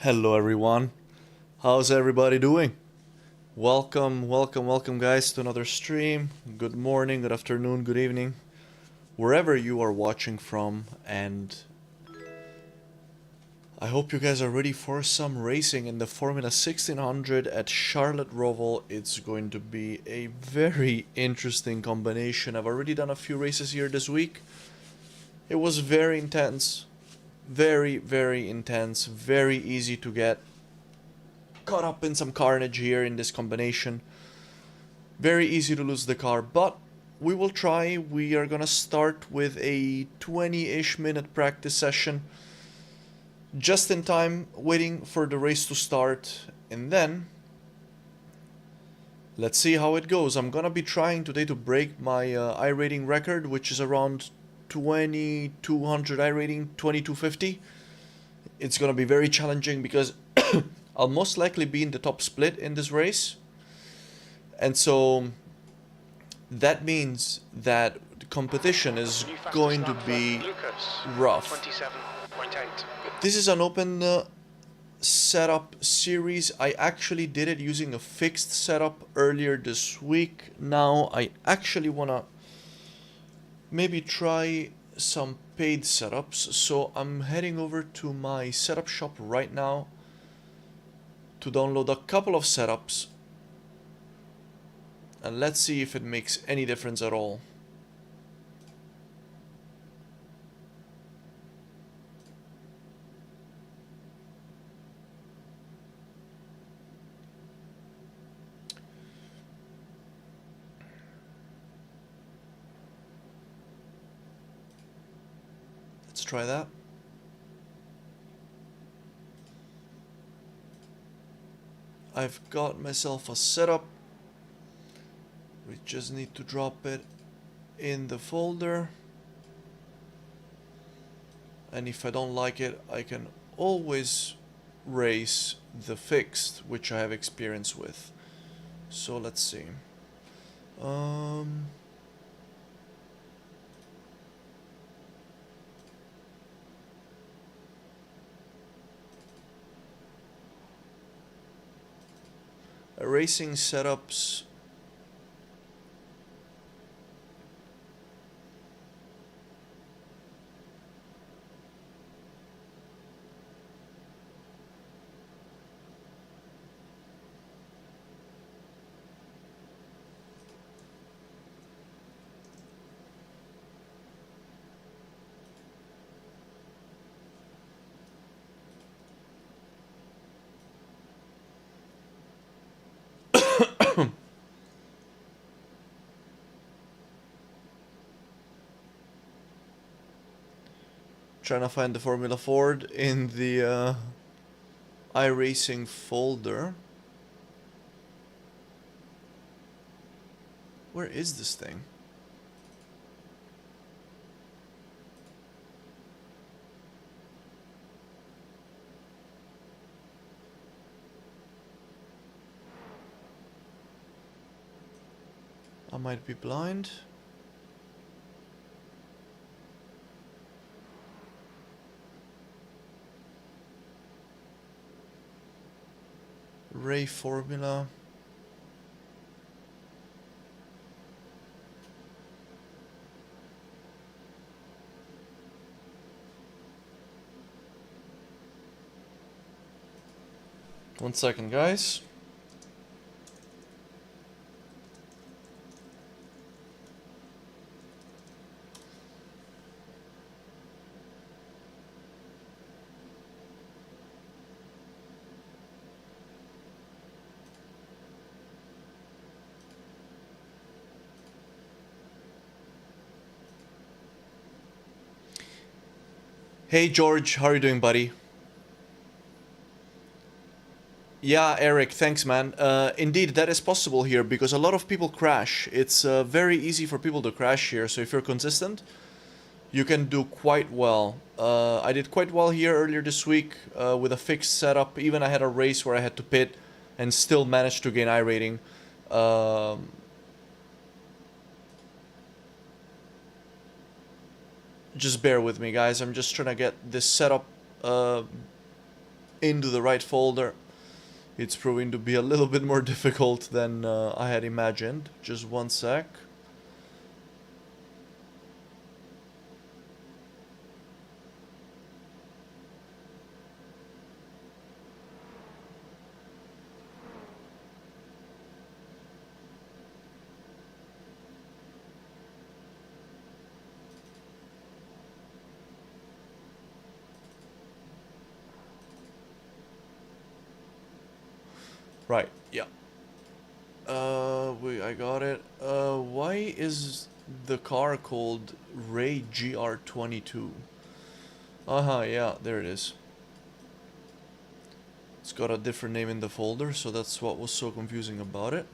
Hello everyone. How's everybody doing? Welcome guys to another stream. Good morning, good afternoon, good evening, wherever you are watching from, and I hope you guys are ready for some racing in the Formula 1600 at Charlotte Roval. It's going to be a very interesting combination. I've already done a few races here this week. It was very intense. Very intense. Very easy to get caught up in some carnage here in this combination. Very easy to lose the car, but we will try. We are gonna start with a 20-ish minute practice session, just in time, waiting for the race to start, and then let's see how it goes. I'm gonna be trying today to break my iRating record, which is around 2200 iRating, 2250. It's gonna be very challenging because I'll most likely be in the top split in this race, and so that means that the competition is going to be rough. This is an open setup series. I actually did it using a fixed setup earlier this week. Now I actually wanna maybe try some paid setups, so I'm heading over to my setup shop right now to download a couple of setups, and let's see if it makes any difference at all. Let's try that. I've got myself a setup. We just need to drop it in the folder. And if I don't like it, I can always race the fixed, which I have experience with. So let's see. Racing setups. Trying to find the Formula Ford in the iRacing folder. Where is this thing? I might be blind. Ray Formula. One second, guys. Hey George, how are you doing, buddy? Yeah, Eric, thanks, man. Indeed, that is possible here because a lot of people crash. It's very easy for people to crash here, so if you're consistent, you can do quite well. I did quite well here earlier this week with a fixed setup. Even I had a race where I had to pit and still managed to gain iRating. Just bear with me, guys. I'm just trying to get this setup into the right folder. It's proving to be a little bit more difficult than I had imagined. Just one sec. Right, yeah. Wait, I got it. Why is the car called Ray GR22? Yeah, there it is. It's got a different name in the folder, so that's what was so confusing about it.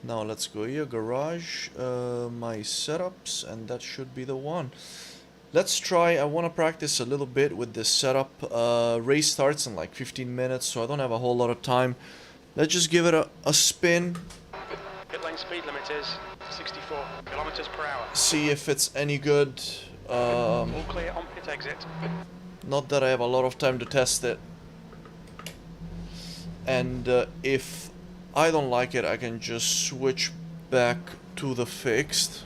Now let's go here, garage, my setups, and that should be the one. Let's try, I want to practice a little bit with this setup. Race starts in like 15 minutes, so I don't have a whole lot of time. Let's just give it a spin. Pit lane speed limit is 64 kilometers per hour. See if it's any good. All clear on pit exit. Not that I have a lot of time to test it. And if I don't like it, I can just switch back to the fixed.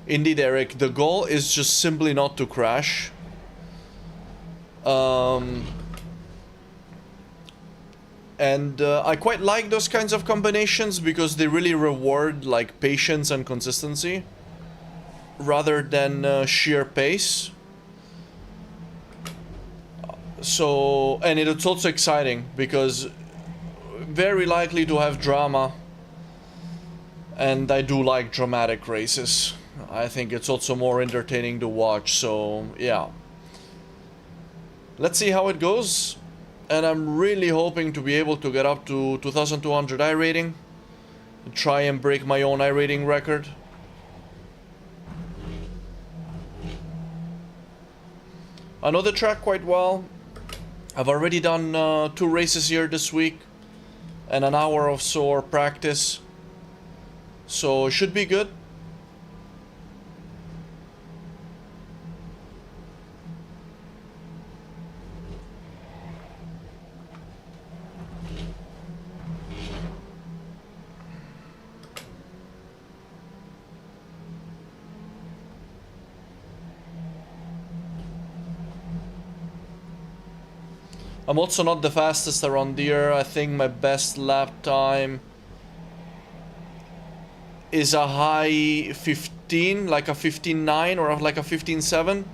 Indeed, Eric, the goal is just simply not to crash. And I quite like those kinds of combinations because they really reward like patience and consistency rather than sheer pace. So, and it's also exciting because very likely to have drama, and I do like dramatic races. I think it's also more entertaining to watch, so yeah. Let's see how it goes. And I'm really hoping to be able to get up to 2200 iRating and try and break my own iRating record. I know the track quite well. I've already done 2 races here this week and an hour or so of practice, so it should be good. I'm also not the fastest around here. I think my best lap time is a high 15, like a 15.9 or like a 15.7,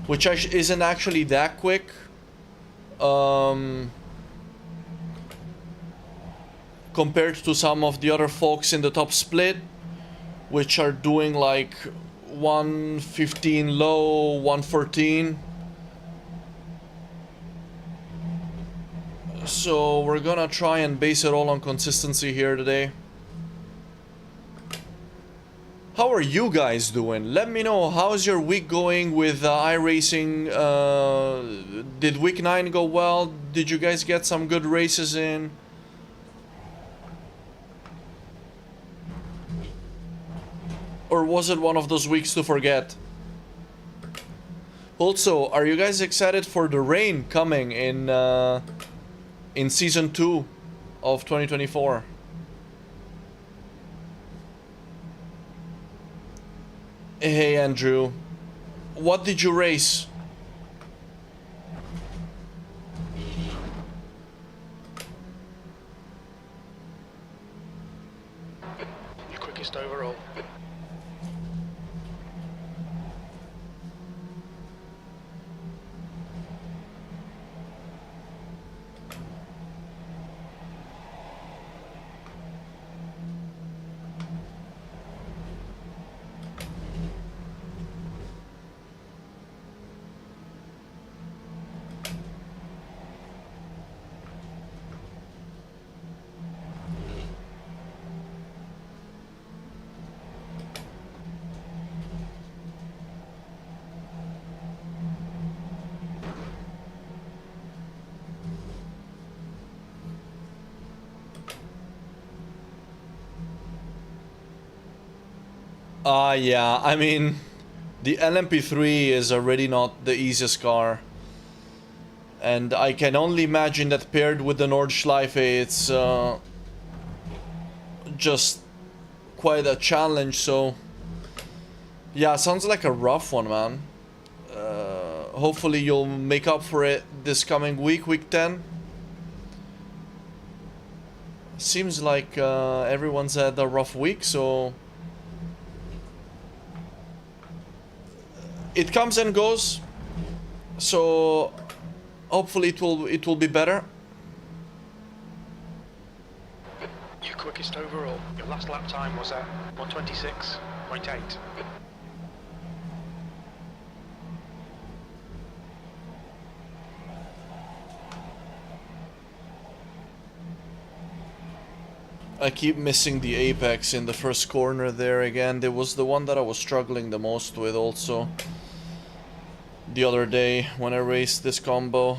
which isn't actually that quick. Compared to some of the other folks in the top split, which are doing like 115 low, 114. So we're gonna try and base it all on consistency here today. How are you guys doing? Let me know, how's your week going with iRacing? Did week 9 go well? Did you guys get some good races in? Or was it one of those weeks to forget? Also, are you guys excited for the rain coming in season 2 of 2024? Hey Andrew, what did you race? Your quickest overall. Yeah, I mean, the LMP3 is already not the easiest car. And I can only imagine that paired with the Nordschleife, it's just quite a challenge. So yeah, sounds like a rough one, man. Hopefully you'll make up for it this coming week, week 10. Seems like everyone's had a rough week, so it comes and goes. So hopefully it will be better. Your quickest overall. Your last lap time was at 126.8. I keep missing the apex in the first corner there again. There was the one that I was struggling the most with also the other day when I raced this combo.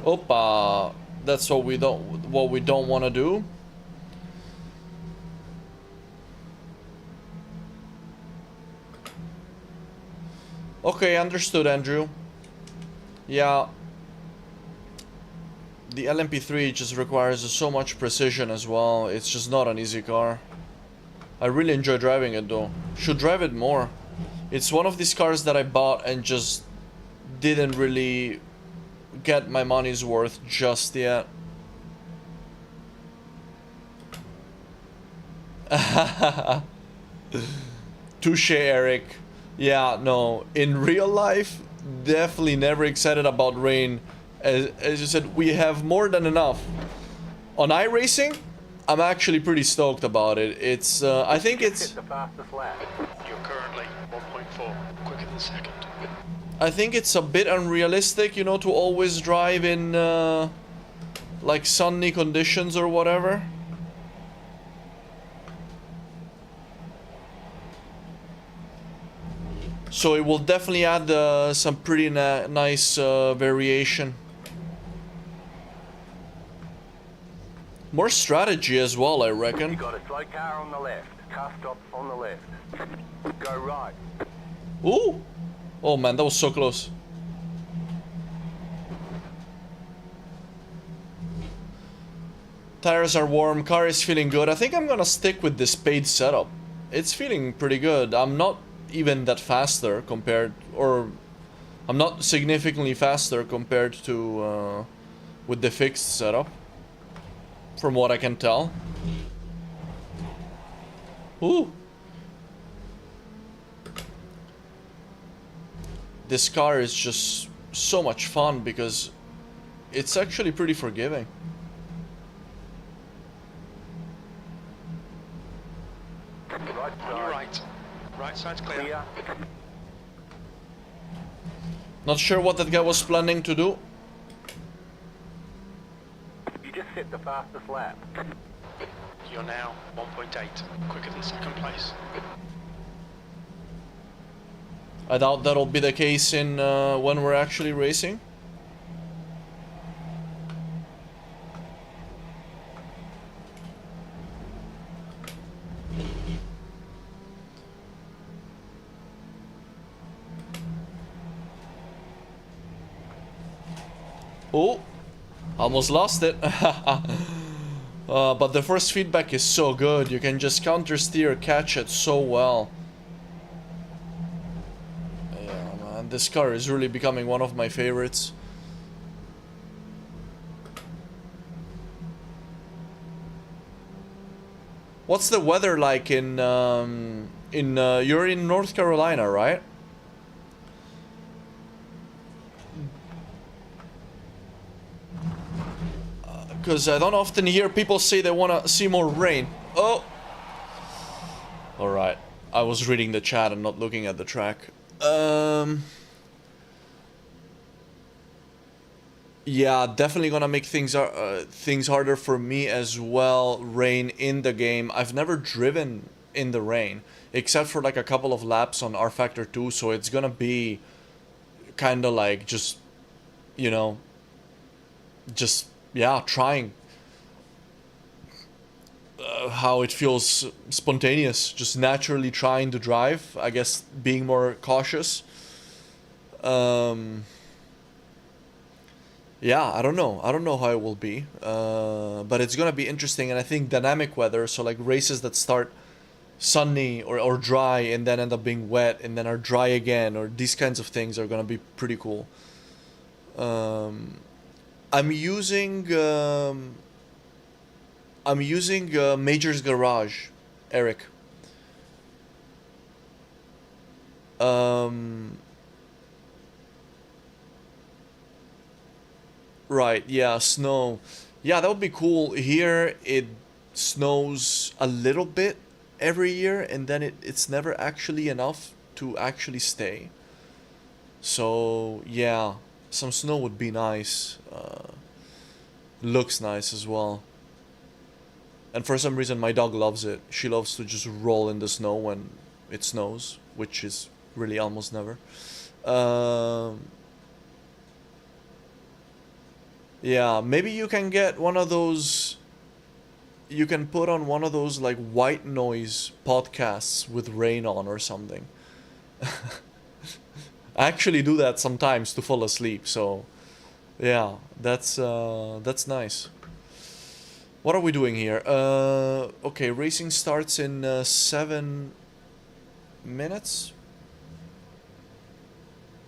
Opa, that's what we don't want to do. Okay, understood, Andrew. Yeah, the LMP3 just requires so much precision as well. It's just not an easy car. I really enjoy driving it though. Should drive it more. It's one of these cars that I bought and just didn't really get my money's worth just yet. Touche, Eric. Yeah, no, in real life, definitely never excited about rain. As you said, we have more than enough. On iRacing, I'm actually pretty stoked about it. It's, I think it's... You're currently 1.4, quicker than second. I think it's a bit unrealistic, you know, to always drive in, like, sunny conditions or whatever. So it will definitely add some pretty nice variation. More strategy as well, I reckon. You got a slow car on the left, car stop on the left. Go right. Ooh! Oh man, that was so close. Tires are warm, car is feeling good. I think I'm gonna stick with this paid setup. It's feeling pretty good. I'm not even that faster compared, or I'm not significantly faster compared to with the fixed setup, from what I can tell. Ooh. This car is just so much fun because it's actually pretty forgiving. Right On your right. Right side's clear. clear. Not sure what that guy was planning to do. You just set the fastest lap. You're now 1.8, quicker than second place. I doubt that'll be the case in when we're actually racing. Oh, almost lost it. But the first feedback is so good. You can just counter steer, catch it so well. Yeah, man, this car is really becoming one of my favorites. What's the weather like in you're in North Carolina, right? Because I don't often hear people say they want to see more rain. Oh! Alright. I was reading the chat and not looking at the track. Yeah, definitely gonna make things harder for me as well. Rain in the game. I've never driven in the rain, except for like a couple of laps on R Factor 2, so it's gonna be kind of like just, you know, just, yeah, trying. how it feels spontaneous, just naturally trying to drive, I guess being more cautious. Yeah, I don't know. I don't know how it will be. But it's gonna be interesting, and I think dynamic weather, so like races that start sunny or dry and then end up being wet and then are dry again, or these kinds of things are gonna be pretty cool. I'm using Major's Garage, Eric. Right, yeah, snow. Yeah, that would be cool. Here it snows a little bit every year, and then it's never actually enough to actually stay. So, yeah, some snow would be nice. Looks nice as well. And for some reason, my dog loves it. She loves to just roll in the snow when it snows, which is really almost never. Yeah, maybe you can get one of those. You can put on one of those like white noise podcasts with rain on or something. I actually do that sometimes to fall asleep, so yeah, that's nice. What are we doing here? Okay, racing starts in 7 minutes.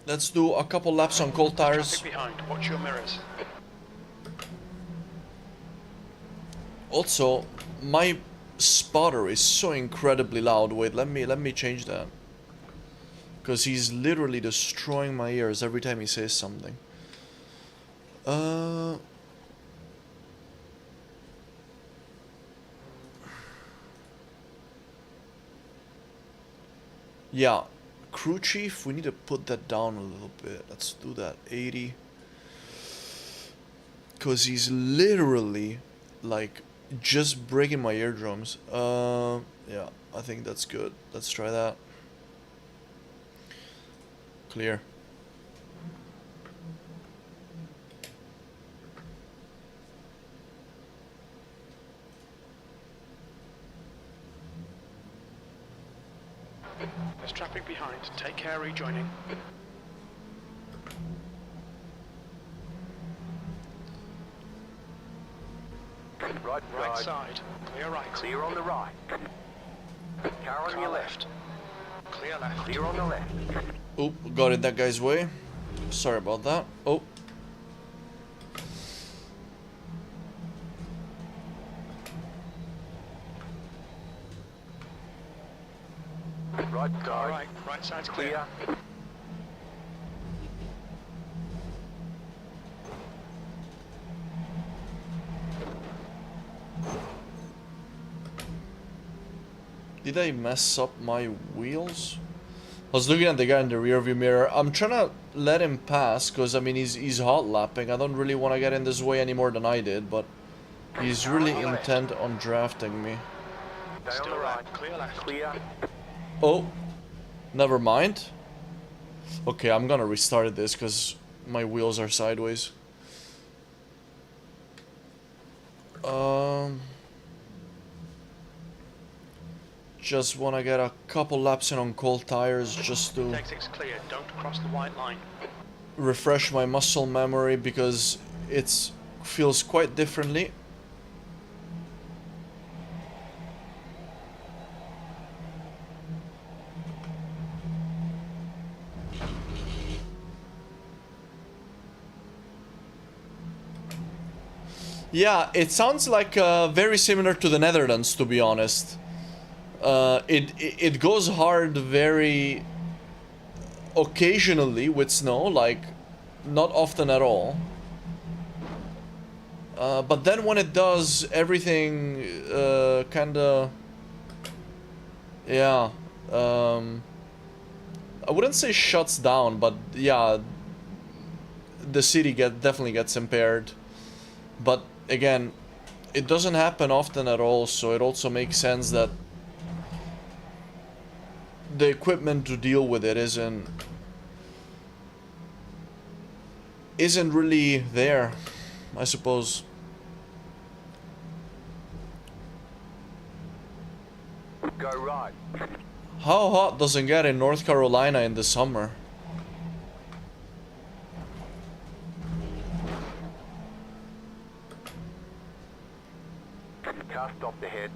Let's do a couple laps on cold tires. Traffic behind. Watch your mirrors. Also, my spotter is so incredibly loud. Wait, let me change that. Because he's literally destroying my ears every time he says something. Yeah, crew chief, we need to put that down a little bit. Let's do that, 80. Because he's literally, like, just breaking my eardrums. Yeah, I think that's good. Let's try that. Clear. There's traffic behind. Take care rejoining. Right side. Clear right. Clear on the right. Car on Car your left. Clear left. Clear on the left. Oh, got in that guy's way. Sorry about that. Oh. Right Car side. right. Right side's clear. Clear. Did I mess up my wheels? I was looking at the guy in the rearview mirror. I'm trying to let him pass because I mean he's hot lapping. I don't really want to get in this way any more than I did, but he's really intent on drafting me. Stay on Still the right. right. Clear left. Clear. Oh, never mind. Okay, I'm gonna restart this because my wheels are sideways. Just wanna get a couple laps in on cold tires just to Exit's clear. Don't cross the white line. refresh my muscle memory because it feels quite differently. Yeah, it sounds like very similar to the Netherlands, to be honest. It goes hard very occasionally with snow, like not often at all. But then when it does, everything kinda, yeah, I wouldn't say shuts down, but yeah, the city definitely gets impaired. But again, it doesn't happen often at all, so it also makes sense that the equipment to deal with it isn't really there, I suppose. right. How hot does it get in North Carolina in the summer? Car stopped ahead.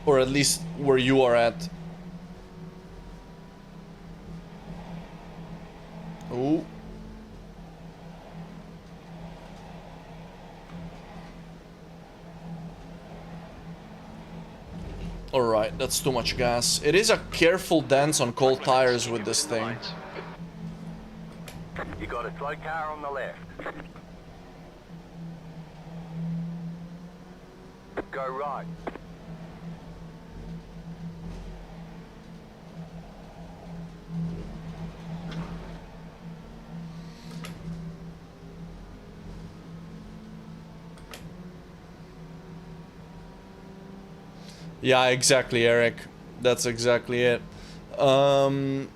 Or at least where you are at. Ooh. Alright, that's too much gas. It is a careful dance on cold tires with this thing. You got a slow car on the left. Go right. Yeah, exactly, Eric. That's exactly it. Oh,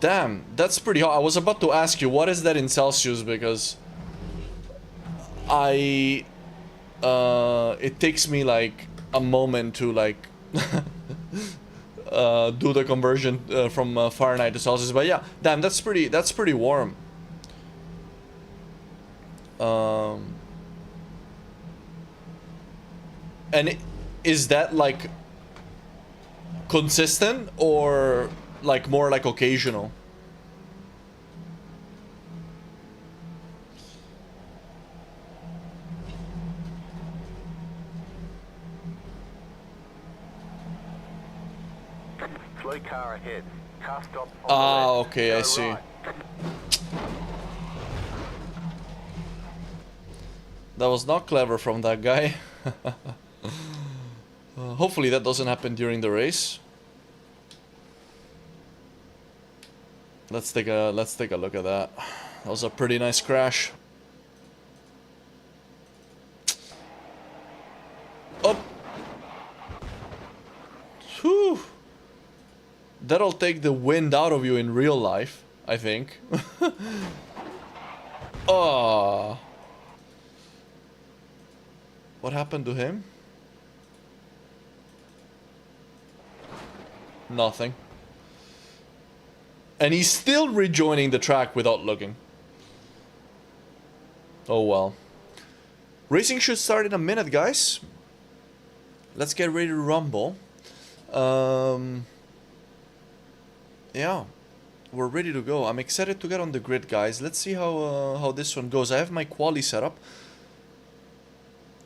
damn. That's pretty hot. I was about to ask you, what is that in Celsius? Because it takes me like a moment to like do the conversion from Fahrenheit to Celsius. But yeah, damn, that's pretty warm. And is that like consistent or like more like occasional? Slow car ahead. Car stop on Ah, the left. okay, Go I see. right. That was not clever from that guy. Hopefully that doesn't happen during the race. Let's take a look at that. That was a pretty nice crash. Up. Whew. That'll take the wind out of you in real life, I think. Oh. What happened to him? Nothing. And he's still rejoining the track without looking. Oh well. Racing should start in a minute, guys. Let's get ready to rumble. Yeah. We're ready to go. I'm excited to get on the grid, guys. Let's see how this one goes. I have my quali setup.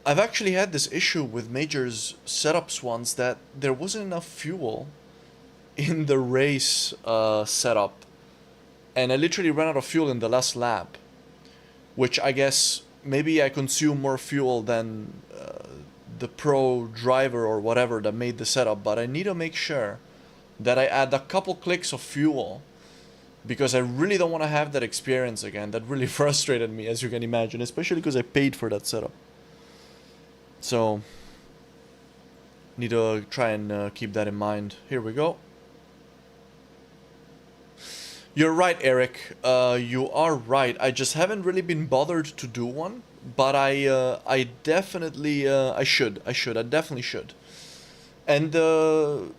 I've actually had this issue with Major's setups once, that there wasn't enough fuel in the race setup, and I literally ran out of fuel in the last lap, which I guess maybe I consume more fuel than the pro driver or whatever that made the setup, but I need to make sure that I add a couple clicks of fuel, because I really don't want to have that experience again. That really frustrated me, as you can imagine, especially because I paid for that setup. So need to try and keep that in mind. Here we go. You're right, Eric. You are right. I just haven't really been bothered to do one, but I definitely I definitely should. And the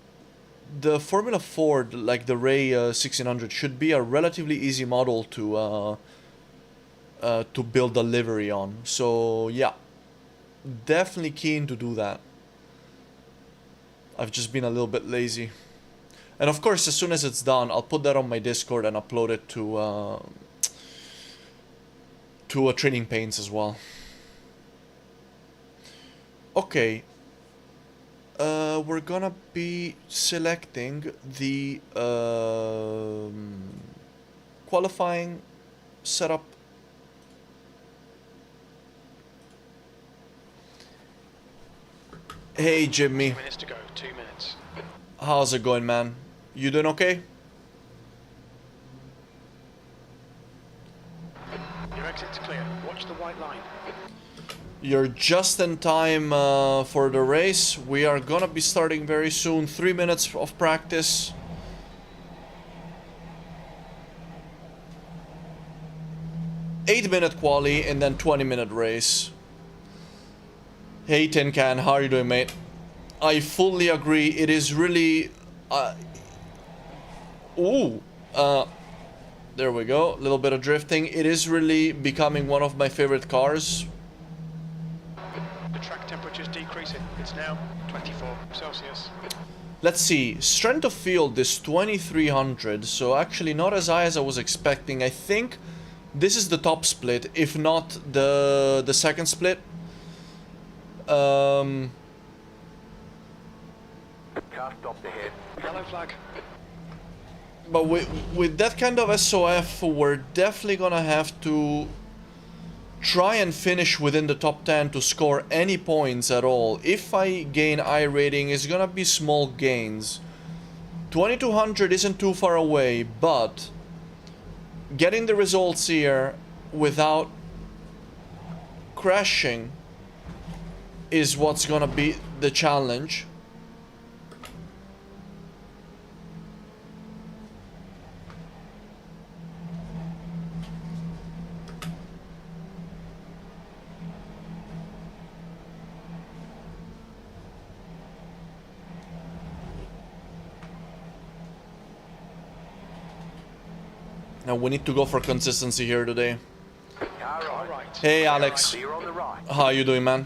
Formula Ford, like the Ray 1600, should be a relatively easy model to build a livery on. So yeah, definitely keen to do that. I've just been a little bit lazy. And of course, as soon as it's done, I'll put that on my Discord and upload it to Training Paints as well. Okay. We're gonna be selecting the qualifying setup. Hey, Jimmy. 2 minutes to go, 2 minutes. How's it going, man? You doing okay? Your exit's clear. Watch the white line. You're just in time for the race. We are gonna be starting very soon. 3 minutes of practice. Eight-minute quali and then 20-minute race. Hey Tin Can, how are you doing, mate? I fully agree. It is really... Ooh. There we go. A little bit of drifting. It is really becoming one of my favorite cars. The track temperature is decreasing. It's now 24 Celsius. Let's see. Strength of field is 2300. So actually not as high as I was expecting. I think this is the top split, if not the second split. Car stopped ahead. Yellow flag. But with that kind of SOF, we're definitely gonna have to try and finish within the top 10 to score any points at all. If I gain iRating, it's gonna be small gains. 2200 isn't too far away, but getting the results here without crashing is what's gonna be the challenge. Now we need to go for consistency here today. Car All right. right. Hey Alex, Clear on the right. how you doing, man?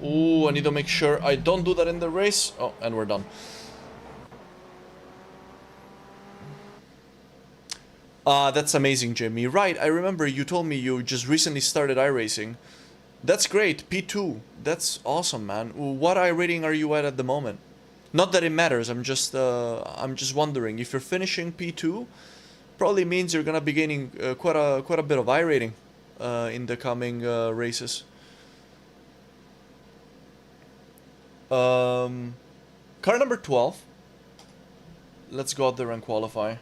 Ooh, I need to make sure I don't do that in the race. Oh, and we're done. That's amazing, Jimmy. Right, I remember you told me you just recently started iRacing. That's great, P2. That's awesome, man. What iRating are you at the moment? Not that it matters. I'm just wondering if you're finishing P2, probably means you're gonna be gaining quite a bit of iRating in the coming races. Car number 12. Let's go out there and qualify.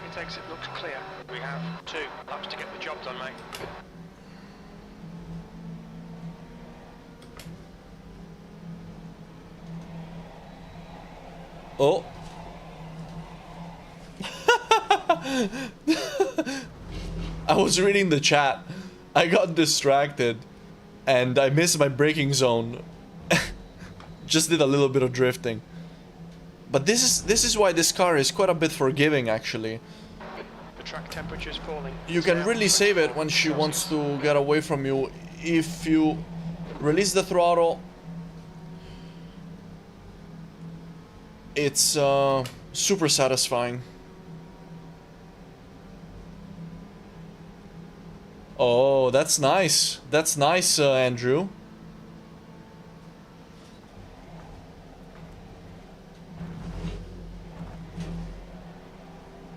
It exit looks clear. We have 2 laps to get the job done, mate. Oh. I was reading the chat. I got distracted and I missed my braking zone. Just did a little bit of drifting. But this is why this car is quite a bit forgiving, actually. The track temperature is falling. You It's can now really save it 24 when she wants Celsius. to get away from you. If you release the throttle, it's super satisfying. Oh, that's nice. That's nice, Andrew.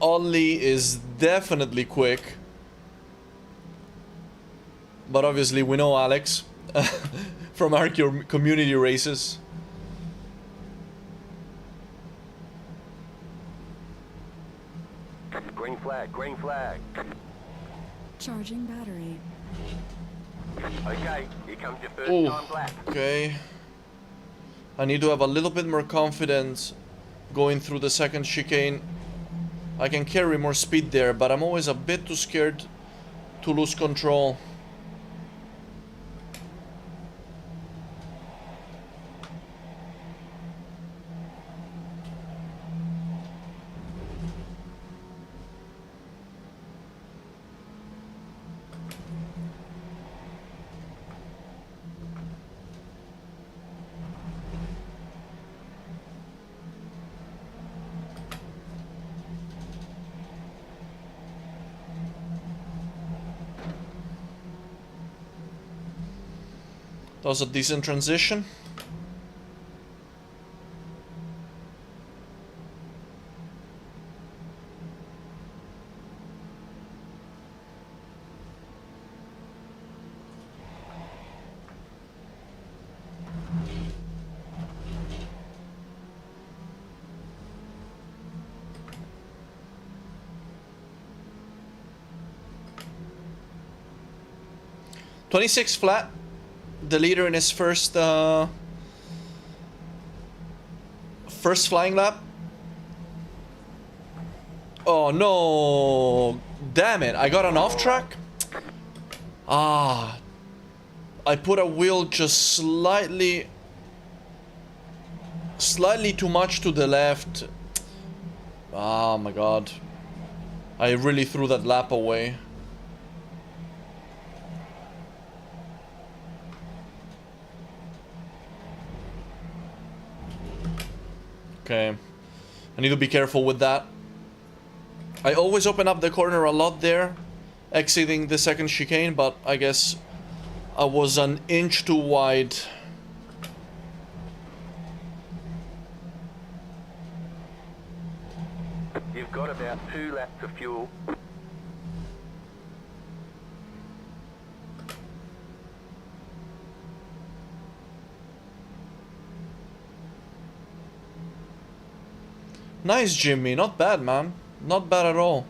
Ollie is definitely quick. But obviously we know Alex from our community races. Green flag, green flag. Charging battery. Okay, here comes your first Oh, time black. okay. I need to have a little bit more confidence going through the second chicane. I can carry more speed there, but I'm always a bit too scared to lose control. That was a decent transition. .26 flat. the leader in his first flying lap. Oh no! Damn it! I got an off track. Ah, I put a wheel just slightly too much to the left. Oh my god. I really threw that lap away. Okay. I need to be careful with that. I always open up the corner a lot there, exiting the second chicane, but I guess I was an inch too wide. You've got about 2 laps of fuel. Nice, Jimmy. Not bad, man. Not bad at all.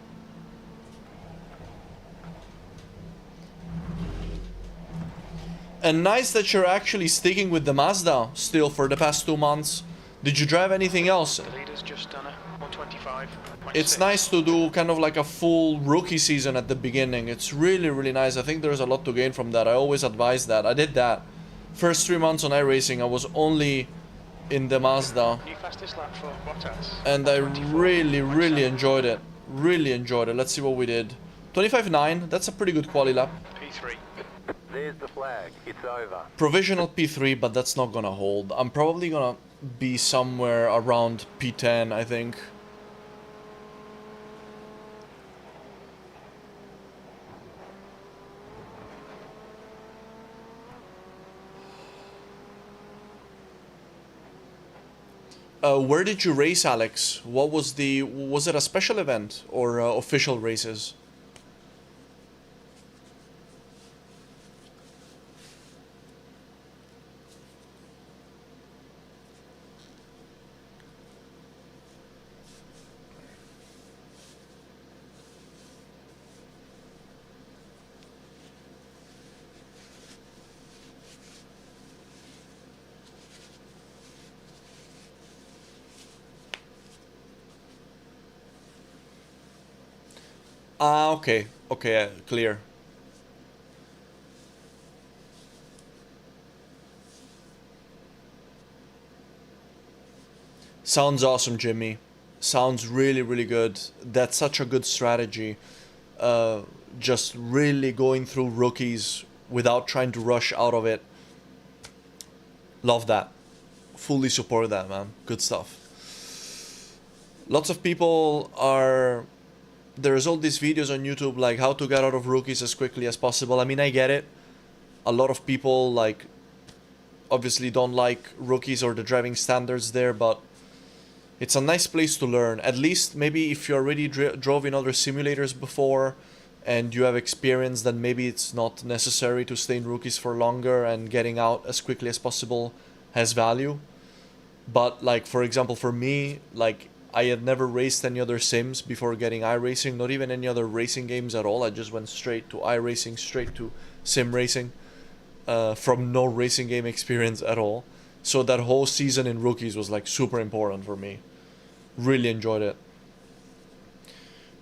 And nice that you're actually sticking with the Mazda still for the past 2 months. Did you drive anything else? The leader's just done a 125. It's nice to do kind of like a full rookie season at the beginning. It's really, really nice. I think there's a lot to gain from that. I always advise that. I did that. First 3 months on iRacing, I was only in the Mazda. New fastest lap for Bottas. And I really, really enjoyed it. Really enjoyed it. Let's see what we did. 25.9. That's a pretty good quali lap. P3. There's the flag. It's over. Provisional P3, but that's not gonna hold. I'm probably gonna be somewhere around P10, I think. Where did you race, Alex? What was the... Was it a special event or official races? Ah, okay. Okay, clear. Sounds awesome, Jimmy. Sounds really, really good. That's such a good strategy. Just really going through rookies without trying to rush out of it. Love that. Fully support that, man. Good stuff. Lots of people are... There's all these videos on YouTube like how to get out of rookies as quickly as possible. I mean, I get it. A lot of people like obviously don't like rookies or the driving standards there, but it's a nice place to learn. At least maybe if you already drove in other simulators before and you have experience, then maybe it's not necessary to stay in rookies for longer, and getting out as quickly as possible has value. But like, for example, for me, like, I had never raced any other sims before getting iRacing, not even any other racing games at all. I just went straight to iRacing, straight to sim racing, from no racing game experience at all. So that whole season in rookies was like super important for me. Really enjoyed it.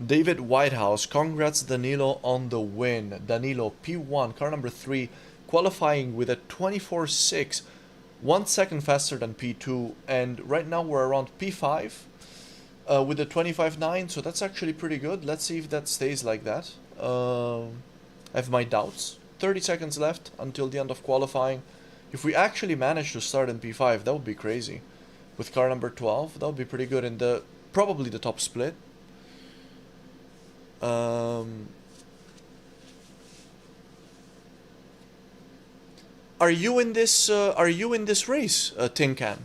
David Whitehouse, congrats Danilo on the win. Danilo, P1, car number 3, qualifying with a 24.6, 1 second faster than P2, and right now we're around P5. With a 25.9, so that's actually pretty good. Let's see if that stays like that. I have my doubts. 30 seconds left until the end of qualifying. If we actually manage to start in P5, that would be crazy. With car number 12, that would be pretty good in the probably the top split. Are you in this? Are you in this race, Tin Can?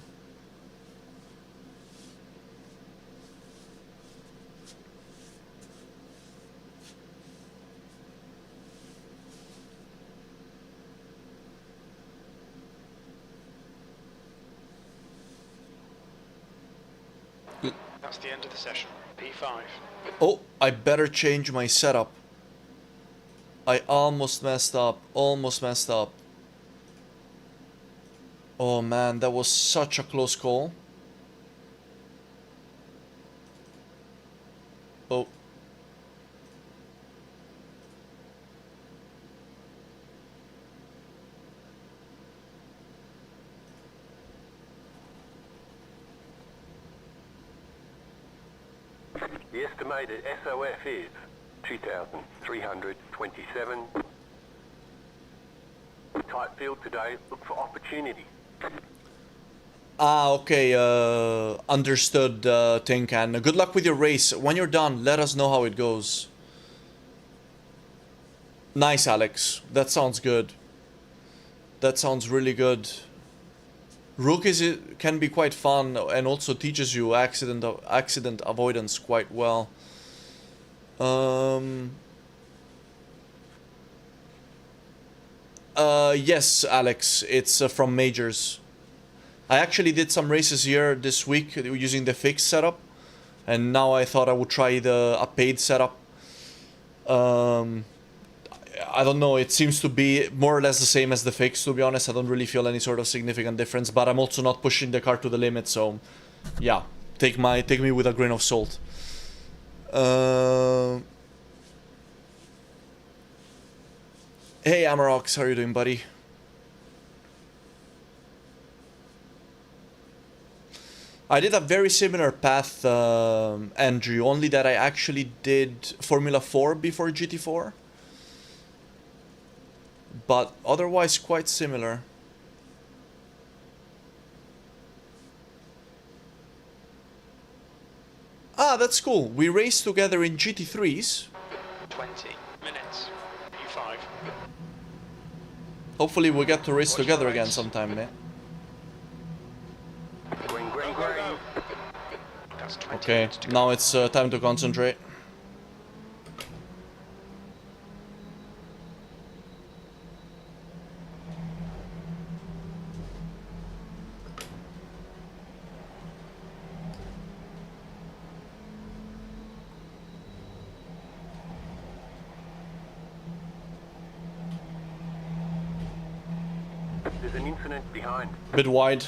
That's the end of the session. P5. Oh, I better change my setup. I almost messed up. Almost messed up. Oh man, that was such a close call. Oh. The estimated SOF is 2,327. Tight field today. Look for opportunity. Ah, okay, understood, Tinkan. Good luck with your race. When you're done, let us know how it goes. Nice, Alex. That sounds good. That sounds really good. Rook can be quite fun and also teaches you accident avoidance quite well. Yes, Alex. It's from Majors. I actually did some races here this week using the fixed setup, and now I thought I would try a paid setup. I don't know, it seems to be more or less the same as the fixed, to be honest. I don't really feel any sort of significant difference, but I'm also not pushing the car to the limit, so yeah, take me with a grain of salt. Hey Amarox, how are you doing, buddy? I did a very similar path, Andrew, only that I actually did Formula 4 before GT4. But otherwise quite similar. Ah, that's cool. We raced together in GT3s. 20 minutes. U5. Hopefully we get to race together again sometime, man. Green, green, green. That's 20 Okay, minutes to go. now it's time to concentrate. There's an incident behind. Bit wide.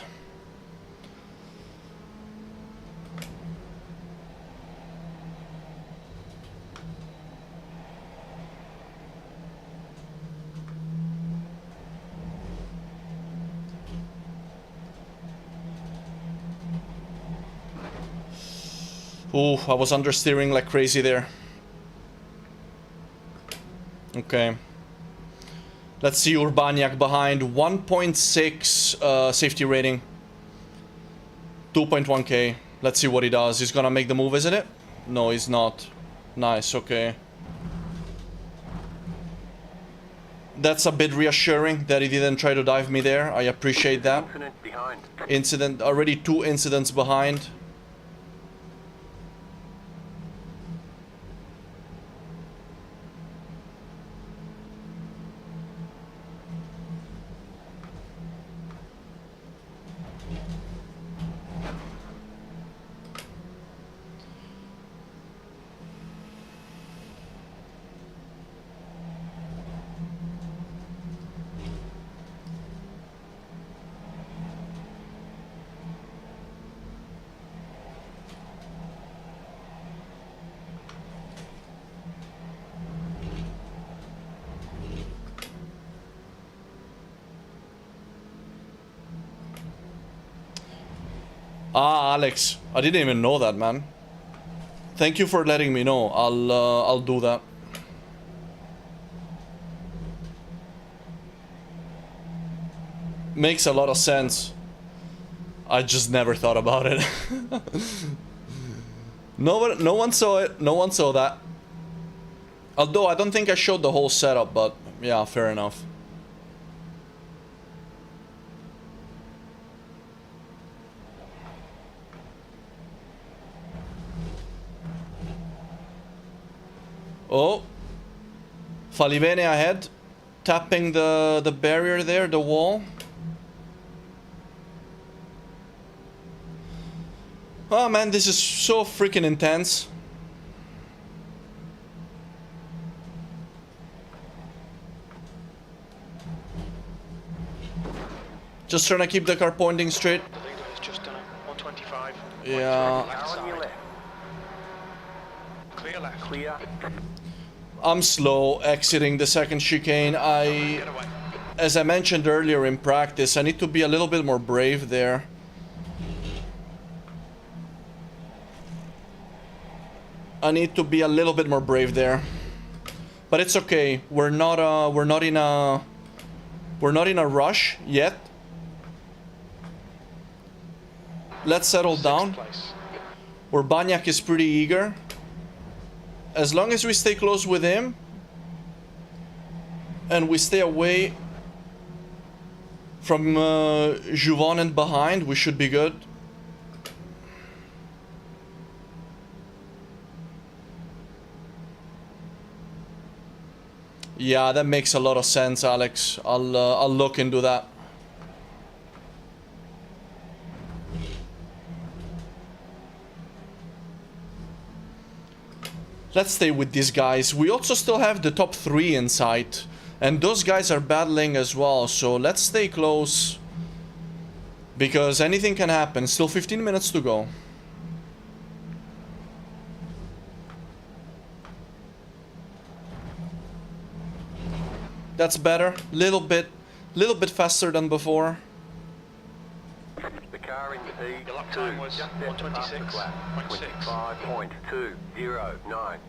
Ooh, I was understeering like crazy there. Okay. Let's see Urbaniak behind. 1.6 safety rating. 2.1k. Let's see what he does. He's gonna make the move, isn't it? No, he's not. Nice, okay. That's a bit reassuring that he didn't try to dive me there. I appreciate that. Incident behind. Incident, already 2 incidents behind. Ah, Alex, I didn't even know that, man. Thank you for letting me know. I'll do that. Makes a lot of sense. I just never thought about it. No one saw it. No one saw that. Although I don't think I showed the whole setup, but yeah, fair enough. Oh, Falivene ahead, tapping the barrier there, the wall. Oh man, this is so freaking intense. Just trying to keep the car pointing straight. The leader has just done a 125. Yeah. Left Car on your side. left. Clear left. Clear. I'm slow exiting the second chicane. Get away. As I mentioned earlier in practice, I need to be a little bit more brave there. I need to be a little bit more brave there. But it's okay. We're not in a rush yet. Let's settle down. Place. Where Banyak is pretty eager. As long as we stay close with him and we stay away from Juvonen behind, we should be good. Yeah, that makes a lot of sense, Alex. I'll look into that. Let's stay with these guys. We also still have the top 3 in sight. And those guys are battling as well. So let's stay close. Because anything can happen. Still 15 minutes to go. That's better. Little bit faster than before. The car in P2. Your lap time was Just set past the 126.6. flat. 25.209.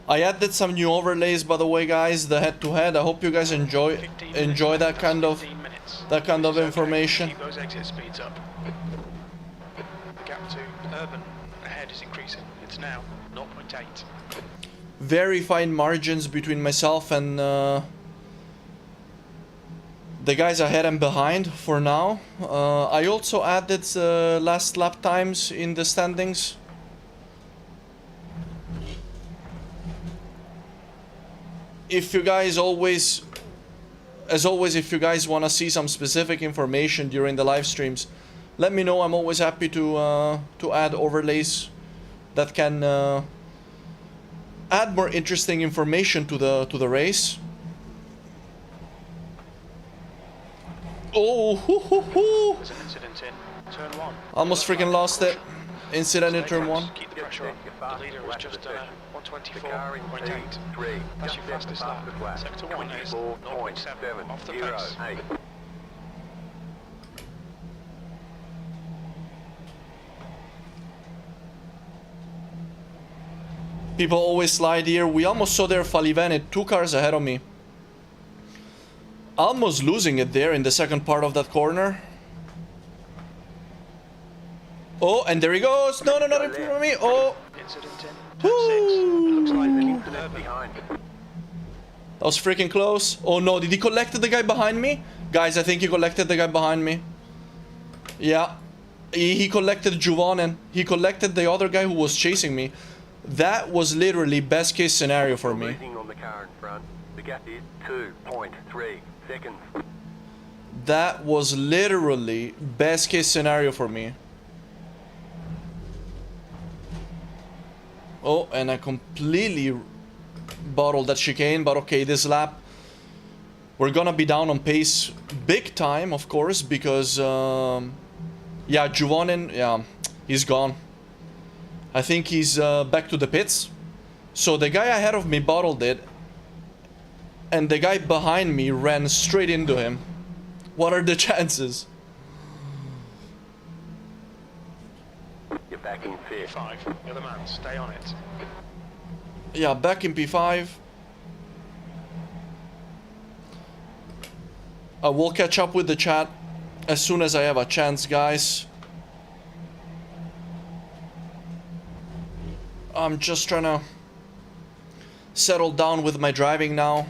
I added some new overlays, by the way, guys. The head-to-head. I hope you guys enjoy that kind of 15 minutes. information. Keep those exit speeds up. The gap to urban ahead is increasing. It's now 0.8. Very fine margins between myself and the guys ahead and behind for now. I also added last lap times in the standings. If you guys as always, if you guys want to see some specific information during the live streams, let me know. I'm always happy to add overlays that can add more interesting information to the race. Oh, hoo, hoo, hoo. There's an incident in turn 1. Almost freaking lost it. Incident in turn 1. Keep the pressure on. The leader has just done a The car in 124.8. P3. That's Just your set fastest past the lap. flat. Sector 1 is 0.7 off the pace. 24.708. People always slide here. We almost saw there Falivene 2 cars ahead of me. Almost losing it there in the second part of that corner. Oh, and there he goes. No, not in front of me. Oh, Incident in turn 6. It looks like Incident urban. behind. that was freaking close. Oh no, did he collect the guy behind me? Guys, I think he collected the guy behind me. Yeah. He collected Juvonen. He collected the other guy who was chasing me. That was literally best case scenario for me. Losing on the car in front. The gap is 2.3 seconds. That was literally best case scenario for me. Oh, and I completely bottled that chicane, but okay, this lap we're gonna be down on pace big time, of course, because yeah, Juvonen, yeah, he's gone. I think he's back to the pits. So the guy ahead of me bottled it, and the guy behind me ran straight into him. What are the chances? You're back in fifth. 5. You're the man. Stay on it. Yeah, back in P5. I will catch up with the chat as soon as I have a chance, guys. I'm just trying to settle down with my driving now.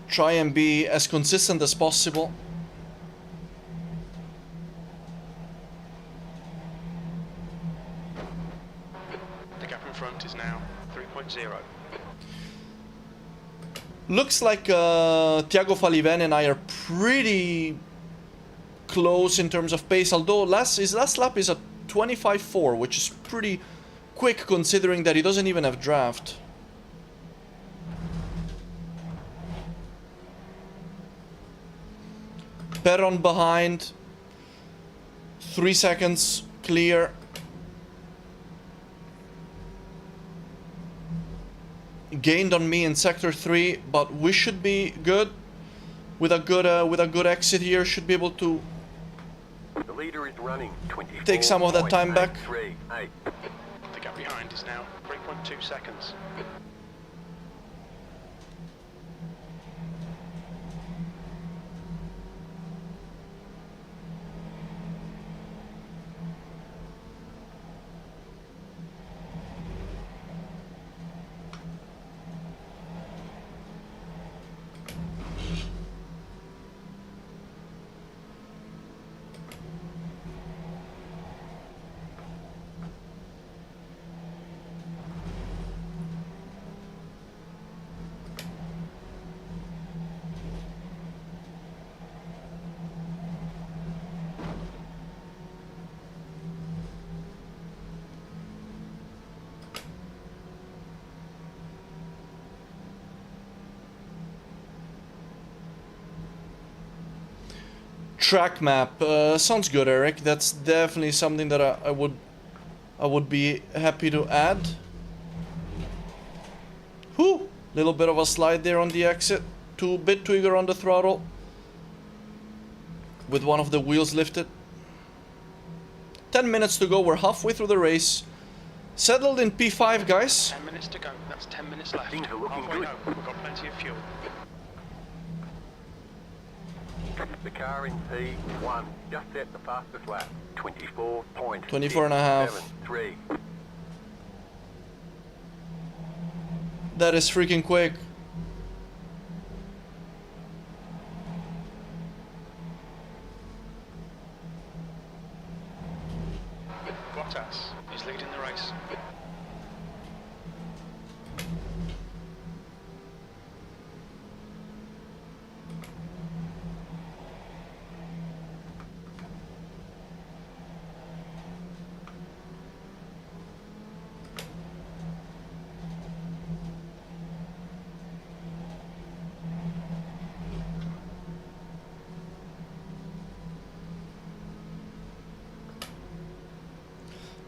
Try and be as consistent as possible. front is now 3.0. Looks like Thiago Faliven and I are pretty close in terms of pace, although his last lap is at 25.4, which is pretty quick considering that he doesn't even have draft. Perron behind, 3 seconds clear. Gained on me in sector 3, but we should be good with a good exit here. Should be able to The leader is running. take some of that time back. 24.838. The gap behind is now 3.2 seconds. Track map sounds good, Eric. That's definitely something that I would be happy to add. Whew, little bit of a slide there on the exit. Bit too eager on the throttle, with one of the wheels lifted. 10 minutes to go. We're halfway through the race. Settled in P5, guys. 10 minutes to go. That's 10 minutes left. Things are looking Halfway good. home. We've got plenty of fuel. The car in P1 just set the fastest lap. 24.673. 24.5. That is freaking quick. Bottas is leading the race.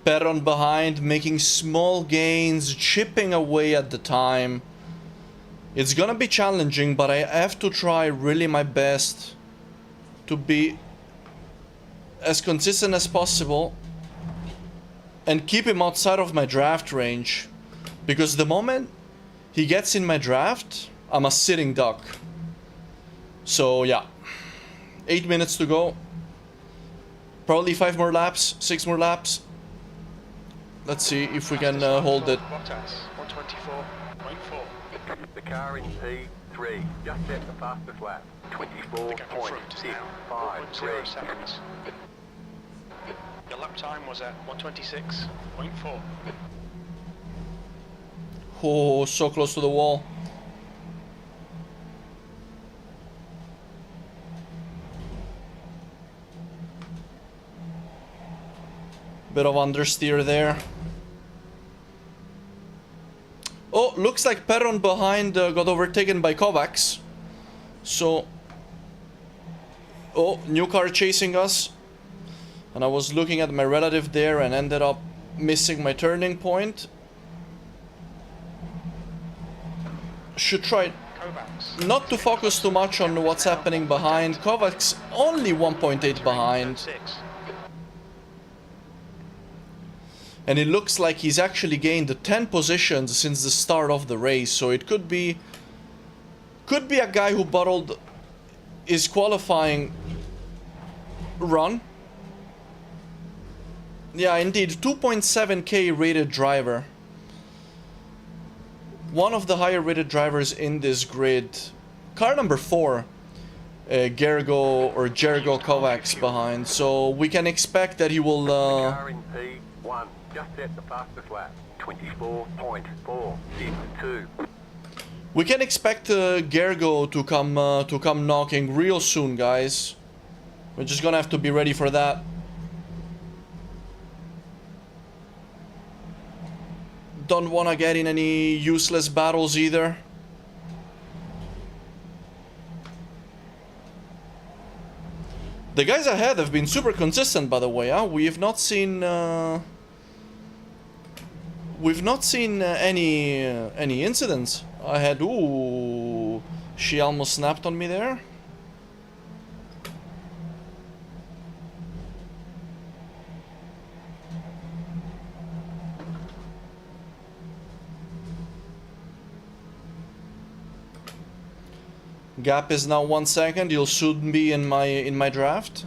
Perron behind, making small gains, chipping away at the time. It's gonna be challenging, but I have to try really my best to be as consistent as possible and keep him outside of my draft range. Because the moment he gets in my draft, I'm a sitting duck. So yeah, 8 minutes to go. Probably 5 more laps, 6 more laps. Let's see if we can hold it. Bottas, 124.4. The car in P3 just set the fastest lap. The gap in front is now 4.0 24.653. seconds. The lap time was at 126.4. Oh, so close to the wall. Bit of understeer there. Oh, looks like Perron behind got overtaken by Kovacs. So... Oh, new car chasing us. And I was looking at my relative there and ended up missing my turning point. Should try Kovacs. not to focus too much on what's happening behind. Kovacs only 1.8 behind. 6. And it looks like he's actually gained 10 positions since the start of the race. So it could be a guy who bottled his qualifying run. Yeah, indeed, 2.7k rated driver. One of the higher rated drivers in this grid. Car number 4, Gergo Kovacs behind. So we can expect that he will The car in P1 just set the fastest lap. 24.462. We can expect Gergo to come knocking real soon, guys. We're just gonna have to be ready for that. Don't wanna get in any useless battles either. The guys ahead have been super consistent, by the way. Huh? We've not seen any incidents. I had, ooh, she almost snapped on me there. Gap is now 1 second. You'll soon be in my draft.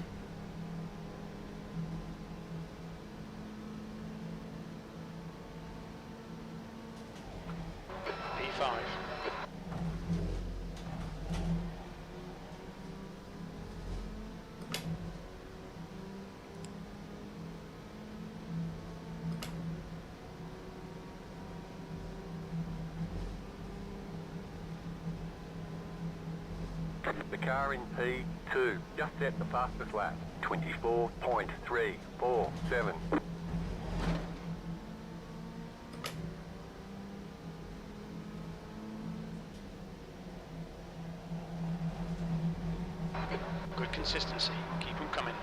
P5. The car in P2, just set the fastest lap. 24.347. Good consistency. Keep them coming.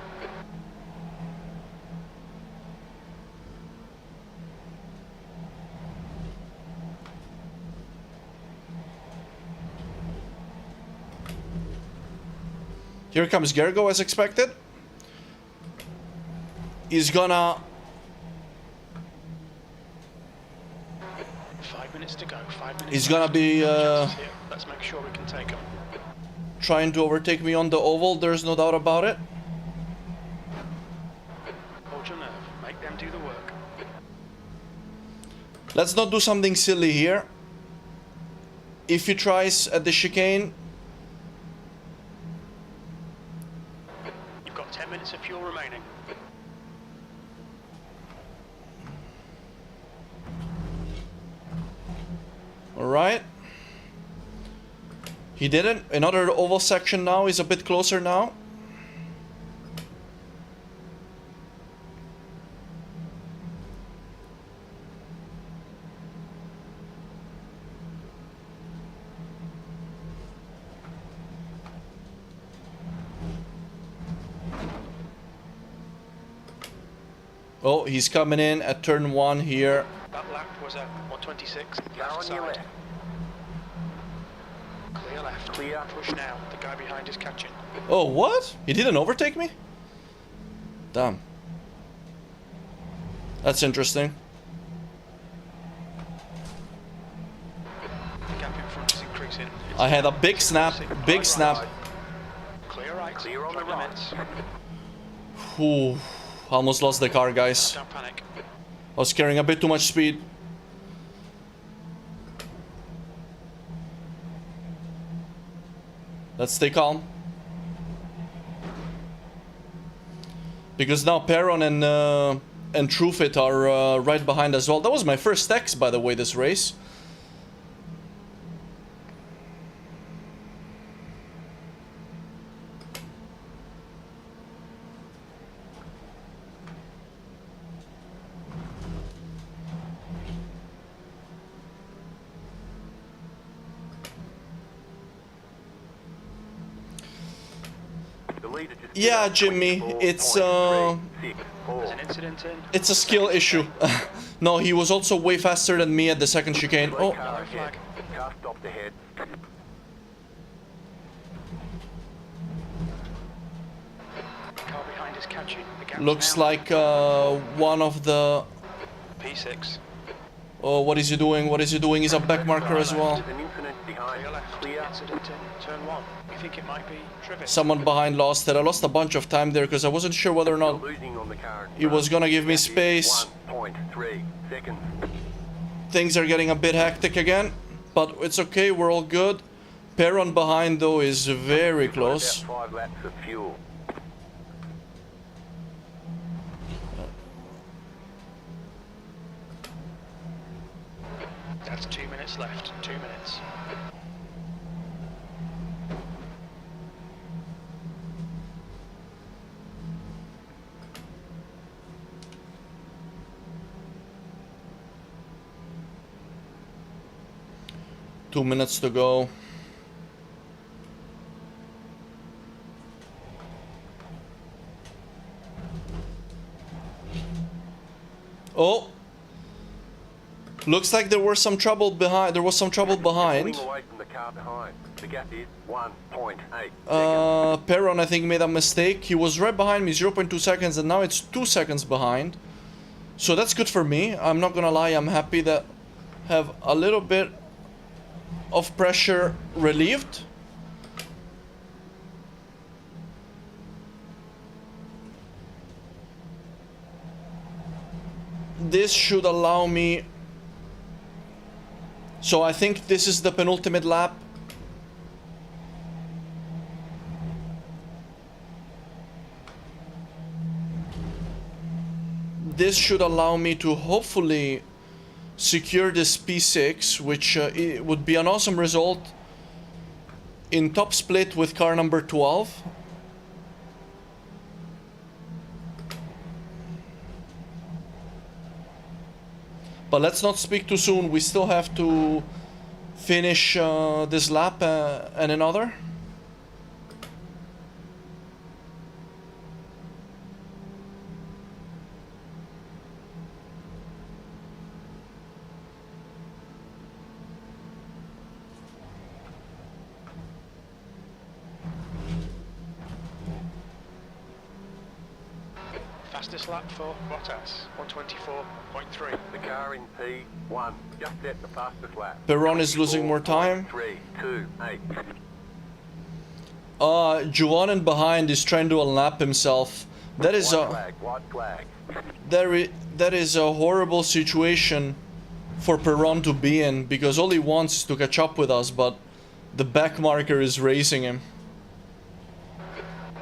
Here comes Gergo as expected. He's gonna... 5 minutes to go. 5 minutes. He's gonna left. be Let's make sure we can take them. trying to overtake me on the oval, there's no doubt about it. Hold your nerve. Make them do the work. Let's not do something silly here. If he tries at the chicane, You've got 10 minutes of fuel remaining. alright. He didn't. Another oval section now. He's a bit closer now. Oh, he's coming in at turn 1 here. That lap was at 126. Car Left on your side. left. Clear left. Clear. Push now. The guy behind is catching. Oh, what? He didn't overtake me? Damn. That's interesting. The gap in front is increasing. It's I had a now big snap. 2.6. Big Right, snap. right. Clear right. Clear on the Drag limits. Ooh, almost lost the car, guys. Don't panic. I was carrying a bit too much speed. Let's stay calm. Because now Perron and Truefit are right behind as well. That was my first X, by the way, this race. The leader just Yeah, did a Jimmy, it's There's an 24.364. incident in. it's a skill issue. No, he was also way faster than me at the second chicane. Oh, Car Yellow flag. ahead. Car stopped ahead. Car behind is catching. The gap's looks now like one of the... P6. Oh, what is he doing? What is he doing? He's a back marker as well. There's an incident behind. Clear left. Clear. Incident in turn 1. We think it might be Trivet. Someone behind lost it. I lost a bunch of time there because I wasn't sure whether or Still not losing on the car in he was front. gonna give me Gap is space. 1.3 seconds. Things are getting a bit hectic again, but it's okay, we're all good. Perron behind though is very You've got close. About 5 laps of fuel. That's 2 minutes left. 2 minutes. Two minutes to go. Oh, looks like there was some trouble behind. Pulling away from the car behind. The gap is 1.8 seconds. Perron, I think, made a mistake. He was right behind me, 0.2 seconds, and now it's 2 seconds behind. So that's good for me. I'm not gonna lie. I'm happy that have a little bit of pressure relieved. This should allow me. So I think this is the penultimate lap. This should allow me to hopefully secure this P6, which it would be an awesome result in top split with car number 12. But let's not speak too soon. We still have to finish this lap and another. Fastest lap for Bottas, 124.3. The car in P1 just set the fastest lap. Perron is losing more time. 328. Juwanen behind is trying to unlap himself. That is White flag. that is a horrible situation for Perron to be in, because all he wants is to catch up with us, but the back marker is racing him.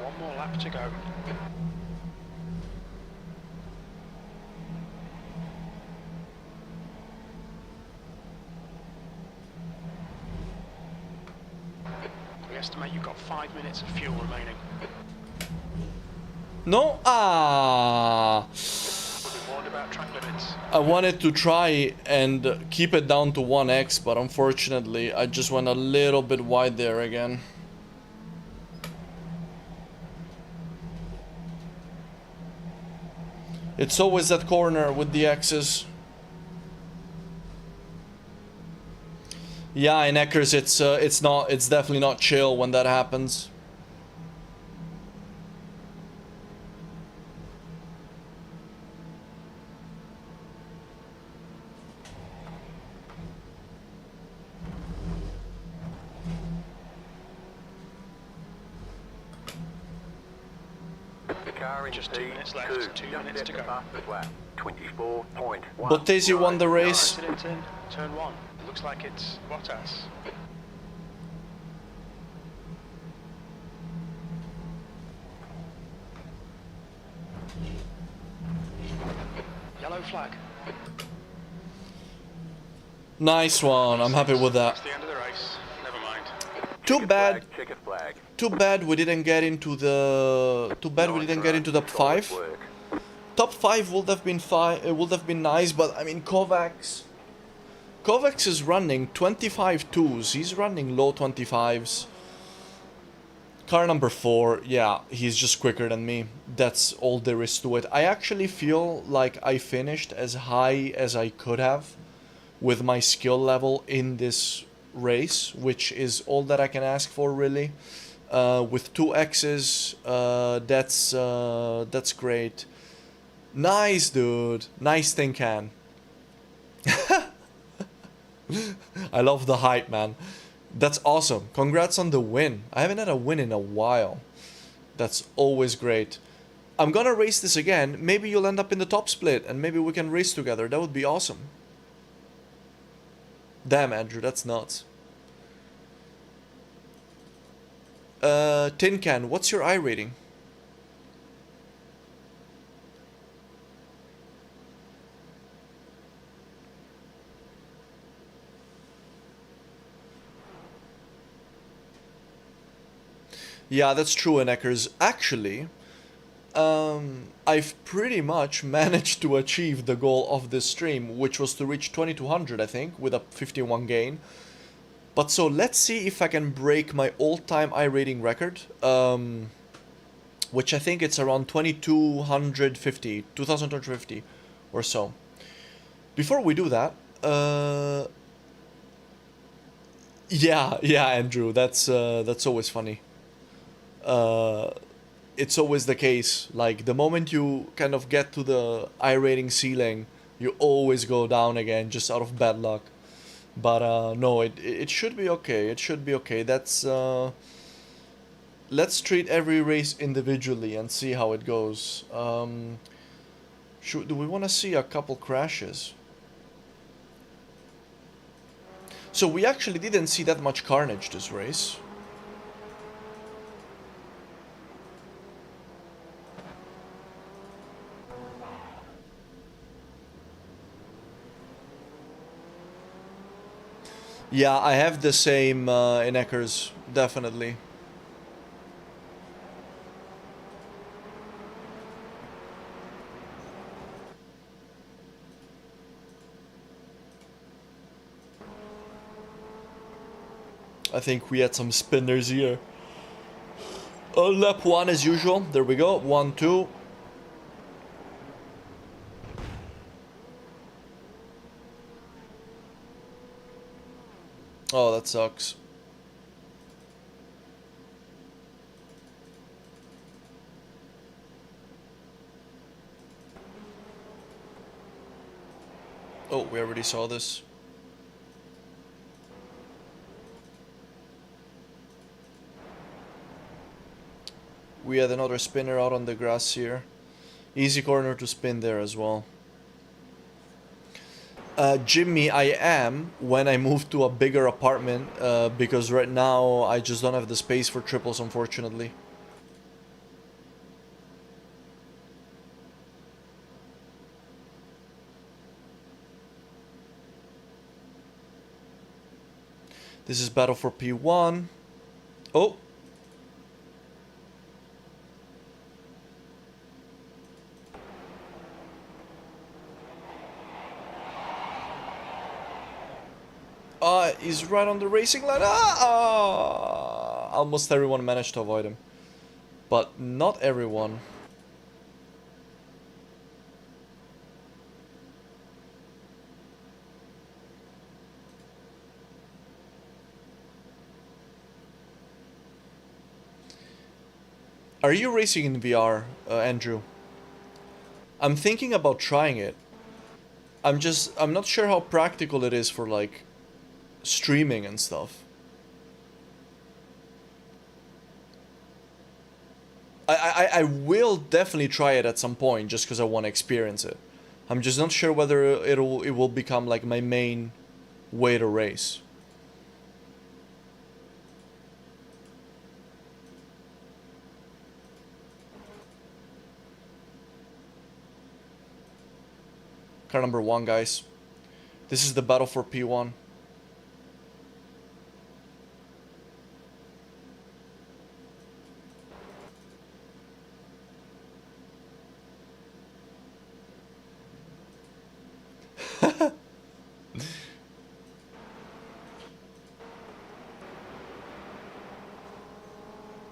One more lap to go. We estimate you've got 5 minutes of fuel remaining. No? We've been warned about track limits. I wanted to try and keep it down to 1x, but unfortunately I just went a little bit wide there again. It's always that corner with the X's. Yeah, in Eckers it's definitely not chill when that happens. The car in Just 2 minutes left, P2 2 just minutes set to the go. fastest lap. 24.1. Bottesi won the race. Accident in turn 1. It looks like it's Bottas. Yellow flag. Nice one. I'm happy with that. That's the end of the race. Never mind. Too bad. Checkered flag. Too bad we didn't get into the. Too bad we didn't get into top 5. Work. Top 5 would have been fine. It would have been nice, but I mean Kovacs is running 25 twos. He's running low 25s. Car number 4, yeah, he's just quicker than me. That's all there is to it. I actually feel like I finished as high as I could have with my skill level in this race, which is all that I can ask for, really. With 2 X's, that's great. Nice, dude. Nice thing, can. I love the hype, man. That's awesome. Congrats on the win. I haven't had a win in a while. That's always great. I'm gonna race this again. Maybe you'll end up in the top split and maybe we can race together. That would be awesome. Damn, Andrew, that's nuts. Tin Can, what's your iRating? Yeah, that's true, Eckers. Actually, I've pretty much managed to achieve the goal of this stream, which was to reach 2200, I think, with a 51 gain. But so let's see if I can break my all-time iRating record, which I think it's around 2250, 2250 or so. Before we do that, yeah, Andrew, that's always funny. It's always the case. Like, the moment you kind of get to the iRating ceiling, you always go down again, just out of bad luck. But no, it should be okay. It should be okay. That's let's treat every race individually and see how it goes. Do we want to see a couple crashes? So we actually didn't see that much carnage this race. Yeah, I have the same in Eckers, definitely. I think we had some spinners here. Lap 1 as usual. There we go. 1, 2. Oh, that sucks. Oh, we already saw this. We had another spinner out on the grass here. Easy corner to spin there as well. Jimmy, I am when I move to a bigger apartment because right now I just don't have the space for triples, unfortunately. This is battle for P1. Oh! He's right on the racing line. Almost everyone managed to avoid him. But not everyone. Are you racing in VR, Andrew? I'm thinking about trying it. I'm not sure how practical it is for, like, streaming and stuff. I will definitely try it at some point just because I want to experience it. I'm just not sure whether it will become like my main way to race. Car number 1, guys. This is the battle for P1.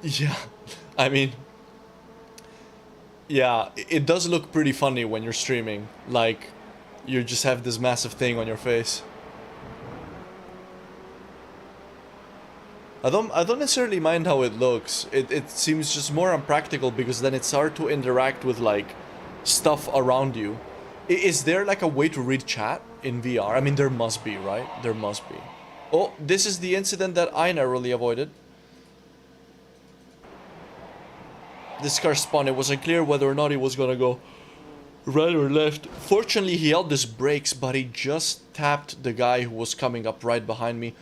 Yeah, I mean, yeah, it does look pretty funny when you're streaming. Like, you just have this massive thing on your face. I don't necessarily mind how it looks. It seems just more unpractical because then it's hard to interact with, like, stuff around you. Is there like a way to read chat in VR? I mean, there must be, right? There must be. Oh, this is the incident that I narrowly avoided. This car spun. It wasn't clear whether or not he was gonna go right or left. Fortunately, he held his brakes, but he just tapped the guy who was coming up right behind me.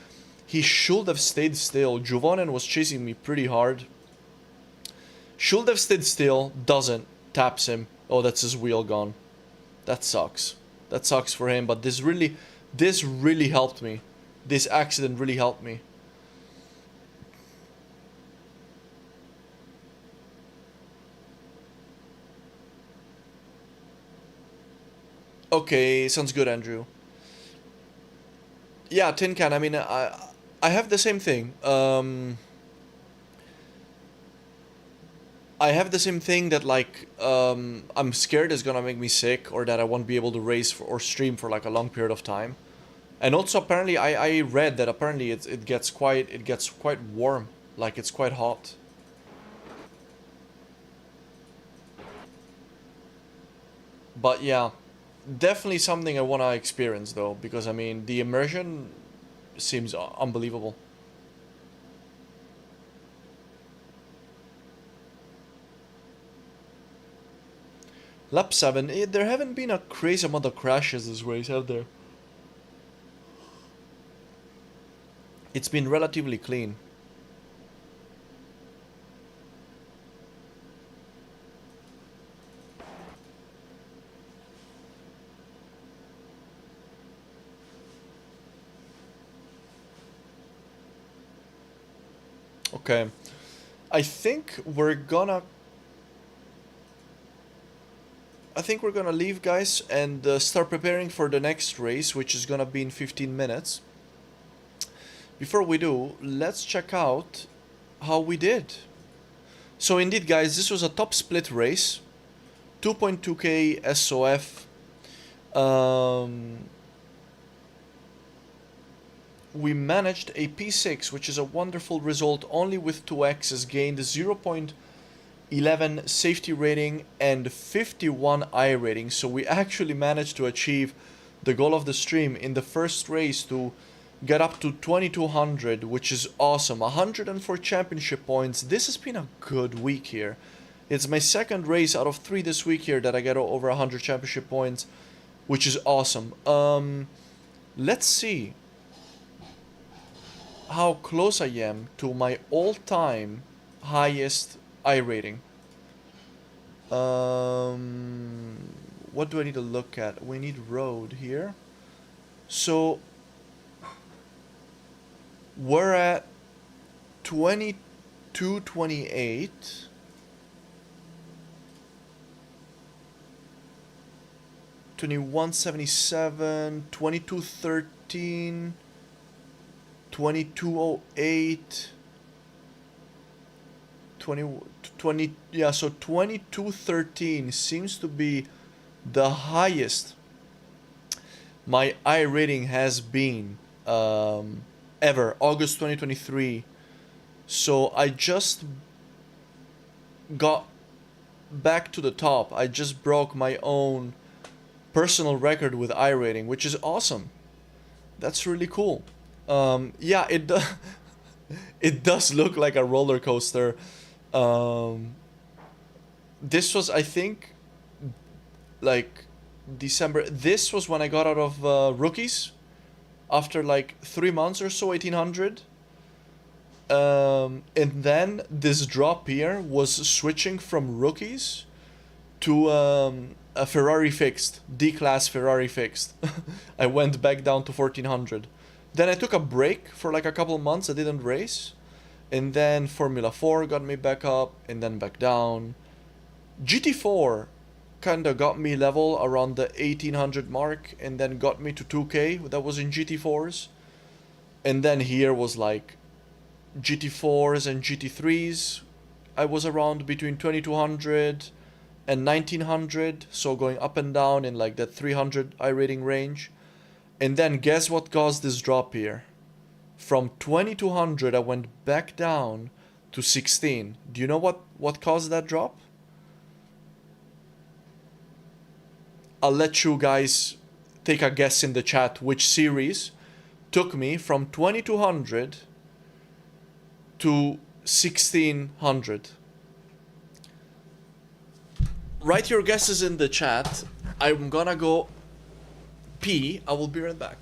He should have stayed still. Juvonen was chasing me pretty hard. Should have stayed still. Doesn't. Taps him. Oh, that's his wheel gone. That sucks. That sucks for him, but this really helped me. This accident really helped me. Okay, sounds good, Andrew. Yeah, tin can. I mean, I have the same thing. I have the same thing that like I'm scared it's gonna make me sick or that I won't be able to race or stream for like a long period of time. And also apparently I read that apparently it gets quite warm, like it's quite hot. But yeah, definitely something I wanna experience though, because I mean the immersion seems unbelievable. Lap 7, there haven't been a crazy amount of crashes this race, have there? It's been relatively clean. Okay. I think we're gonna leave, guys, and start preparing for the next race, which is gonna be in 15 minutes. Before we do, let's check out how we did. So indeed, guys, this was a top split race. 2.2k SOF. We managed a P6, which is a wonderful result, only with 2x's, gained 0.11 safety rating and 51 iRating. So we actually managed to achieve the goal of the stream in the first race to get up to 2200, which is awesome. 104 championship points. This has been a good week here. It's my second race out of 3 this week here that I get over 100 championship points, which is awesome. Let's see how close I am to my all-time highest iRating. What do I need to look at? We need road here. So we're at 2228. 2177, 2213, 2208, 20, yeah, so 2213 seems to be the highest my iRating has been ever, August 2023. So I just got back to the top. I just broke my own personal record with iRating, which is awesome. That's really cool. Yeah, it does look like a roller coaster. This was, I think, like December. This was when I got out of rookies after like 3 months or so, 1800. And then this drop here was switching from rookies to a Ferrari fixed, D-class Ferrari fixed. I went back down to 1400. Then I took a break for like a couple months. I didn't race. And then Formula 4 got me back up and then back down. GT4 kind of got me level around the 1800 mark and then got me to 2k. That was in GT4s. And then here was like GT4s and GT3s. I was around between 2200 and 1900, so going up and down in like that 300 iRating range. And then guess what caused this drop here? From 2200 I went back down to 16. Do you know what caused that drop? I'll let you guys take a guess in the chat which series took me from 2200 to 1600. Write your guesses in the chat. I'm gonna go pee. I will be right back.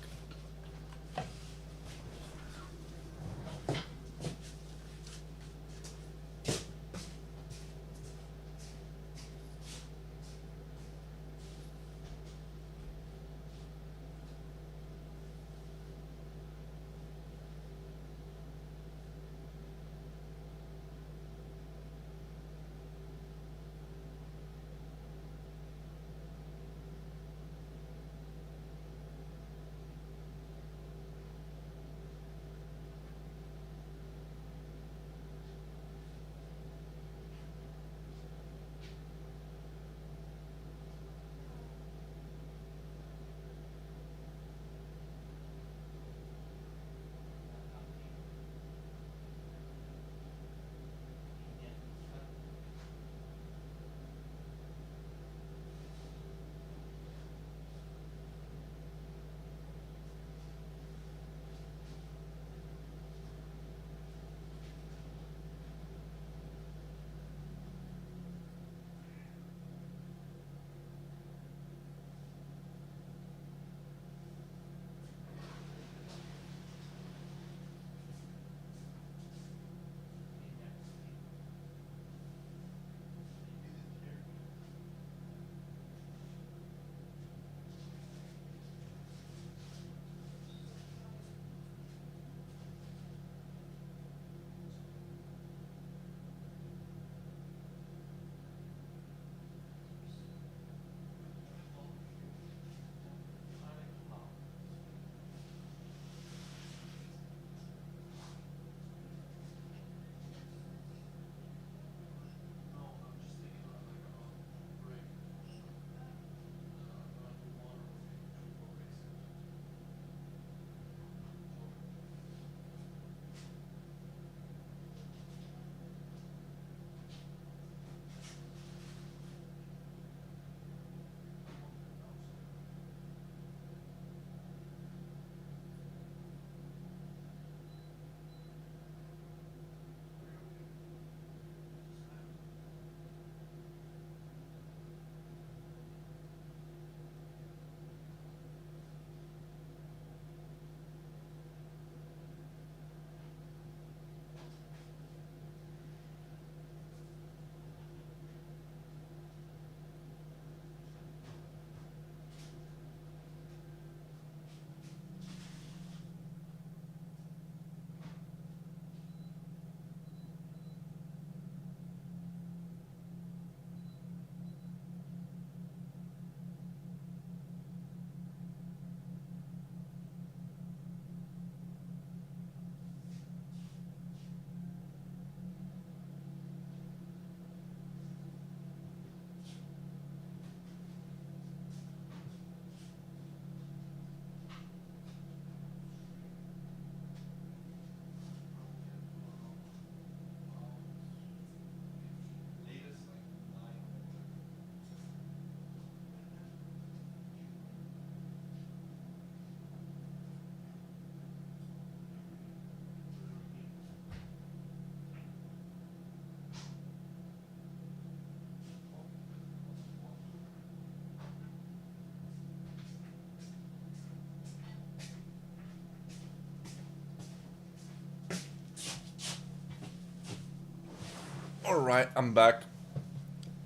Alright, I'm back.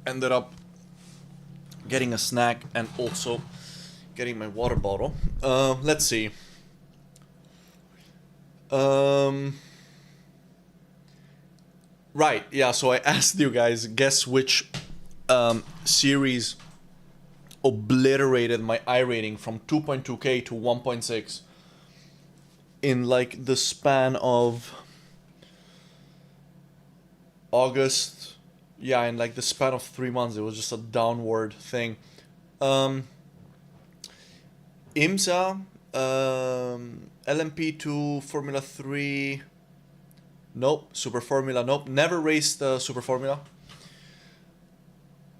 Ended up getting a snack and also getting my water bottle. Let's see. Right, yeah, so I asked you guys, guess which series obliterated my iRating from 2.2k to 1.6 in like the span of August. Yeah, in like the span of 3 months, it was just a downward thing. IMSA, LMP2, Formula 3. Nope. Super Formula, nope. Never raced Super Formula.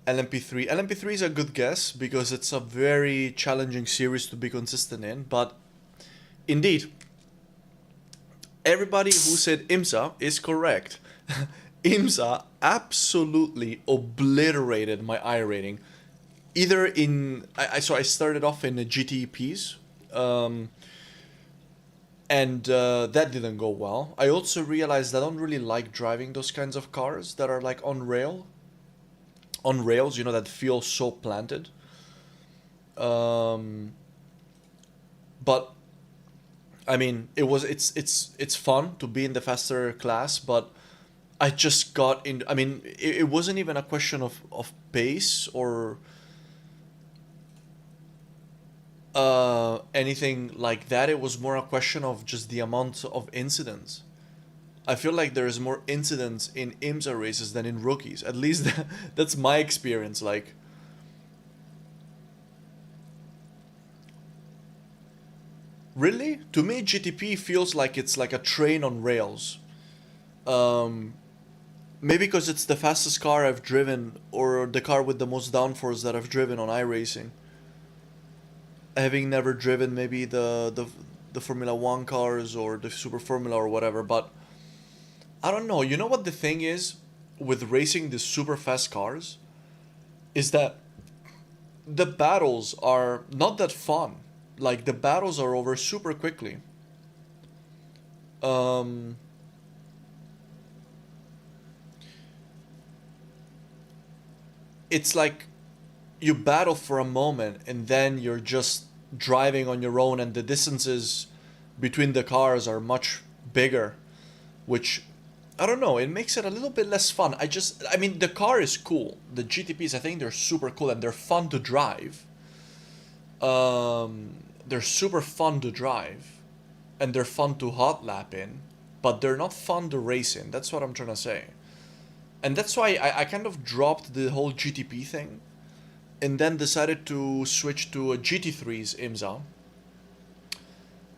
LMP3. LMP3 is a good guess because it's a very challenging series to be consistent in. But indeed, everybody who said IMSA is correct. IMSA absolutely obliterated my iRating. Either in... So I started off in the GTPs. And that didn't go well. I also realized I don't really like driving those kinds of cars that are like on rails, you know, that feel so planted. But I mean, it's fun to be in the faster class, but I just got in. I mean, it wasn't even a question of pace or anything like that. It was more a question of just the amount of incidents. I feel like there's more incidents in IMSA races than in rookies. At least that's my experience. Like, really? To me, GTP feels like it's like a train on rails. Maybe because it's the fastest car I've driven, or the car with the most downforce that I've driven on iRacing. Having never driven maybe the Formula 1 cars or the Super Formula or whatever, but I don't know. You know what the thing is with racing the super fast cars? Is that the battles are not that fun. Like, the battles are over super quickly. It's like you battle for a moment and then you're just driving on your own and the distances between the cars are much bigger, which I don't know, it makes it a little bit less fun. I mean, the car is cool. The GTPs, I think they're super cool and they're fun to drive. They're super fun to drive and they're fun to hot lap in, but they're not fun to race in. That's what I'm trying to say. And that's why I kind of dropped the whole GTP thing and then decided to switch to a GT3's IMSA.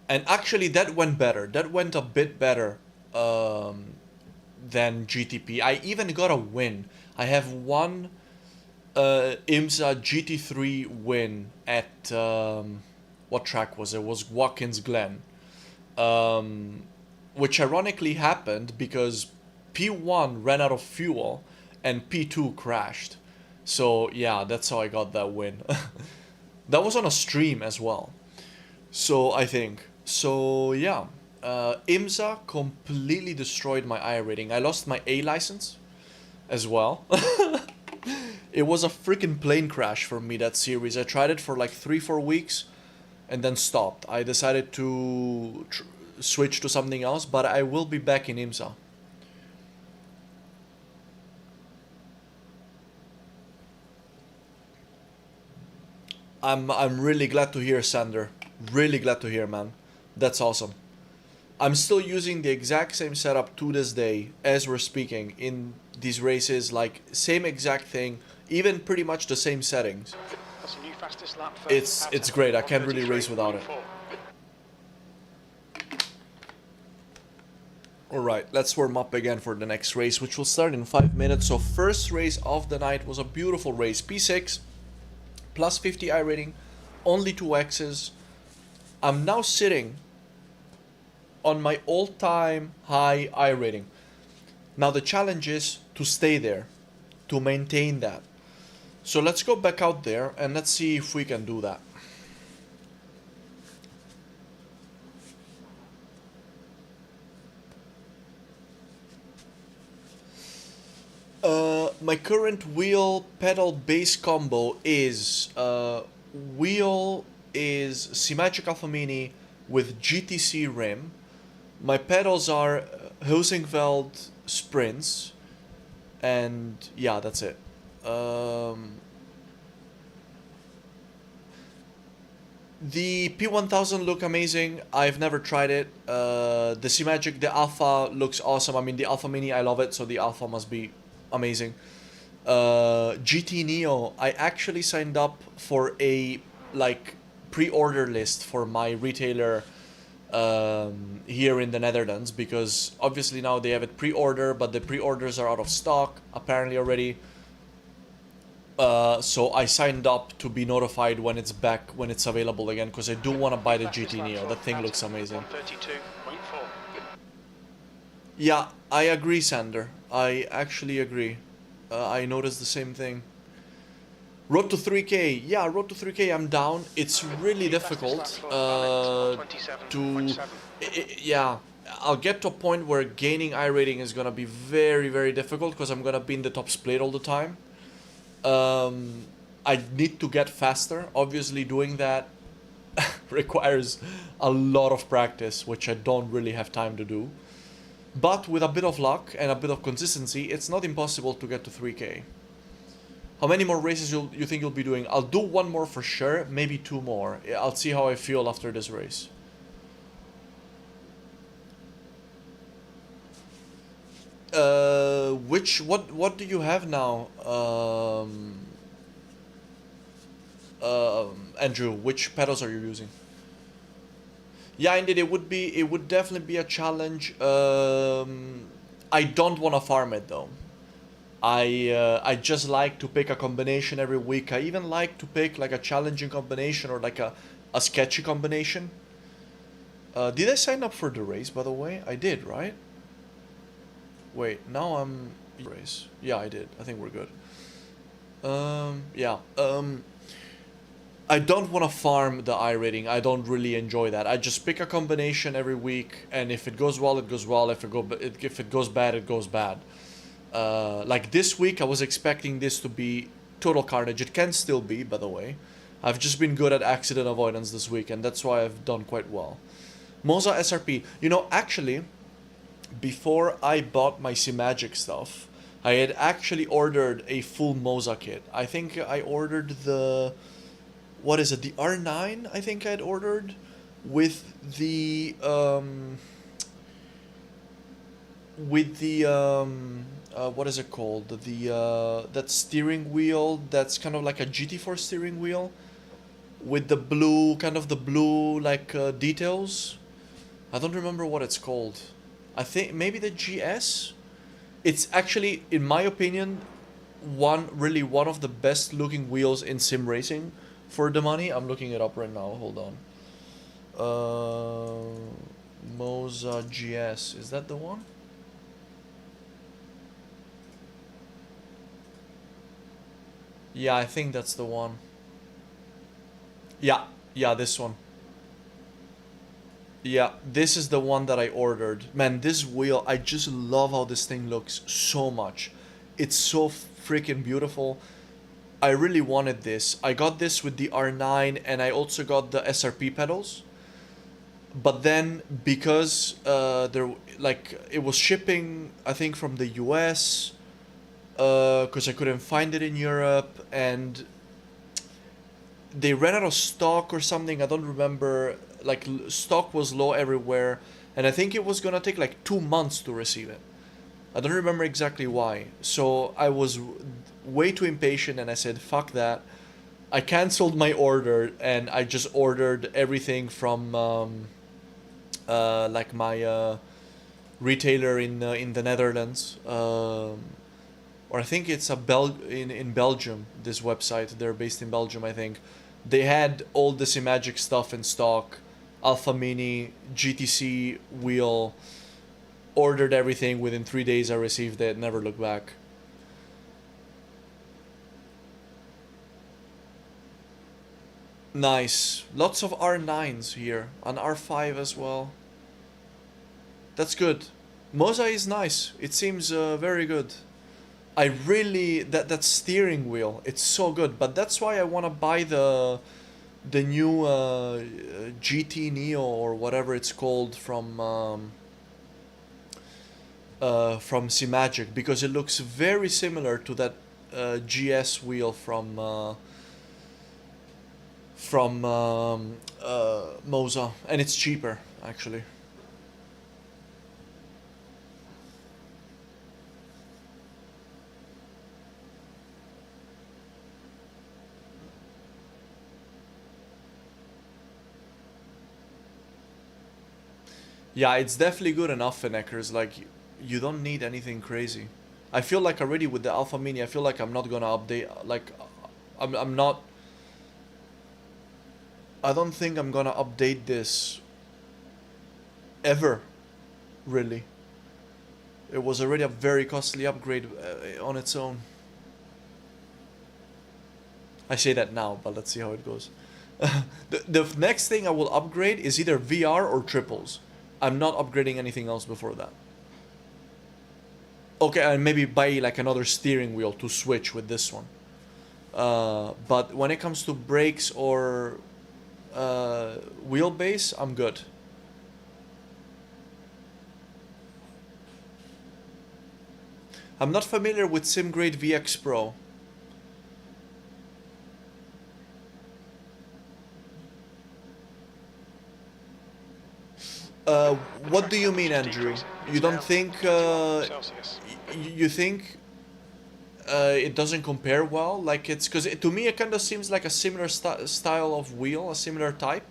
And actually that went better. That went a bit better than GTP. I even got a win. I have one IMSA GT3 win at... what track was it? It was Watkins Glen. Which ironically happened because P1 ran out of fuel and P2 crashed. So yeah, that's how I got that win. That was on a stream as well. So I think. So yeah, IMSA completely destroyed my iRating. I lost my A license as well. It was a freaking plane crash for me, that series. I tried it for like 3-4 weeks and then stopped. I decided to switch to something else, but I will be back in IMSA. I'm really glad to hear, Sander. Really glad to hear, man. That's awesome. I'm still using the exact same setup to this day as we're speaking in these races, like same exact thing, even pretty much the same settings. That's a new fastest lap for It's great. I can't really race without it. Alright, let's warm up again for the next race, which will start in 5 minutes. So first race of the night was a beautiful race. P6, plus 50 iRating, only 2 X's. I'm now sitting on my all-time high iRating. Now the challenge is to stay there, to maintain that. So let's go back out there and let's see if we can do that. my current wheel pedal bass combo is wheel is Simagic Alpha Mini with GTC rim. My pedals are Hosingveld Sprints, and yeah, that's it. The P1000 look amazing. I've never tried it. The Simagic, the Alpha looks awesome. I mean, the Alpha Mini, I love it, so the Alpha must be amazing. GT Neo, I actually signed up for a like pre-order list for my retailer here in the Netherlands, because obviously now they have it pre-order, but the pre-orders are out of stock apparently already. So I signed up to be notified when it's back, when it's available again, because I do want to buy the GT Neo. That thing looks amazing. 132.4. Yeah, I agree, Sander. I actually agree. I noticed the same thing. Road to 3K. Yeah, Road to 3K, I'm down. It's really difficult yeah, I'll get to a point where gaining iRating is gonna be very, very difficult, because I'm gonna be in the top split all the time. I need to get faster. Obviously, doing that requires a lot of practice, which I don't really have time to do. But with a bit of luck and a bit of consistency, it's not impossible to get to 3K. How many more races you think you'll be doing? I'll do one more for sure, maybe two more. I'll see how I feel after this race. What do you have now? Andrew, which pedals are you using? Yeah, indeed, it would definitely be a challenge. I don't want to farm it though. I just like to pick a combination every week. I even like to pick like a challenging combination or like a sketchy combination. Did I sign up for the race, by the way? I did, right? Wait, now I'm race. Yeah, I did. I think we're good. Yeah. I don't want to farm the iRating. I don't really enjoy that. I just pick a combination every week, and if it goes well, it goes well. If it goes bad, it goes bad. Like this week, I was expecting this to be total carnage. It can still be, by the way. I've just been good at accident avoidance this week, and that's why I've done quite well. Moza SRP. You know, actually, before I bought my Simagic stuff, I had actually ordered a full Moza kit. I think I ordered the... What is it? The R9, I think I'd ordered, with the what is it called? That steering wheel that's kind of like a GT4 steering wheel, with the blue, kind of the blue like details. I don't remember what it's called. I think maybe the GS. It's actually, in my opinion, one of the best looking wheels in sim racing. For the money, I'm looking it up right now. Hold on. Moza GS, is that the one? Yeah, I think that's the one. Yeah, this one. Yeah, this is the one that I ordered. Man, this wheel, I just love how this thing looks so much. It's so freaking beautiful. I really wanted this. I got this with the R9, and I also got the SRP pedals. But then, because it was shipping, I think, from the US, because I couldn't find it in Europe, and they ran out of stock or something. I don't remember. Like, stock was low everywhere, and I think it was gonna take like 2 months to receive it. I don't remember exactly why. So I was way too impatient, and I said, fuck that. I canceled my order, and I just ordered everything from like my retailer in the Netherlands, or I think it's in Belgium. This website, they're based in Belgium, I think. They had all the Simagic stuff in stock, Alpha Mini, GTC wheel. Ordered everything. Within 3 days I received it. Never looked back. Nice. Lots of R9s here. An R5 as well. That's good. Moza is nice. It seems very good. I really that steering wheel, it's so good, but that's why I want to buy the new GT Neo or whatever it's called from C-Magic, because it looks very similar to that GS wheel from Moza, and it's cheaper actually. Yeah, it's definitely good enough, Finneckers. Like, you don't need anything crazy. I feel like already with the Alpha Mini, I feel like I'm not gonna update. Like, I'm not. I don't think I'm gonna update this ever, really. It was already a very costly upgrade on its own. I say that now, but let's see how it goes. The next thing I will upgrade is either VR or triples. I'm not upgrading anything else before that. Okay, and maybe buy like another steering wheel to switch with this one. But when it comes to brakes or wheelbase, I'm good. I'm not familiar with SimGrade VX Pro. What do you mean, Andrew? You don't think you think it doesn't compare well? Like, it's because to me it kind of seems like a similar style of wheel, a similar type,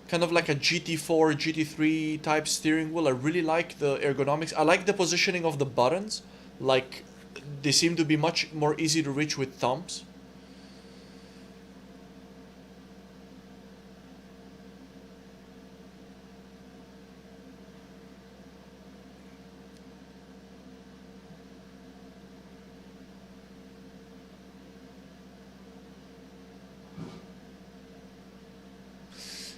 kind of like a GT4, GT3 type steering wheel. I really like the ergonomics. I like the positioning of the buttons. Like, they seem to be much more easy to reach with thumbs.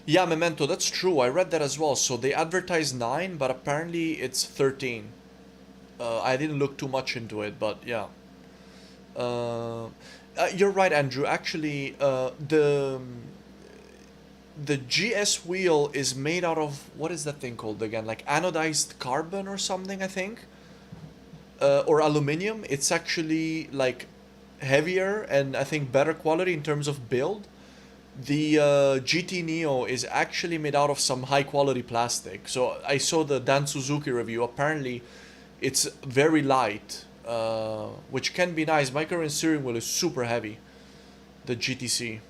Yeah, Memento, that's true. I read that as well. So they advertise 9, but apparently it's 13. I didn't look too much into it, but yeah. You're right, Andrew. Actually, the GS wheel is made out of, what is that thing called again? Like anodized carbon or something, I think. Or aluminium. It's actually like heavier and I think better quality in terms of build. The GT Neo is actually made out of some high quality plastic. So I saw the Dan Suzuki review. Apparently it's very light, which can be nice. My current steering wheel is super heavy, the GTC.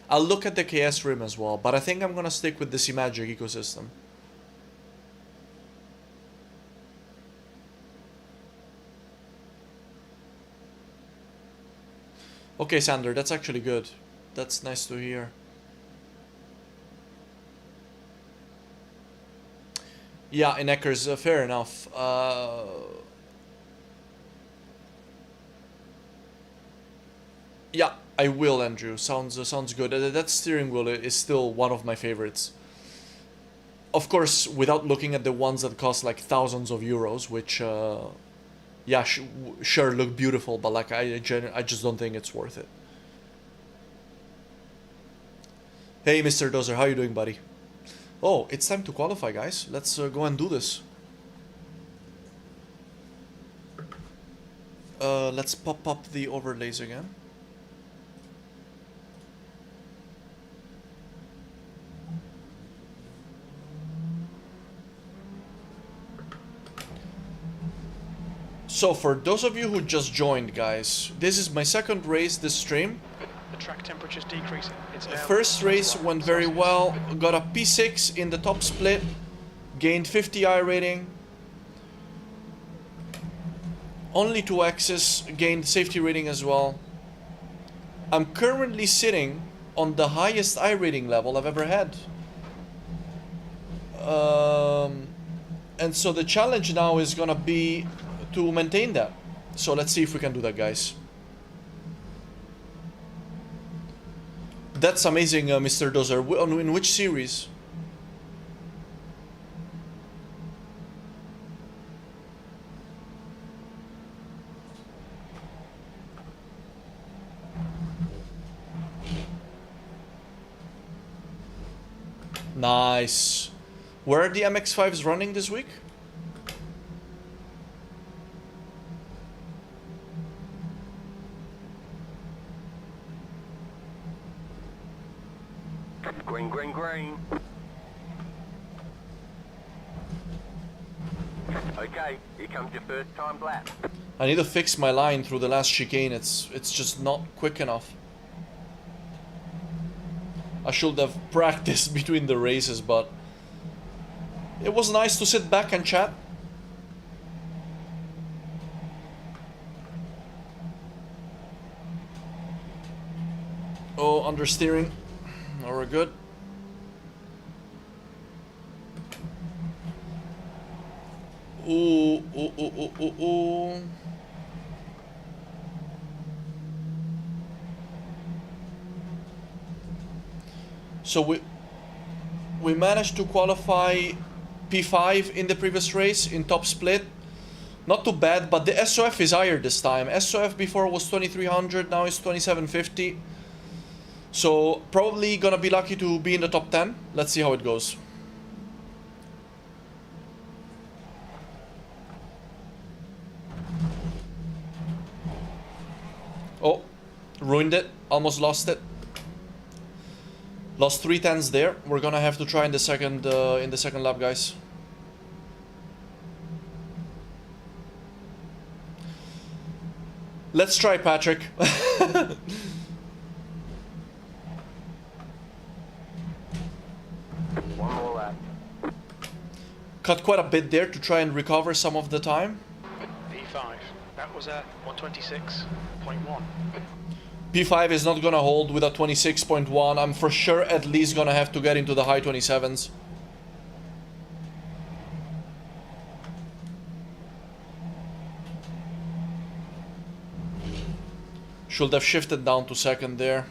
I'll look at the KS rim as well, but I think I'm gonna stick with the C-Magic ecosystem. Okay, Sander, that's actually good. That's nice to hear. Yeah, in Eckers, fair enough. Yeah, I will, Andrew. Sounds good. That steering wheel is still one of my favorites. Of course, without looking at the ones that cost like thousands of euros, which, yeah, sure look beautiful, but like I just don't think it's worth it. Hey, Mr. Dozer, how you doing, buddy? Oh, it's time to qualify, guys. Let's go and do this. Let's pop up the overlays again. So, for those of you who just joined, guys, this is my second race this stream. The track temperature's decreasing. It's now First race went very well. Got a P6 in the top split. Gained 50 iRating. Only 2 X's. Gained safety rating as well. I'm currently sitting on the highest iRating level I've ever had. And so the challenge now is gonna be to maintain that. So let's see if we can do that, guys. That's amazing, Mr. Dozer. In which series? Nice. Where are the MX-5s running this week? Green, green, green. Okay, here comes your first time lap. I need to fix my line through the last chicane. It's just not quick enough. I should have practiced between the races, but it was nice to sit back and chat. Oh, understeering. Oh, we're good. Ooh, ooh, ooh, ooh, ooh, ooh. So we managed to qualify P5 in the previous race in top split. Not too bad, but the SOF is higher this time. SOF before was 2300, now it's 2750. So probably gonna be lucky to be in the top 10. Let's see how it goes. Oh, ruined it. Almost lost it. Lost 3/10 there. We're gonna have to try in the second lap, guys. Let's try, Patrick. One more lap. Cut quite a bit there to try and recover some of the time. P5. That was a 126.1. P5 is not gonna hold with a 26.1. I'm for sure at least gonna have to get into the high 27s. Should have shifted down to second there.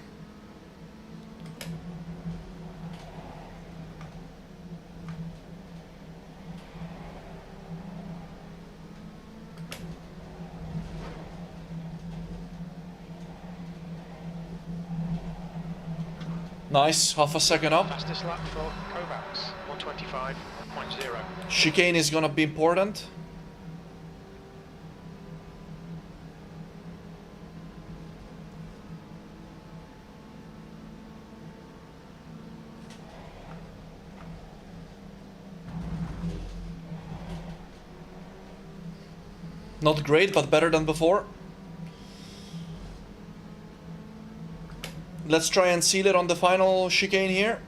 Nice, half a second up. Fastest lap for Kovacs, 125.0. Chicane is gonna be important. Not great, but better than before. Let's try and seal it on the final chicane here.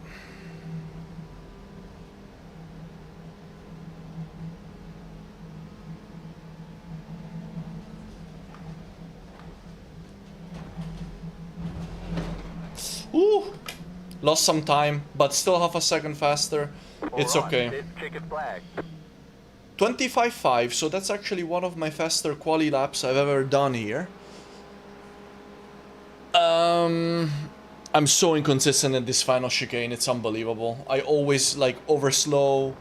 Ooh! Lost some time, but still half a second faster. It's okay. There's checkered flag. 25.5, so that's actually one of my faster quali laps I've ever done here. I'm so inconsistent in this final chicane, it's unbelievable. I always like overslow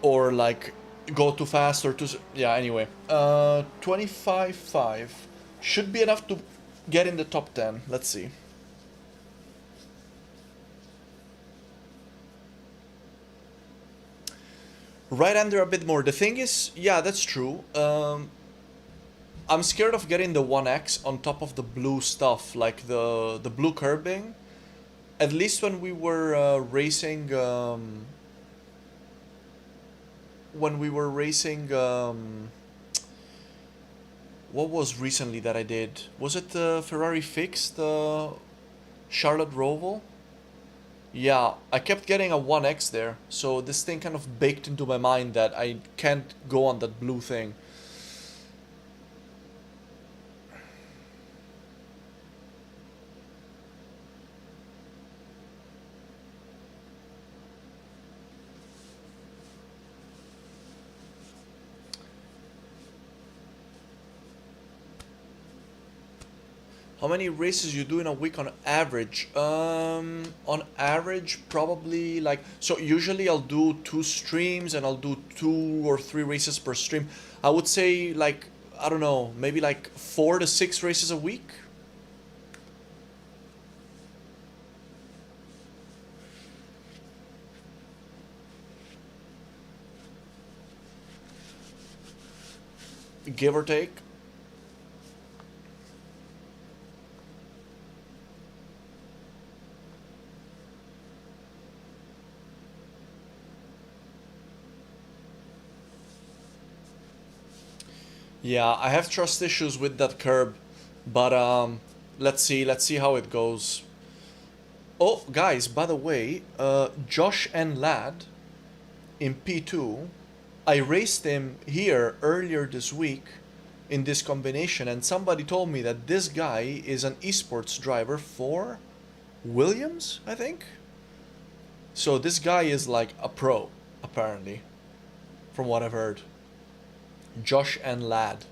or like go too fast or too... Yeah, anyway. 25.5 should be enough to get in the top 10. Let's see. Right under a bit more. The thing is, yeah, that's true. I'm scared of getting the 1X on top of the blue stuff, like the blue curbing. At least when we were racing, what was recently that I did? Was it the Ferrari fixed Charlotte Roval? Yeah, I kept getting a 1X there, so this thing kind of baked into my mind that I can't go on that blue thing. How many races you do in a week on average? On average, probably like... So usually I'll do 2 streams and I'll do 2 or 3 races per stream. I would say like, I don't know, maybe like 4 to 6 races a week. give or take. Yeah, I have trust issues with that curb, but let's see how it goes. Oh, guys, by the way, Josh and Lad in P2, I raced him here earlier this week in this combination, and somebody told me that this guy is an esports driver for Williams, I think. So this guy is like a pro, apparently, from what I've heard. Josh and Lad.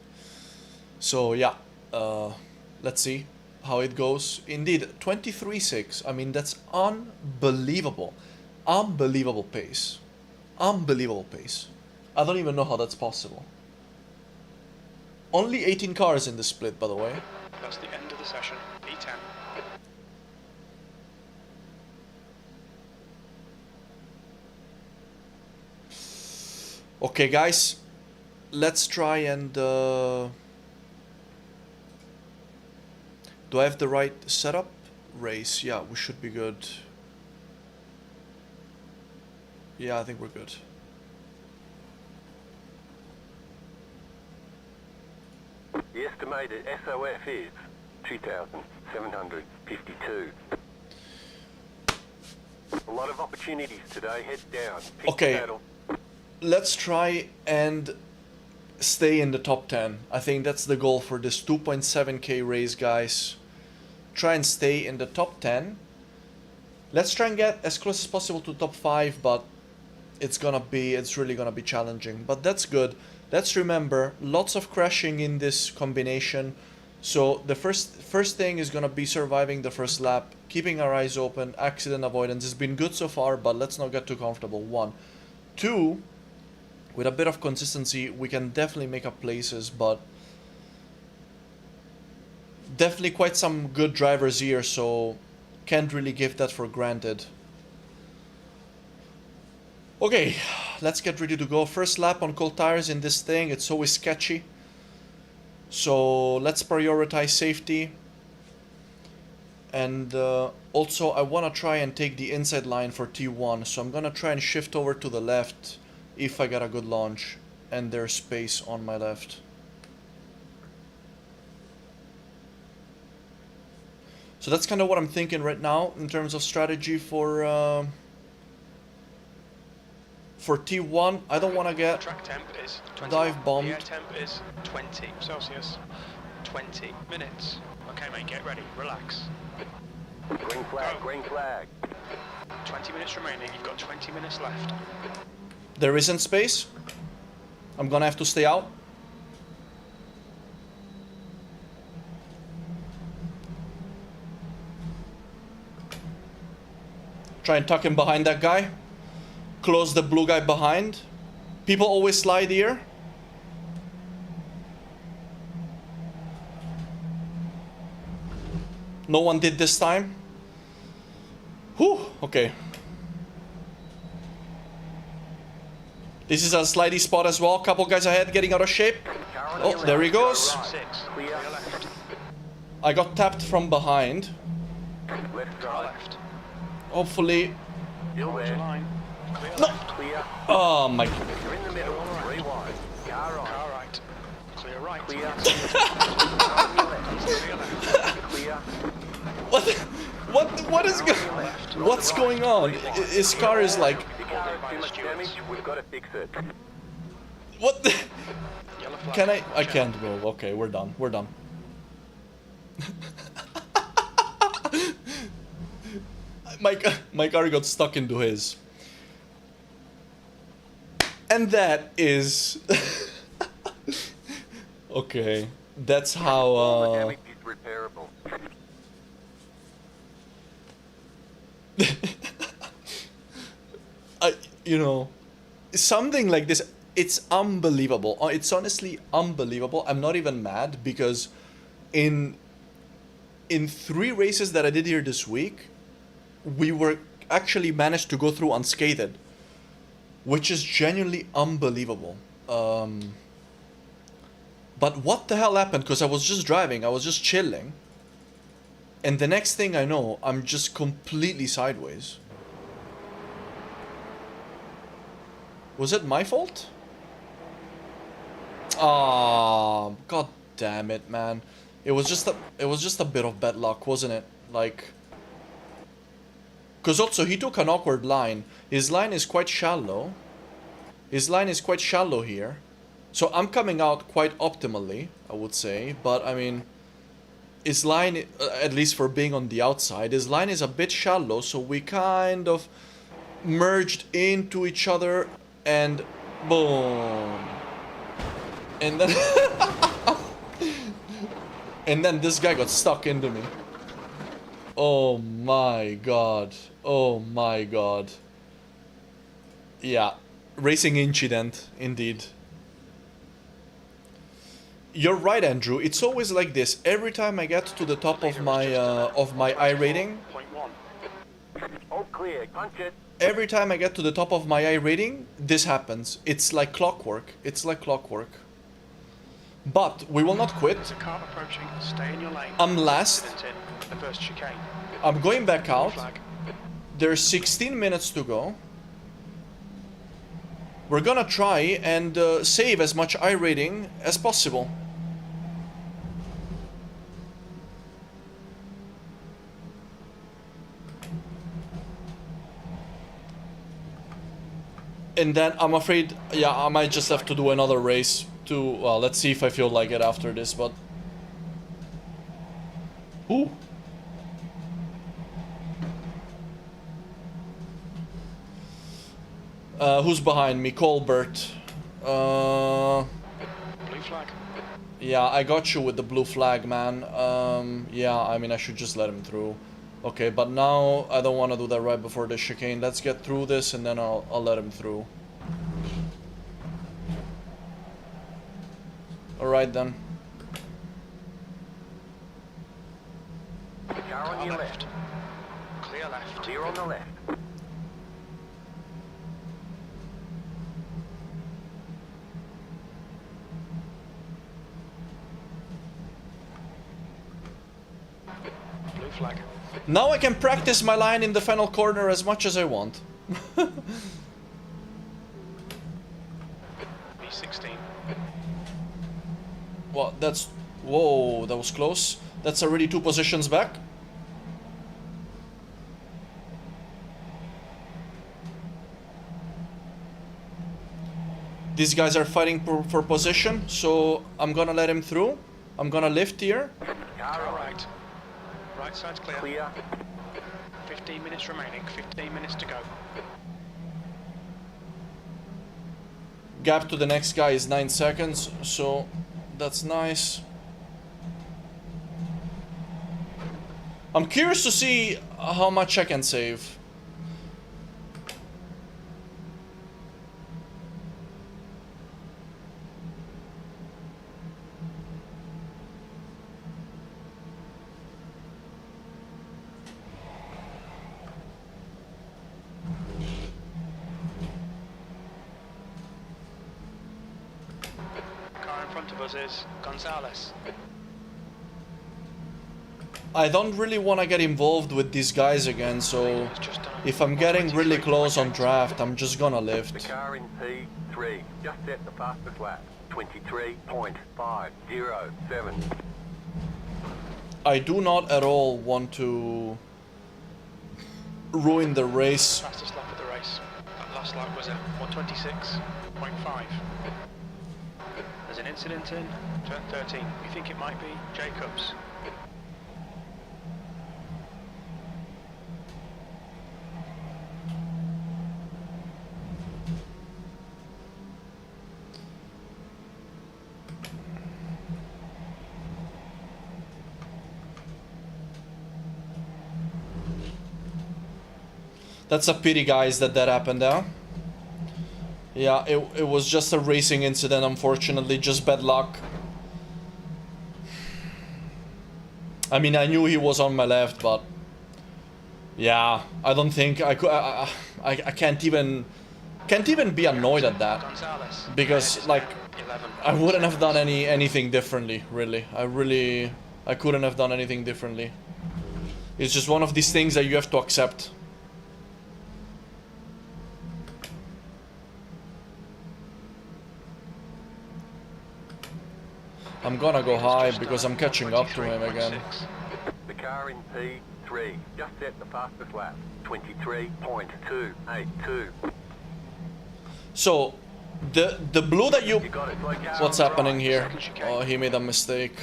So yeah, let's see how it goes. Indeed, 23.6. I mean, that's unbelievable. Unbelievable pace. Unbelievable pace. I don't even know how that's possible. Only 18 cars in the split, by the way. That's the end of the session. P10. Okay, guys. Let's try and... do I have the right setup? Race. Yeah, we should be good. Yeah, I think we're good. The estimated SOF is 2,752. A lot of opportunities today. Head down. Pick Okay. the battle. Let's try and stay in the top 10. I think that's the goal for this 2.7k race, guys. Try and stay in the top 10. Let's try and get as close as possible to top 5, but it's really gonna be challenging. But that's good. Let's remember, lots of crashing in this combination. So the first thing is gonna be surviving the first lap, keeping our eyes open, accident avoidance. It's been good so far, but let's not get too comfortable. 1. 2, with a bit of consistency, we can definitely make up places, but definitely quite some good drivers here, so can't really give that for granted. Okay, let's get ready to go. First lap on cold tires in this thing, it's always sketchy. So let's prioritize safety. And also I want to try and take the inside line for T1, so I'm gonna try and shift over to the left if I get a good launch and there's space on my left. So that's kind of what I'm thinking right now in terms of strategy for T1. I don't want to get Track temp is 20. dive bombed. The air temp is 20 Celsius. 20 minutes. Okay, mate, get ready. Relax. Green flag. Go. Green flag. 20 minutes remaining. You've got 20 minutes left. There isn't space. I'm gonna have to stay out. Try and tuck him behind that guy. Close the blue guy behind. People always slide here. No one did this time. Whew, okay. This is a slidey spot as well. Couple guys ahead getting out of shape. Oh, there he goes. 6. Clear left. I got tapped from behind. Left Car right. left. Hopefully. Still Hold your there. line. Clear No. left. Clear. Oh my. You're in the middle. Rewind. Car on. Car right. Clear right. Clear. Clear left. Clear. What is what's going on? His car is like, If your car has too much damage, we've got to fix it. what the? Yellow flag. Can I Watch can't move. Okay, we're done. We're done. My car got stuck into his. And that is okay. That's All the how damage is repairable. something like this, it's unbelievable. It's honestly unbelievable. I'm not even mad because in 3 races that I did here this week, we were actually managed to go through unscathed, which is genuinely unbelievable. But what the hell happened? Because I was just driving, I was just chilling. And the next thing I know, I'm just completely sideways. Was it my fault? Ah, god damn it, man. It was just a bit of bad luck, wasn't it? Like, because also he took an awkward line. His line is quite shallow. His line is quite shallow here. So I'm coming out quite optimally, I would say. But I mean, his line, at least for being on the outside, his line is a bit shallow. So we kind of merged into each other and boom. And then and then this guy got stuck into me. Oh my god. Oh my god. Yeah. Racing incident, indeed. You're right, Andrew. It's always like this. Every time I get to the top of my iRating, All clear. Punch it. every time I get to the top of my iRating, this happens. It's like clockwork. It's like clockwork. But we will not quit. There's a car approaching. Stay in your lane. I'm last. Incident in the first chicane. I'm going back out. Flag. There's 16 minutes to go. We're gonna try and save as much iRating as possible. And then I'm afraid, yeah, I might just have to do another race to, well, let's see if I feel like it after this, but... Ooh. Who's behind me? Colbert. Blue flag. Yeah, I got you with the blue flag, man. Yeah, I mean, I should just let him through. Okay, but now I don't want to do that right before the chicane. Let's get through this and then I'll let him through. Alright then. Car on your left. Clear left. Clear on the left. Blue flag. Now I can practice my line in the final corner as much as I want. B16. Well, that's... Whoa, that was close. That's already 2 positions back. These guys are fighting for position, so I'm gonna let him through. I'm gonna lift here. Car Car right. right. Right side's clear. Clear. 15 minutes remaining. 15 minutes to go. Gap to the next guy is 9 seconds, so that's nice. I'm curious to see how much I can save. Car in front of us is Gonzalez. I don't really want to get involved with these guys again, so Has just done if I'm getting really 23.8. close on draft, I'm just gonna The lift. car in P3. Just set the fastest lap. 23.507. I I do not at all want to ruin the race. Fastest lap of the race. That last lap was at 126.5. There's an incident in turn 13. We think it might be Jacobs. That's a pity, guys, that happened there. Yeah, it was just a racing incident, unfortunately, just bad luck. I mean, I knew he was on my left, but yeah, I don't think I could. I can't even can't even be annoyed at that, Gonzalez. because like 11. I wouldn't have done anything differently, really. I couldn't have done anything differently. It's just one of these things that you have to accept. I'm gonna go high because I'm catching up to him again. The car in P3 just set the fastest lap. 23.282. So, the blue that you... You got it. Slow car What's on the happening right. here? Oh, he made a mistake.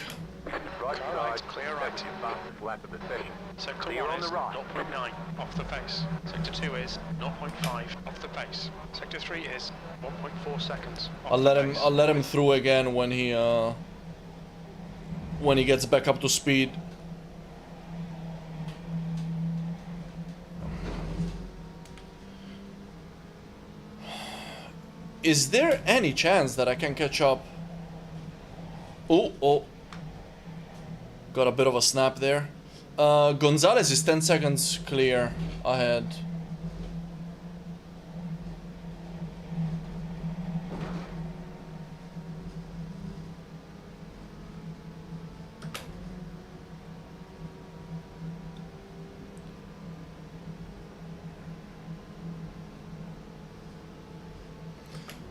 Right Right, side, clear that's right. your fastest lap of the session. Sector Clear 1 on is the right. 0.9 off the pace. Sector 2 is 0.5 off the pace. Sector 3 is 1.4 seconds off the pace. I'll let him through again when he gets back up to speed. Is there any chance that I can catch up? Oh. Got a bit of a snap there. Gonzalez is 10 seconds clear ahead.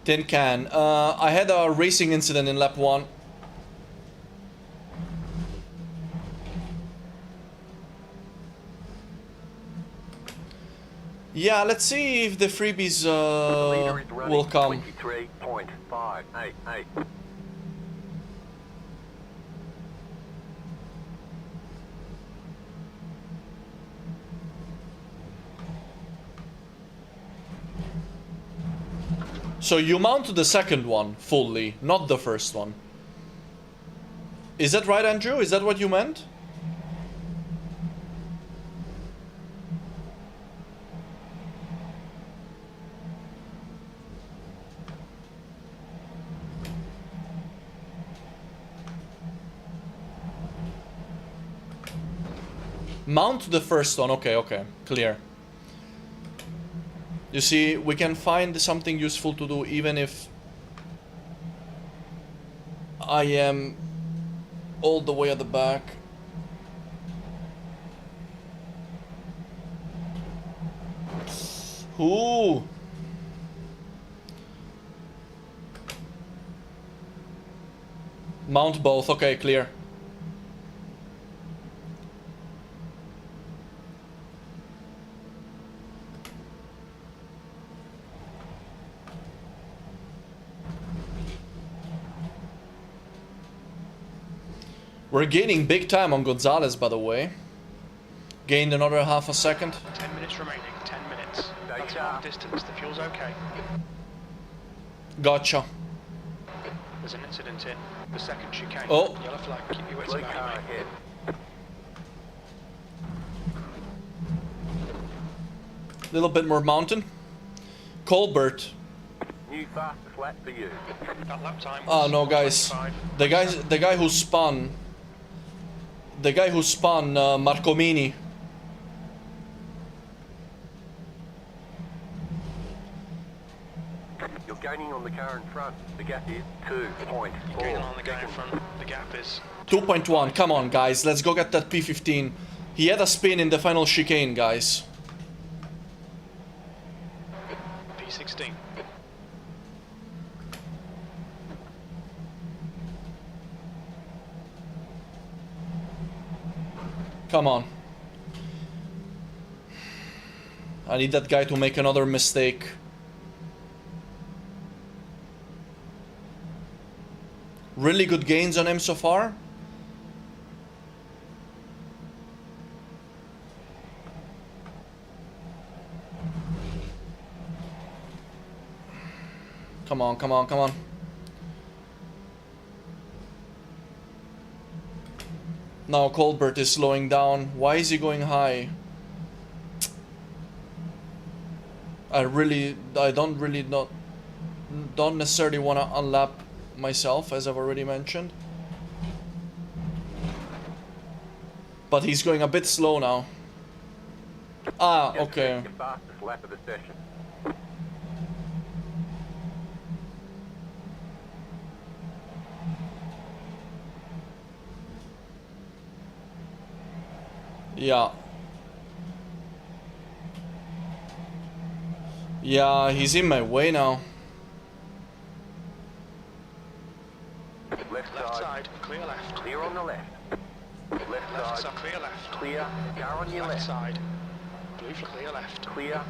Tin can. I had a racing incident in lap 1. Yeah, let's see if the freebies The leader is running will come. 23.588. So you mount the second one fully, not the first one. Is that right, Andrew? Is that what you meant? Mount the first one. Okay, clear. You see, we can find something useful to do even if I am all the way at the back. Ooh. Mount both. Okay, clear. We're gaining big time on Gonzalez, by the way. Gained another half a second. 10 minutes remaining, 10 minutes. That's half distance, the fuel's okay. Gotcha. There's an incident in the second chicane. Oh. Yellow flag, keep your wits Slow about car you, ahead. Little bit more mountain. Colbert. New fastest lap for you. mate. That lap time Oh was no, guys. 1:25. The guy who spun. The guy who spun Marcomini. You're gaining on the car in front. The gap is You're gaining 2.4 on the guy in seconds. front. The gap is 2.1. Come on, guys. Let's go get that P15. He had a spin in the final chicane, guys. P16. Come on. I need that guy to make another mistake. Really good gains on him so far. Come on, come on, come on. Now Colbert is slowing down. Why is he going high? I don't necessarily want to unlap myself, as I've already mentioned. But he's going a bit slow now. Ah, Just okay. take your fastest lap of the session. Yeah. Yeah, he's in my way now. Left side. Clear left. Clear on the left. Left Left side. side, clear left. Clear. Car on your Left left. side. Blue for clear left. Clear.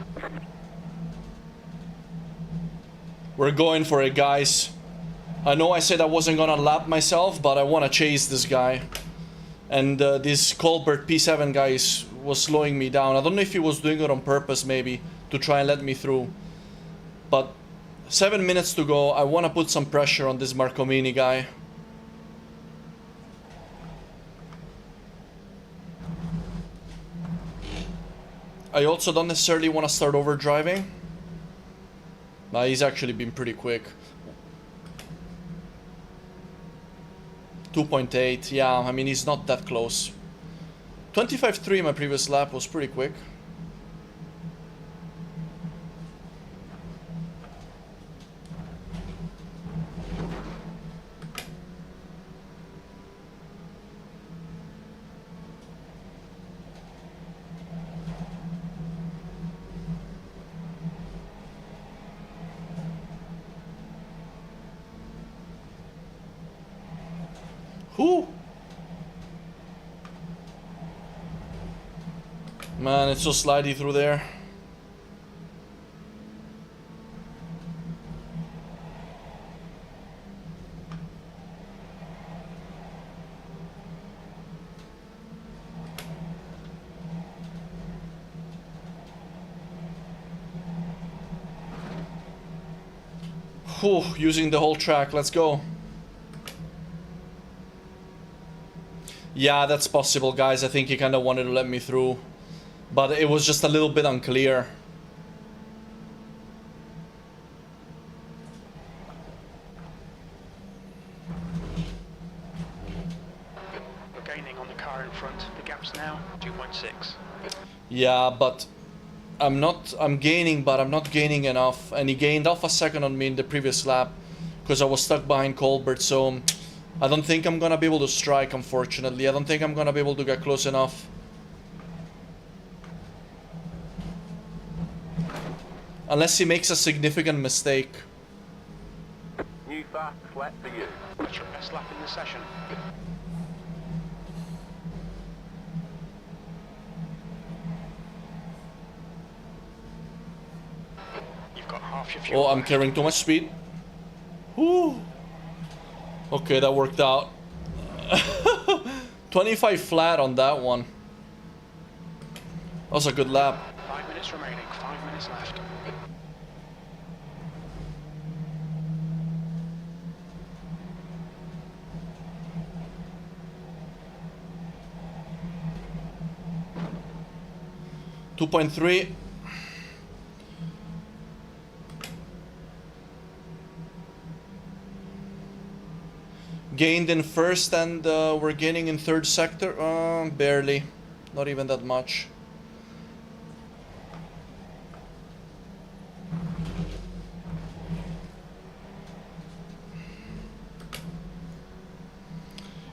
We're going for it, guys. I know I said I wasn't gonna lap myself, but I want to chase this guy. And this Colbert P7 guy was slowing me down. I don't know if he was doing it on purpose, maybe, to try and let me through. But 7 minutes to go. I want to put some pressure on this Marcomini guy. I also don't necessarily want to start overdriving. He's actually been pretty quick. 2.8, yeah, I mean, he's not that close. 25.3 my previous lap was pretty quick. Whew. Man, it's so slidey through there. Whew, using the whole track, let's go. Yeah, that's possible, guys. I think he kind of wanted to let me through, but it was just a little bit unclear. We're gaining on the car in front. The gap's now 2.6. Yeah, but I'm gaining, but I'm not gaining enough. And he gained half a second on me in the previous lap because I was stuck behind Colbert, so I don't think I'm gonna be able to strike, unfortunately. I don't think I'm gonna be able to get close enough. Unless he makes a significant mistake. New fast flat for you. That's your best lap in the session. You've got half your fuel. Oh, I'm carrying too much speed. Whew. Okay, that worked out. 25 flat on that one. That was a good lap. 5 minutes remaining. 5 minutes left. Two 2.3. Gained in first and we're gaining in third sector. Barely. Not even that much.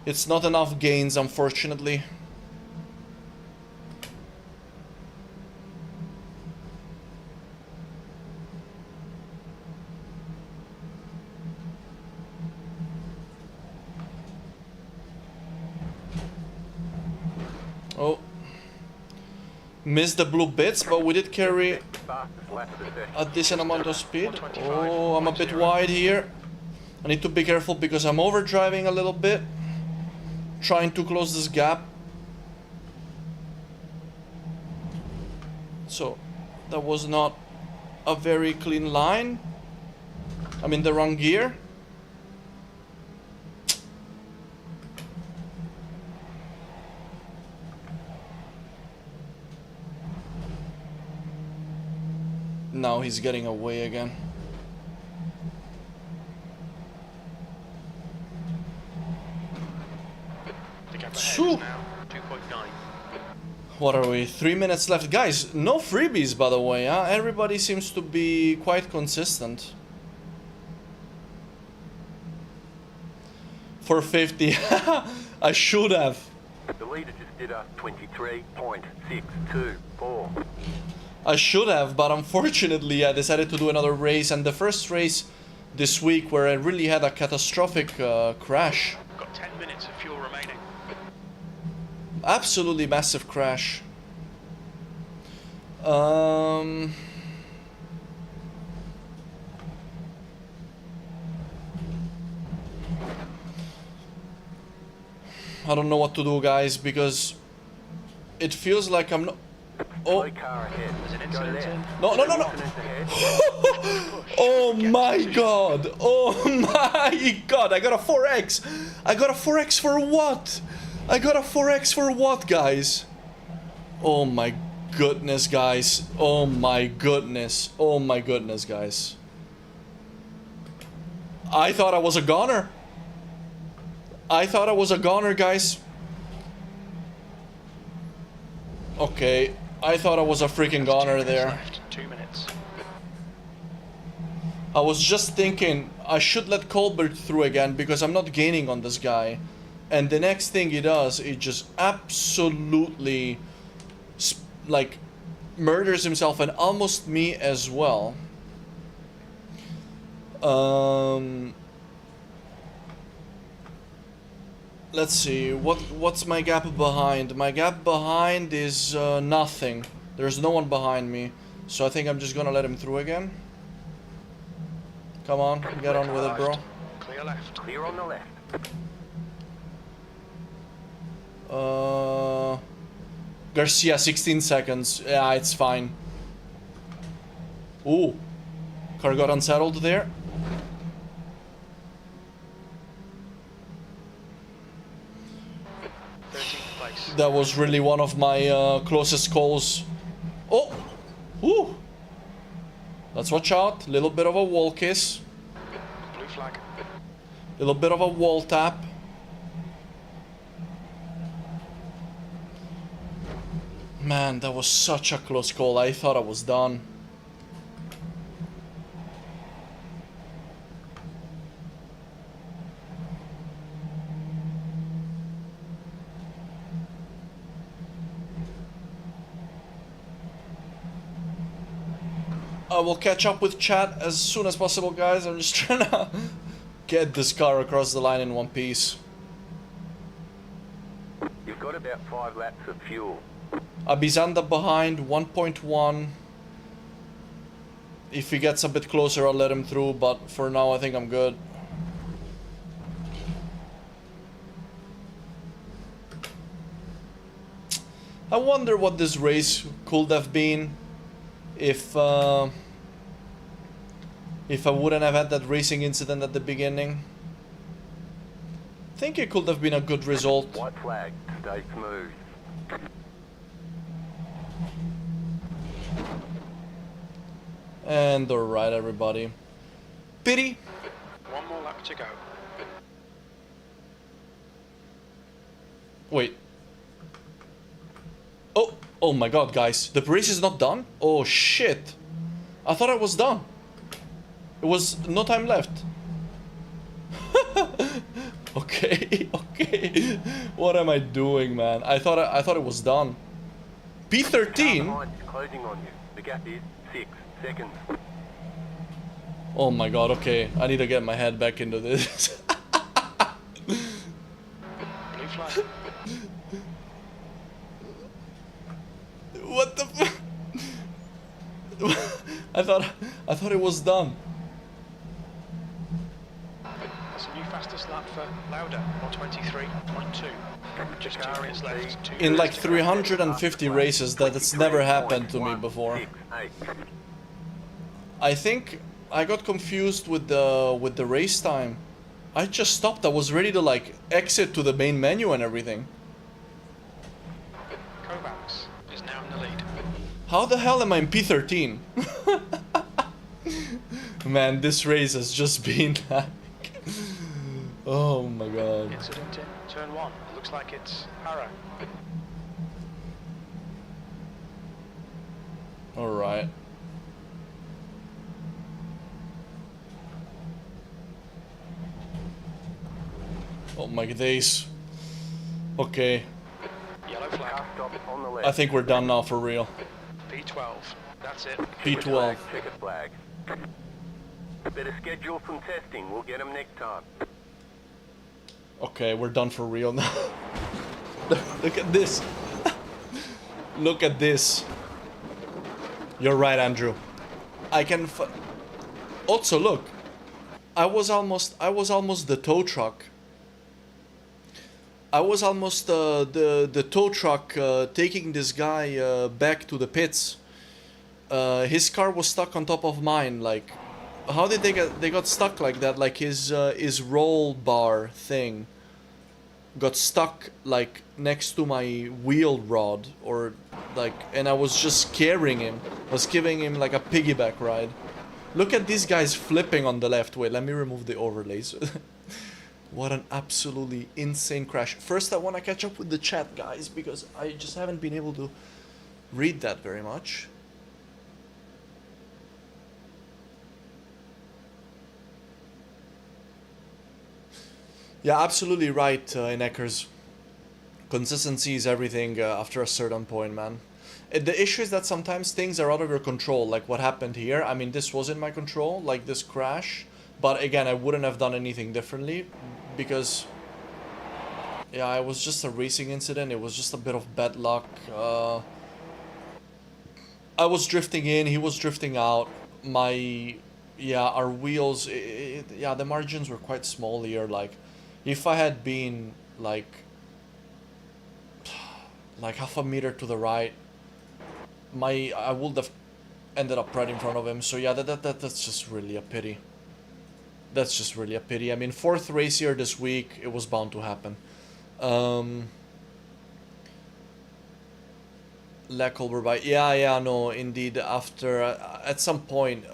It's not enough gains, unfortunately. Oh, missed the blue bits, but we did carry Fastest lap of the session. a decent amount of speed. 125, Oh, I'm a bit wide here. I need to be careful because I'm overdriving a little bit, trying to close this gap. So that was not a very clean line. I'm in the wrong gear. Now he's getting away again. The gap ahead Phew. is now 2.9. What are we? 3 minutes left. Guys, no freebies, by the way, huh? Everybody seems to be quite consistent. 450. I should have. The The leader just did a 23.624. I should have, but unfortunately I decided to do another race, and the first race this week where I really had a catastrophic crash. Got 10 minutes of fuel remaining. Absolutely massive crash. I don't know what to do, guys, because it feels like I'm not... Oh. Slow car ahead. There's an Go incident left. in. No, no, no, no. Incident ahead. Oh my god. Oh my god. I got a 4X. I got a 4X for what? I got a 4X for what, guys? Oh my goodness, guys. Oh my goodness. Oh my goodness, guys. I thought I was a goner. I thought I was a goner, guys. Okay, I thought I was a freaking goner there. Left. 2 minutes. I was just thinking I should let Colbert through again because I'm not gaining on this guy. And the next thing he does, he just absolutely like murders himself and almost me as well. Let's see, what's my gap behind? My gap behind is nothing. There's no one behind me. So I think I'm just gonna let him through again. Come on, get on with it, bro. Clear left. Clear on the left. Garcia, 16 seconds. Yeah, it's fine. Ooh. Car got unsettled there. That was really one of my closest calls. Oh! Ooh! Let's watch out. Little bit of a wall kiss. Blue flag. Little bit of a wall tap. Man, that was such a close call. I thought I was done. I will catch up with chat as soon as possible, guys. I'm just trying to get this car across the line in one piece. You've got about 5 laps of fuel. Abizanda behind, 1.1. If he gets a bit closer, I'll let him through, but for now, I think I'm good. I wonder what this race could have been if I wouldn't have had that racing incident at the beginning. I think it could have been a good result. White flag. Stay smooth. And alright, everybody. Pity. One more lap to go. Wait. Oh, oh my god, guys. The race is not done? Oh shit. I thought I was done. It was no time left. Okay, okay. What am I doing, man? I thought it was done. Car P13? behind is closing on you. The gap is 6 seconds. Oh my god, okay. I need to get my head back into this. Blue flag. What the f- I thought it was done. That's a new fastest lap for Lauda, 123.2. Just 2 minutes left. 2 In like minutes to go. 350 races, that's never happened to me before. 23.168. I think I got confused with the race time. I just stopped. I was ready to like exit to the main menu and everything. Kovacs is now in the lead. How the hell am I in P13? Man, this race has just been like... Oh my god. Incident in turn 1. Looks like it's Para. Alright. Oh my days. Okay. flag. Car stop on the I left. think we're done now for real. P12. That's it. P12. Checker flag. Better schedule some testing. We'll get them next time. Okay, we're done for real now. Look at this. Look at this. You're right, Andrew. I can also look. I was almost the tow truck. I was almost the tow truck taking this guy back to the pits. His car was stuck on top of mine. Like, how did they got stuck like that? Like his roll bar thing got stuck like next to my wheel rod, or like, and I was just carrying him. I was giving him like a piggyback ride. Look at these guys flipping on the left. Wait, let me remove the overlays. What an absolutely insane crash. First, I want to catch up with the chat, guys, because I just haven't been able to read that very much. Yeah, absolutely right, Ineckers. Consistency is everything after a certain point, man. The issue is that sometimes things are out of your control, like what happened here. I mean, this was in my control, like this crash. But again, I wouldn't have done anything differently because, yeah, it was just a racing incident. It was just a bit of bad luck. I was drifting in, he was drifting out. Our wheels, yeah, the margins were quite small here. Like, if I had been like half a meter to the right, I would have ended up right in front of him. So yeah, that's just really a pity. That's just really a pity. I mean, 4th race here this week, it was bound to happen. Leckelberby, yeah, no, indeed. After at some point,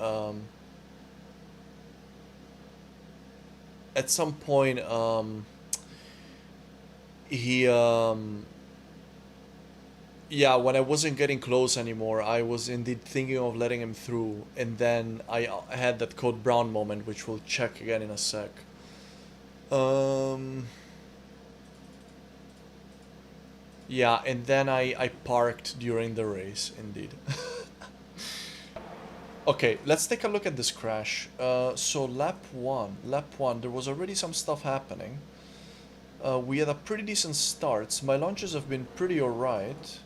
he yeah, when I wasn't getting close anymore, I was indeed thinking of letting him through, and then I had that Code Brown moment, which we'll check again in a sec. Yeah, and then I parked during the race, indeed. Okay, let's take a look at this crash. So lap one, there was already some stuff happening. We had a pretty decent start. My launches have been pretty alright.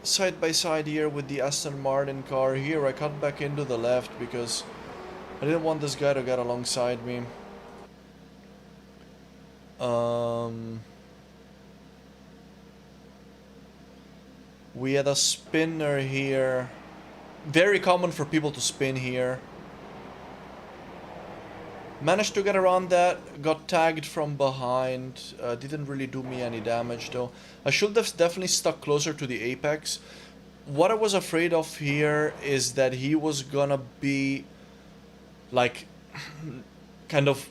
Side by side here with the Aston Martin car. Here I cut back into the left because I didn't want this guy to get alongside me. We had a spinner here. Very common for people to spin here. Managed to get around that, got tagged from behind, didn't really do me any damage though. I should have definitely stuck closer to the apex. What I was afraid of here is that he was gonna be like kind of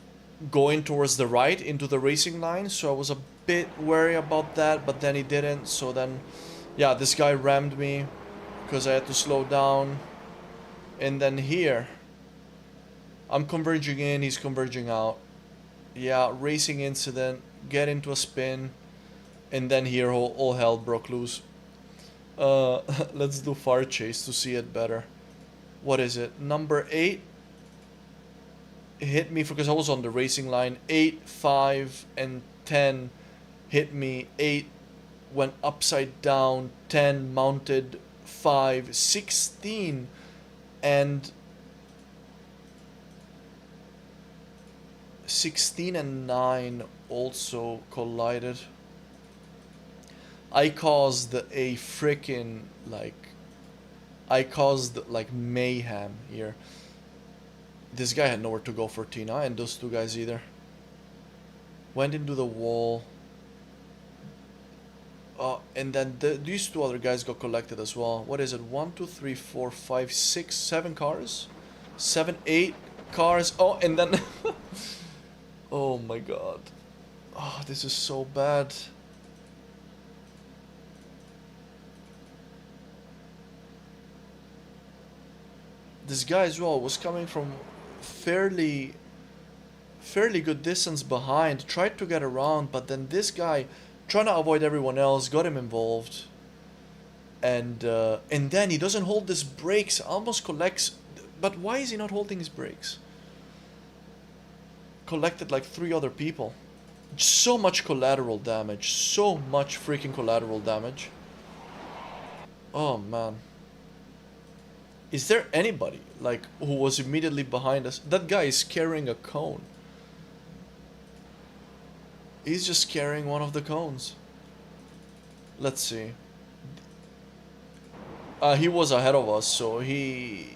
going towards the right into the racing line, so I was a bit wary about that, but then he didn't. So then, yeah, this guy rammed me because I had to slow down. And then here, I'm converging in, he's converging out. Yeah, racing incident, get into a spin, and then here all hell broke loose. Let's do far chase to see it better. What is it? Number 8 hit me because I was on the racing line. 8, 5, and 10 hit me. 8 went upside down, 10 mounted, 5, 16, and 16 and 9 also collided. I caused a freaking mayhem here. This guy had nowhere to go for Tina, and those two guys either. Went into the wall. And then these two other guys got collected as well. What is it? 1, 2, 3, 4, 5, 6, 7 cars? 7, 8 cars. Oh, and then... Oh my god. Oh, this is so bad. This guy as well was coming from fairly fairly good distance behind, tried to get around, but then this guy, trying to avoid everyone else, got him involved. And then he doesn't hold his brakes, almost collects. But why is he not holding his brakes? Collected like 3 other people. So much collateral damage. So much freaking collateral damage. Oh man. Is there anybody like who was immediately behind us? That guy is carrying a cone. He's just carrying one of the cones. Let's see. He was ahead of us, so he...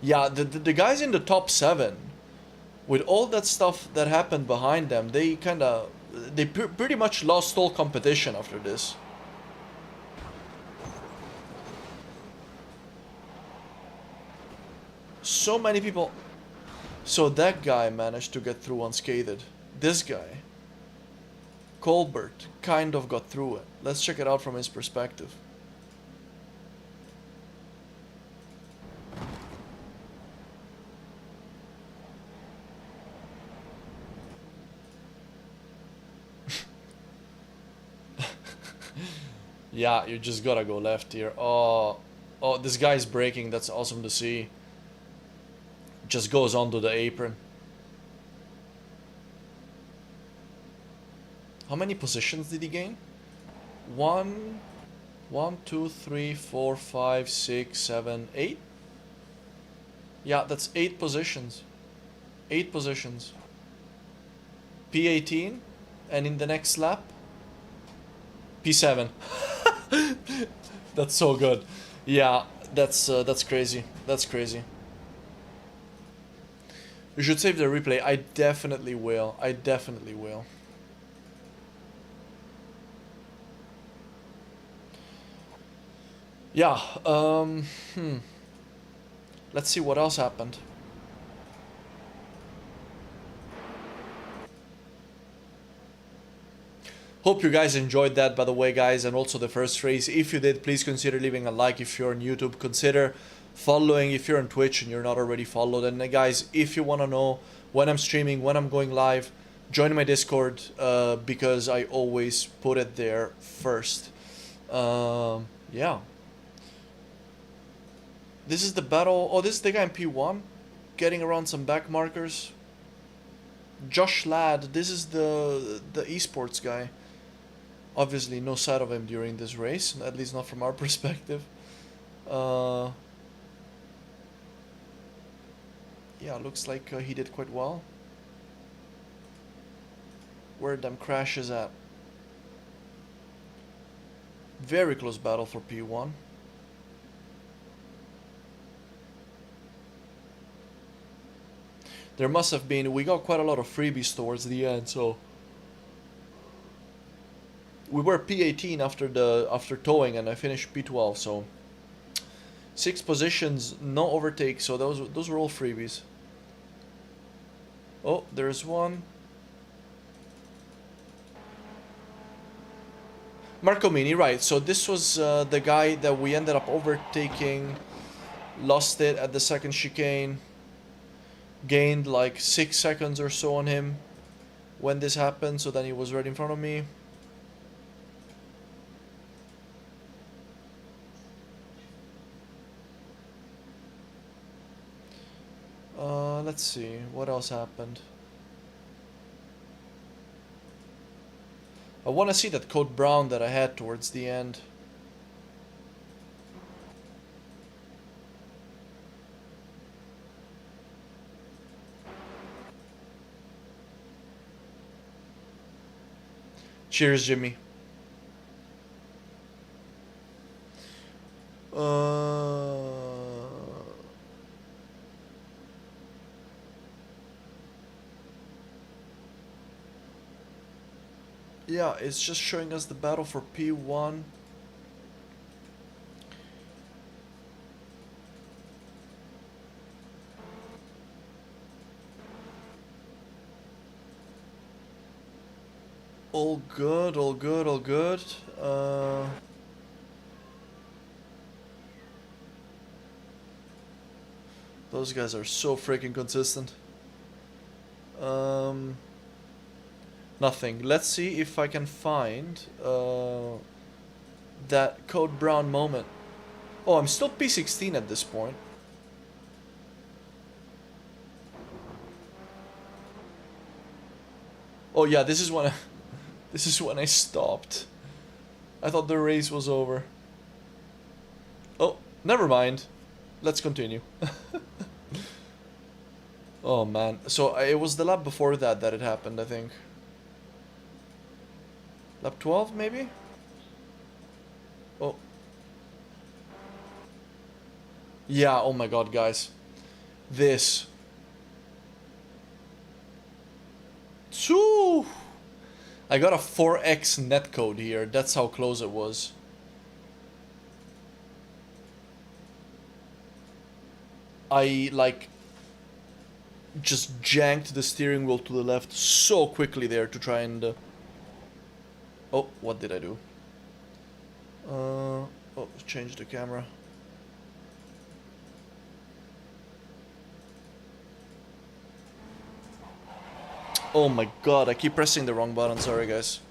Yeah, the guys in the top 7, with all that stuff that happened behind them, they kinda... They pretty much lost all competition after this. So many people... So that guy managed to get through unscathed. This guy, Colbert, kind of got through it. Let's check it out from his perspective. Yeah, you just gotta go left here. Oh, this guy's braking. That's awesome to see. Just goes onto the apron. How many positions did he gain? 1, 2, 3, 4, 5, 6, 7, 8? Yeah, that's 8 positions. 8 positions. P18, and in the next lap, P7. That's so good. Yeah, that's crazy. That's crazy. You should save the replay. I definitely will. I definitely will. Yeah, let's see what else happened. Hope you guys enjoyed that, by the way, guys, and also the first race. If you did, please consider leaving a like if you're on YouTube. Consider following if you're on Twitch and you're not already followed. And guys, if you want to know when I'm streaming, when I'm going live, join my Discord, because I always put it there first. Yeah. This is the battle. Oh, this is the guy in P1, getting around some back markers. Josh Ladd, this is the esports guy. Obviously, no sight of him during this race, at least not from our perspective. Yeah, looks like he did quite well. Where them crashes at? Very close battle for P1. There must have been, we got quite a lot of freebies towards the end, so we were P18 after towing, and I finished P12, so 6 positions, no overtake, so those were all freebies. Oh, there's one. Marco Mini, right, so this was the guy that we ended up overtaking, lost it at the second chicane. Gained like 6 seconds or so on him when this happened, so then he was right in front of me. Let's see, what else happened? I want to see that Code Brown that I had towards the end. Cheers, Jimmy. Yeah, it's just showing us the battle for P1. All good, all good, all good. Those guys are so freaking consistent. Nothing. Let's see if I can find that Code Brown moment. Oh, I'm still P16 at this point. Oh yeah, this is when I, this is when I stopped. I thought the race was over. Oh, never mind. Let's continue. Oh man, so it was the lap before that it happened, I think. Lap 12 maybe? Oh. Yeah, oh my god, guys. This. Two. I got a 4x netcode here. That's how close it was. I like just janked the steering wheel to the left so quickly there to try and oh, what did I do? Oh, change the camera. Oh my god, I keep pressing the wrong button, sorry guys.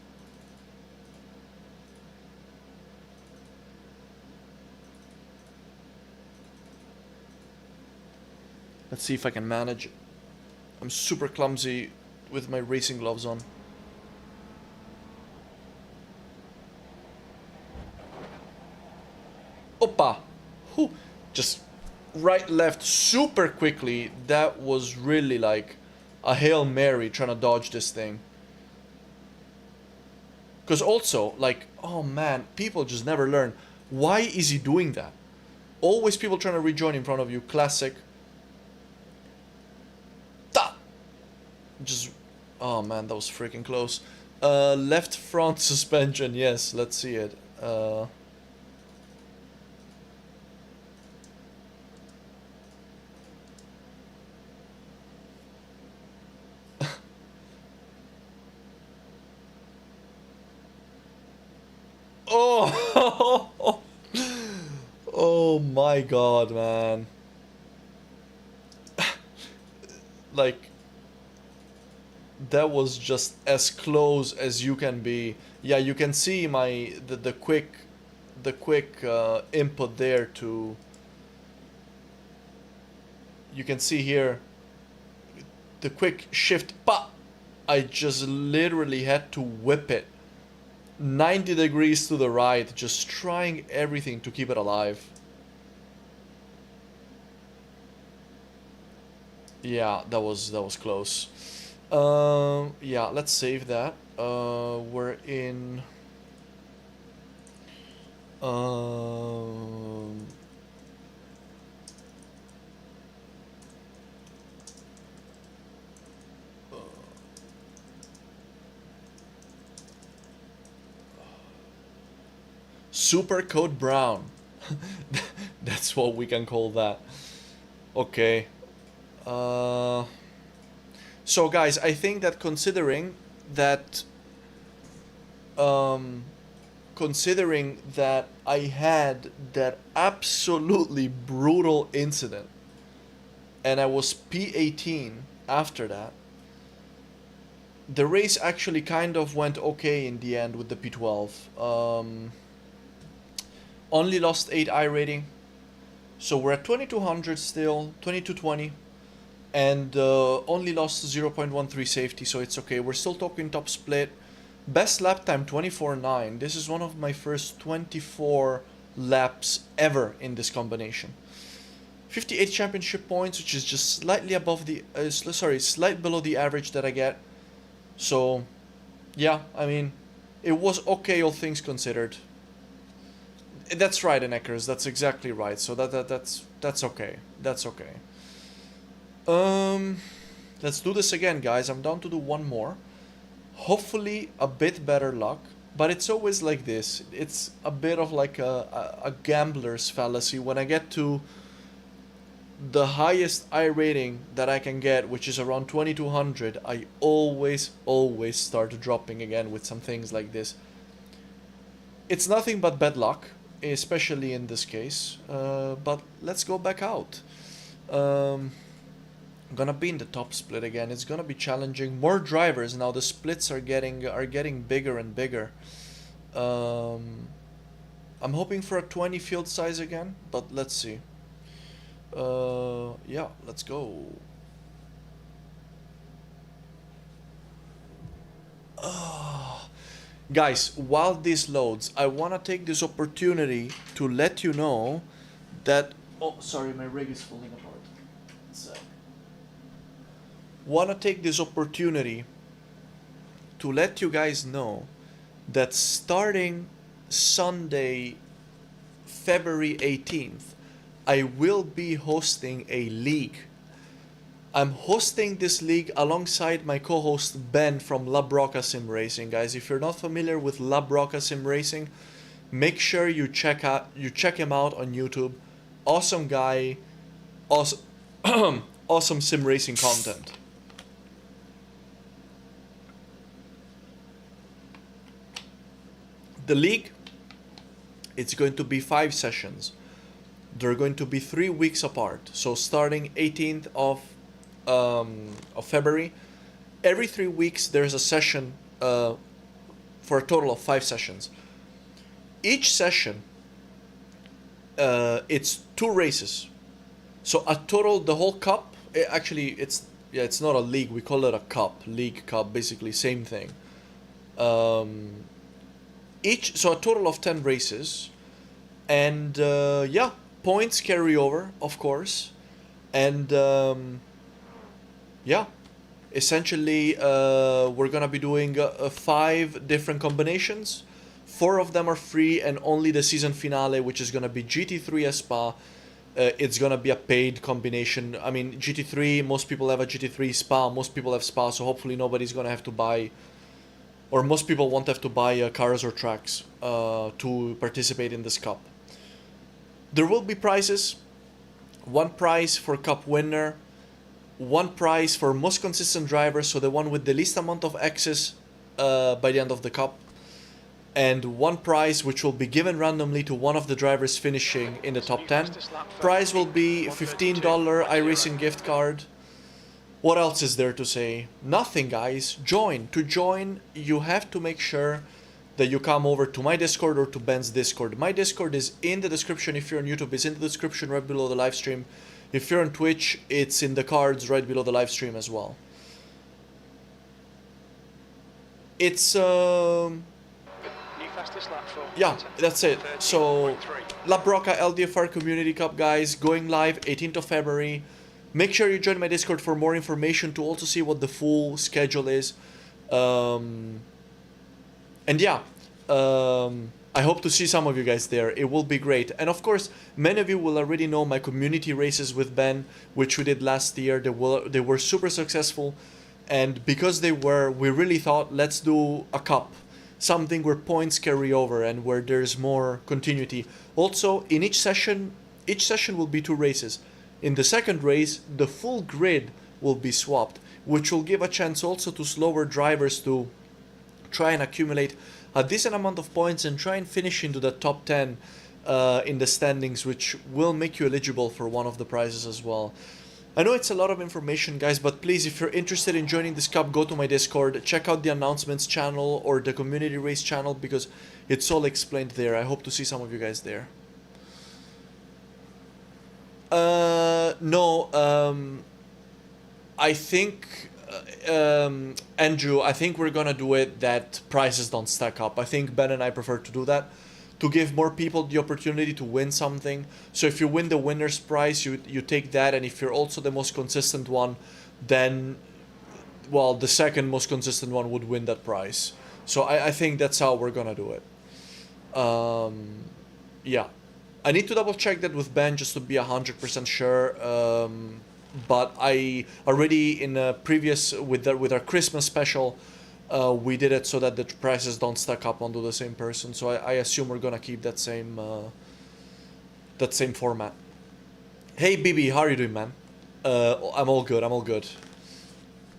Let's see if I can manage. I'm super clumsy with my racing gloves on. Opa! Whew. Just right, left super quickly. That was really like a Hail Mary trying to dodge this thing. Because also, like, oh man, people just never learn. Why is he doing that? Always people trying to rejoin in front of you. Classic. Ta! Just, oh man, that was freaking close. Left front suspension, yes, let's see it. Oh, oh my god, man. Like, that was just as close as you can be. Yeah, you can see my the quick input there to. You can see here the quick shift. But I just literally had to whip it 90 degrees to the right, just trying everything to keep it alive. Yeah, that was close. Yeah, let's save that. We're in. Super Code Brown. That's what we can call that. Okay. So guys, I think that considering that I had that absolutely brutal incident and I was P18 after that, the race actually kind of went okay in the end with the P12. Only lost 8 iRating, so we're at 2200 still, 2220, and only lost 0.13 safety, so it's okay. We're still talking top split. Best lap time 24.9. This is one of my first 24 laps ever in this combination. 58 championship points, which is just slightly above the slight below the average that I get. So yeah, I mean, it was okay, all things considered. That's right, Eneckers. That's exactly right. So that's okay. That's okay. Let's do this again, guys. I'm down to do one more. Hopefully a bit better luck, but it's always like this. It's a bit of like a gambler's fallacy. When I get to the highest iRating that I can get, which is around 2200, I always start dropping again with some things like this. It's nothing but bad luck, especially in this case, but let's go back out. gonna be in the top split again. It's gonna be challenging. More drivers now. The splits are getting bigger and bigger. I'm hoping for a 20 field size again, but let's see. Yeah, let's go. Guys, while this loads, I wanna take this opportunity to let you know that. Oh, sorry, my rig is falling apart. Wanna take this opportunity to let you guys know that starting Sunday, February 18th, I will be hosting a league. I'm hosting this league alongside my co-host Ben from La Broca Sim Racing. Guys, if you're not familiar with La Broca Sim Racing, make sure you check him out on YouTube. Awesome guy, awesome awesome sim racing content. The league, it's going to be 5 sessions. They're going to be 3 weeks apart. So starting 18th of February, every 3 weeks there's a session for a total of 5 sessions. Each session, it's 2 races. So a total, the whole cup, actually it's not a league, we call it a cup, league cup, basically same thing. So a total of 10 races, and yeah, points carry over, of course, and yeah, essentially we're gonna be doing 5 different combinations. 4 of them are free, and only the season finale, which is gonna be GT3 Spa, it's gonna be a paid combination. I mean, GT3, most people have a GT3 Spa, most people have Spa, so hopefully nobody's gonna have to buy, or most people won't have to buy cars or tracks to participate in this cup. There will be prizes. 1 prize for cup winner, 1 prize for most consistent driver, so the one with the least amount of X's by the end of the cup, and 1 prize which will be given randomly to one of the drivers finishing in the top 10. Prize will be $15 iRacing gift card. What else is there to say? Nothing, guys. Join. To join, you have to make sure that you come over to my Discord or to Ben's Discord. My Discord is in the description. If you're on YouTube, it's in the description right below the live stream. If you're on Twitch, it's in the cards right below the live stream as well. It's yeah, that's it. So La Broca LDFR Community Cup, guys, going live 18th of February. Make sure you join my Discord for more information, to also see what the full schedule is. And yeah, I hope to see some of you guys there. It will be great. And of course, many of you will already know my community races with Ben, which we did last year. They were super successful. And because they were, we really thought, let's do a cup. Something where points carry over and where there's more continuity. Also, in each session will be 2 races. In the second race, the full grid will be swapped, which will give a chance also to slower drivers to try and accumulate a decent amount of points and try and finish into the top 10 in the standings, which will make you eligible for one of the prizes as well. I know it's a lot of information, guys, but please, if you're interested in joining this cup, go to my Discord, check out the announcements channel or the community race channel, because it's all explained there. I hope to see some of you guys there. No, I think, Andrew, I think we're gonna do it that prices don't stack up. I think Ben and I prefer to do that, to give more people the opportunity to win something. So if you win the winner's prize, you take that, and if you're also the most consistent one, then, well, the second most consistent one would win that prize. So I think that's how we're gonna do it. Yeah. I need to double check that with Ben just to be 100% sure, but I already in a previous, with our Christmas special, we did it so that the prices don't stack up onto the same person. So I assume we're gonna keep that same format. Hey BB, how are you doing, man? I'm all good. I'm all good.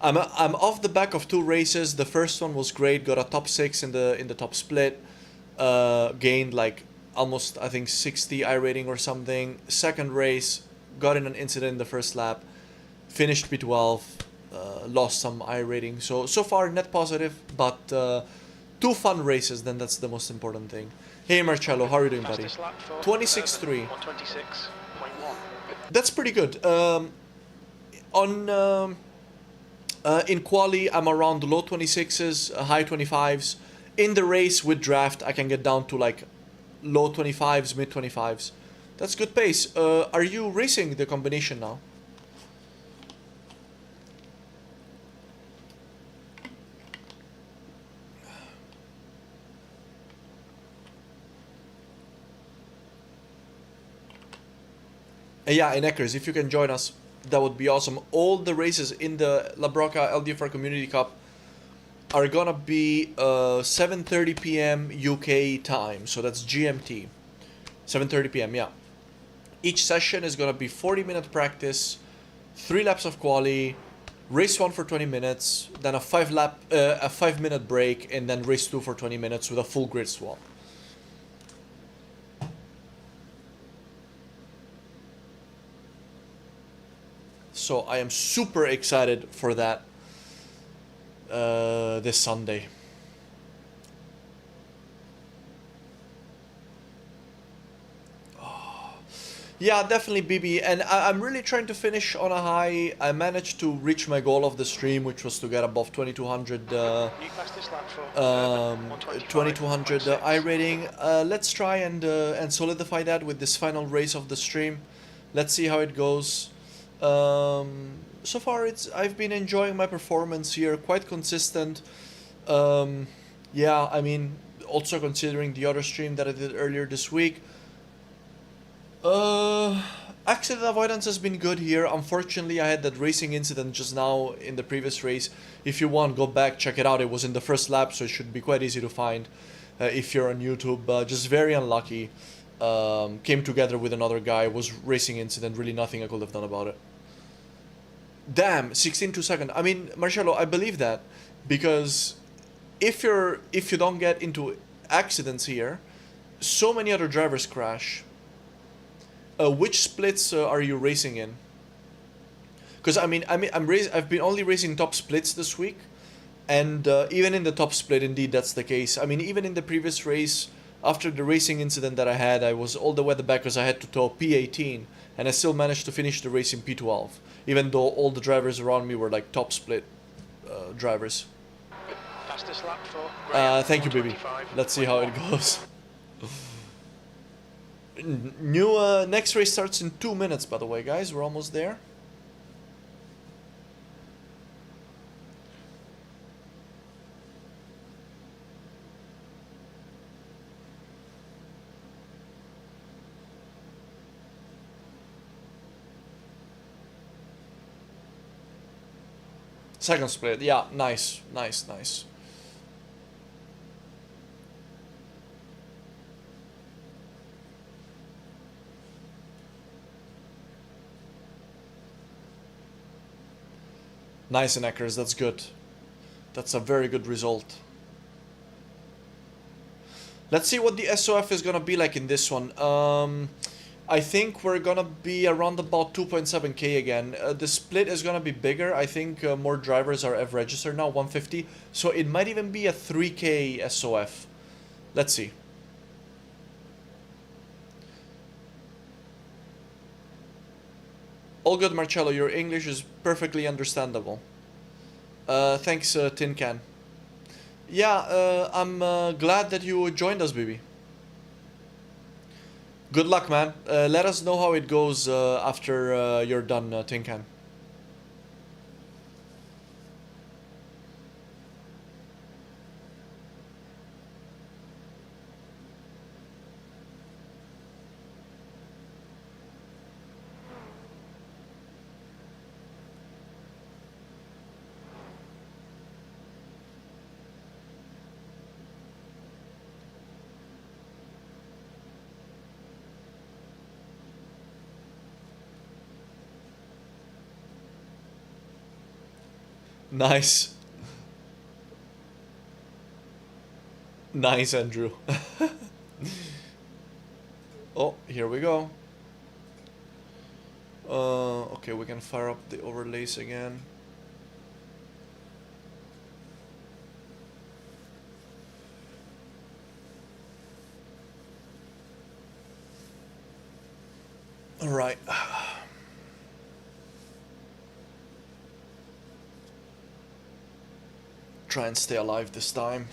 I'm off the back of 2 races. The first one was great. Got a top 6 in the top split. Gained like almost, I think, 60 iRating or something. Second race, got in an incident in the first lap, finished P12, lost some iRating. So far net positive, but 2 fun races, then that's the most important thing. Hey Marcello, how are you doing, buddy? Fastest lap for 26.3. 126.1. That's pretty good. In quali, I'm around low 26s, high 25s. In the race with draft, I can get down to like low 25s, mid 25s. That's good pace. Are you racing the combination now? Yeah, in Eckers, if you can join us, that would be awesome. All the races in the La Broca LDFR Community Cup are gonna be 7:30 p.m. UK time, so that's GMT. 7:30 p.m. Yeah. Each session is gonna be 40-minute practice, 3 laps of quali, race 1 for 20 minutes, then a 5-minute break, and then race 2 for 20 minutes with a full grid swap. So I am super excited for that this Sunday. Oh. Yeah, definitely, BB. And I'm really trying to finish on a high. I managed to reach my goal of the stream, which was to get above 2200 2200 iRating. Let's try and solidify that with this final race of the stream. Let's see how it goes. So far I've been enjoying my performance here, quite consistent. Yeah, I mean, also considering the other stream that I did earlier this week. Accident avoidance has been good here. Unfortunately, I had that racing incident just now in the previous race. If you want, go back, check it out. It was in the first lap, so it should be quite easy to find if you're on YouTube. Just very unlucky. Came together with another guy, was racing incident, really nothing I could have done about it. Damn, 16 2 I mean, Marcello, I believe that, because if you don't get into accidents here, so many other drivers crash. Which splits are you racing in? Because I've been only racing top splits this week, and even in the top split, indeed, that's the case. I mean, even in the previous race, after the racing incident that I had, I was all the way at the back because I had to tow P18, and I still managed to finish the race in P12, even though all the drivers around me were like top split drivers. Fastest lap for thank you, baby. Let's see how it goes. New next race starts in 2 minutes, by the way, guys. We're almost there. Second split, yeah, nice. Nice in Eckers, that's good. That's a very good result. Let's see what the SOF is gonna be like in this one. I think we're gonna be around about 2.7k again. The split is gonna be bigger. I think more drivers are F registered now, 150. So it might even be a 3k SOF. Let's see. All good, Marcello. Your English is perfectly understandable. Thanks, Tin Can. Yeah, I'm glad that you joined us, baby. Good luck, man. Let us know how it goes after you're done, Tin Can. Nice. Nice, Andrew. Oh, here we go. Okay, we can fire up the overlays again. All right. Try and stay alive this time.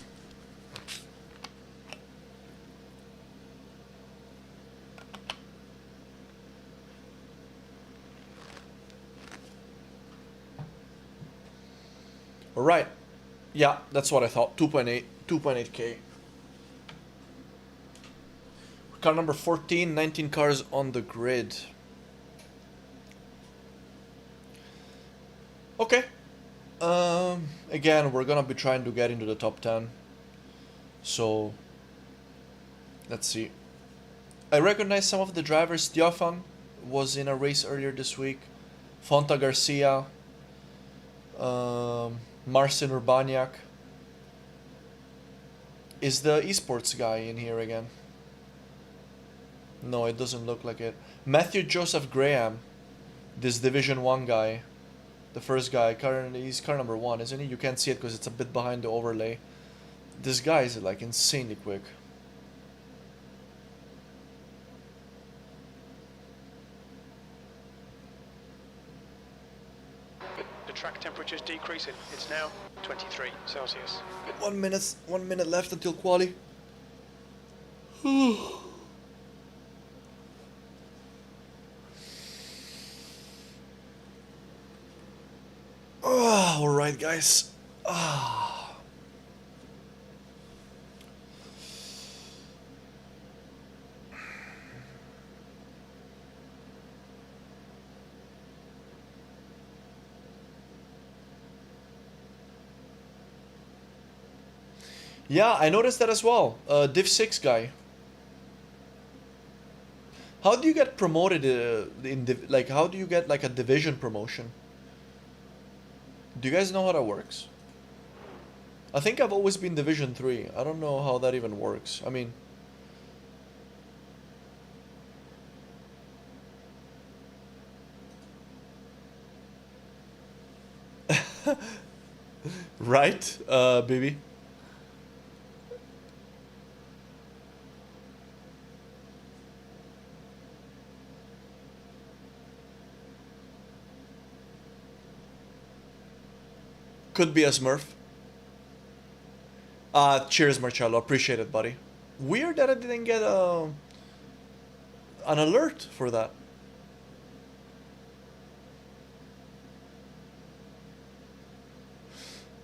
All right. Yeah, that's what I thought. 2.8K. Car number 14, 19 cars on the grid. Okay. Again, we're gonna be trying to get into the top 10. So, let's see. I recognize some of the drivers. Diofan was in a race earlier this week. Fonta Garcia. Marcin Urbaniak. Is the esports guy in here again? No, it doesn't look like it. Matthew Joseph Graham, this Division 1 guy. The first guy, he's car number 1, isn't he? You can't see it because it's a bit behind the overlay. This guy is like insanely quick. The track temperature's decreasing. It's now 23 Celsius. 1 minute left until quali. All right, guys. Yeah, I noticed that as well. Div 6 guy. How do you get promoted like how do you get like a division promotion? Do you guys know how that works? I think I've always been Division 3. I don't know how that even works. I mean... right, baby? Could be a Smurf. Cheers, Marcello. Appreciate it, buddy. Weird that I didn't get an alert for that.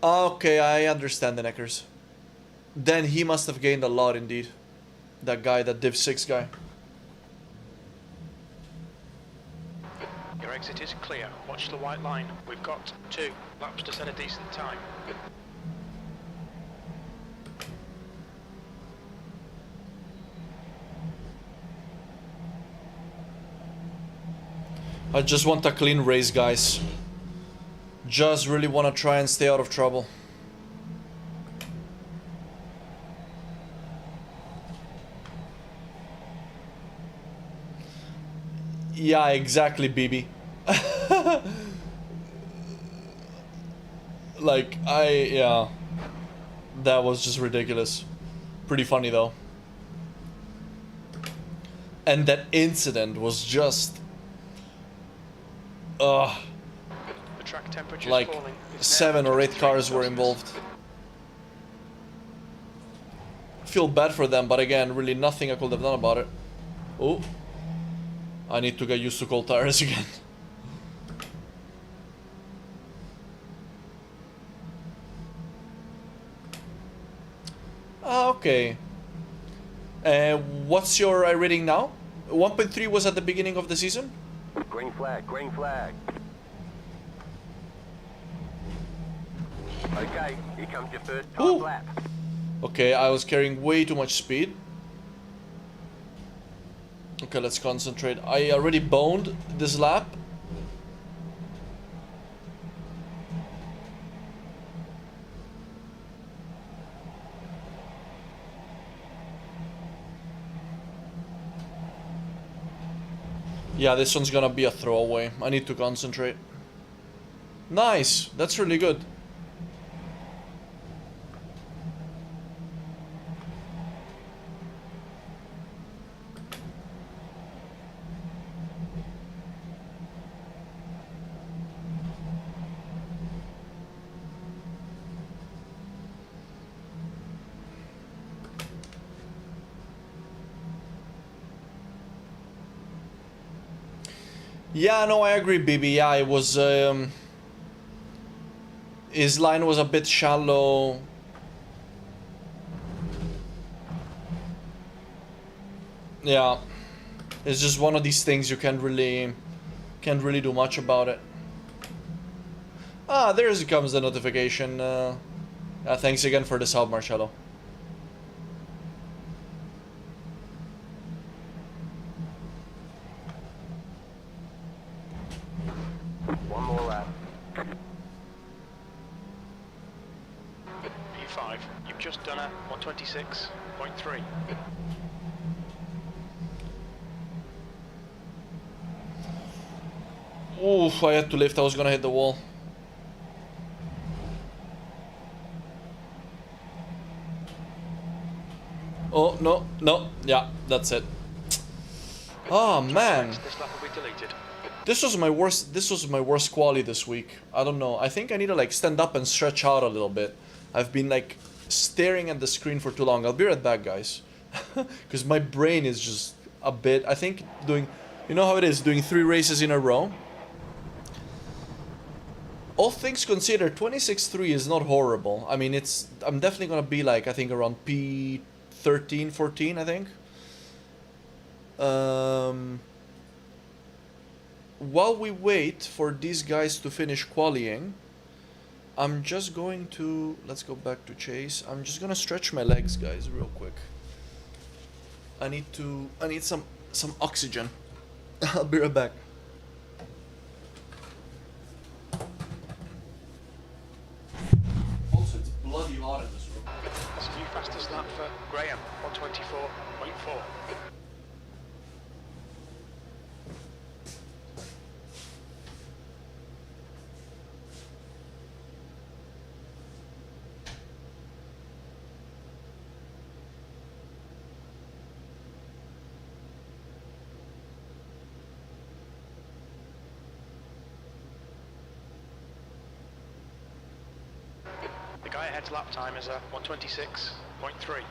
Okay, I understand the Neckers. Then he must have gained a lot indeed. That guy, that Div 6 guy. Your exit is clear. Watch the white line. We've got 2 laps to set a decent time. I just want a clean race, guys. Just really want to try and stay out of trouble. Yeah, exactly, BB. Like, yeah. That was just ridiculous. Pretty funny, though. And that incident was just... The track temperature like falling. 7 or 8 cars were involved. Feel bad for them, but again, really nothing I could have done about it. Oh, I need to get used to cold tires again. Okay. What's your rating now? 1.3 was at the beginning of the season? Green flag, green flag. Okay, here comes your first time Ooh. lap. Okay, I was carrying way too much speed. Okay, let's concentrate. I already boned this lap. Yeah, this one's gonna be a throwaway. I need to concentrate. Nice! That's really good. Yeah, no, I agree, BB. Yeah, it was, his line was a bit shallow. Yeah. It's just one of these things you can't really do much about it. Ah, there comes the notification. Yeah, thanks again for this help, Marcello. One more lap. P5, you've just done a 126.3. Oof, I had to lift. I was gonna hit the wall. Oh, no, no. Yeah, that's it. Oh, man. This lap will be deleted. This was my worst quali this week. I don't know. I think I need to like stand up and stretch out a little bit. I've been like staring at the screen for too long. I'll be right back, guys. Because my brain is just a bit... I think doing... You know how it is, doing 3 races in a row? All things considered, 26.3 is not horrible. I mean, it's... I'm definitely gonna be like, I think around P13, 14, I think. While we wait for these guys to finish qualifying, I'm just going to... Let's go back to chase. I'm just gonna stretch my legs, guys, real quick. I need some oxygen. I'll be right back. Also, it's bloody hot in this room. That's a new fastest lap for Graham, 124.4. The guy ahead's lap time is a 126.3.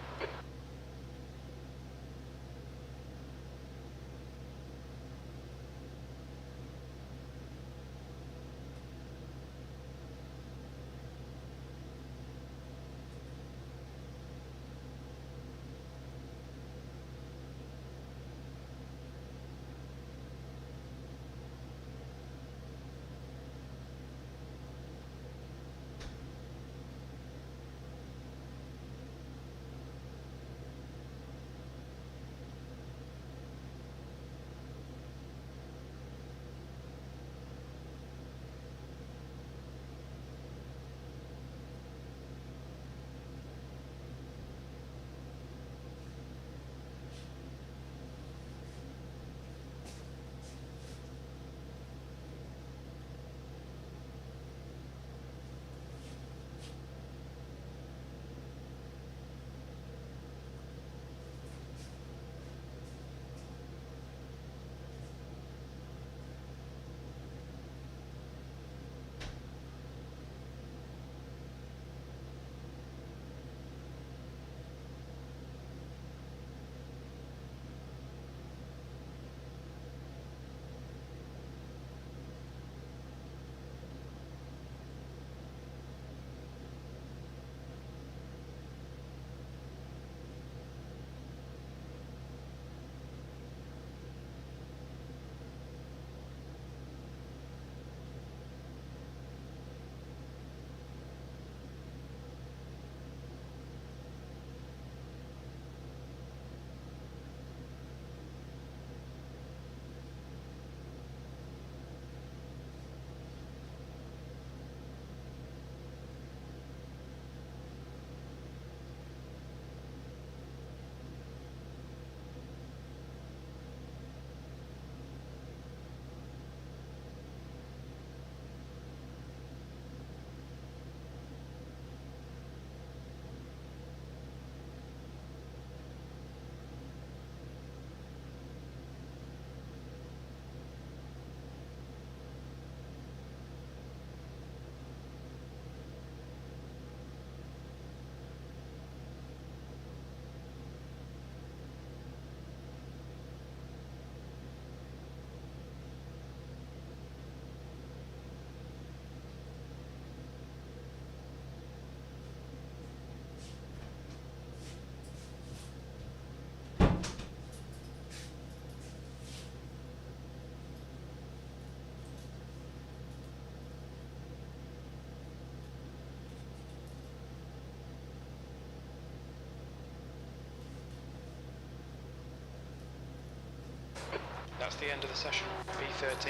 That's the end of the session. P13.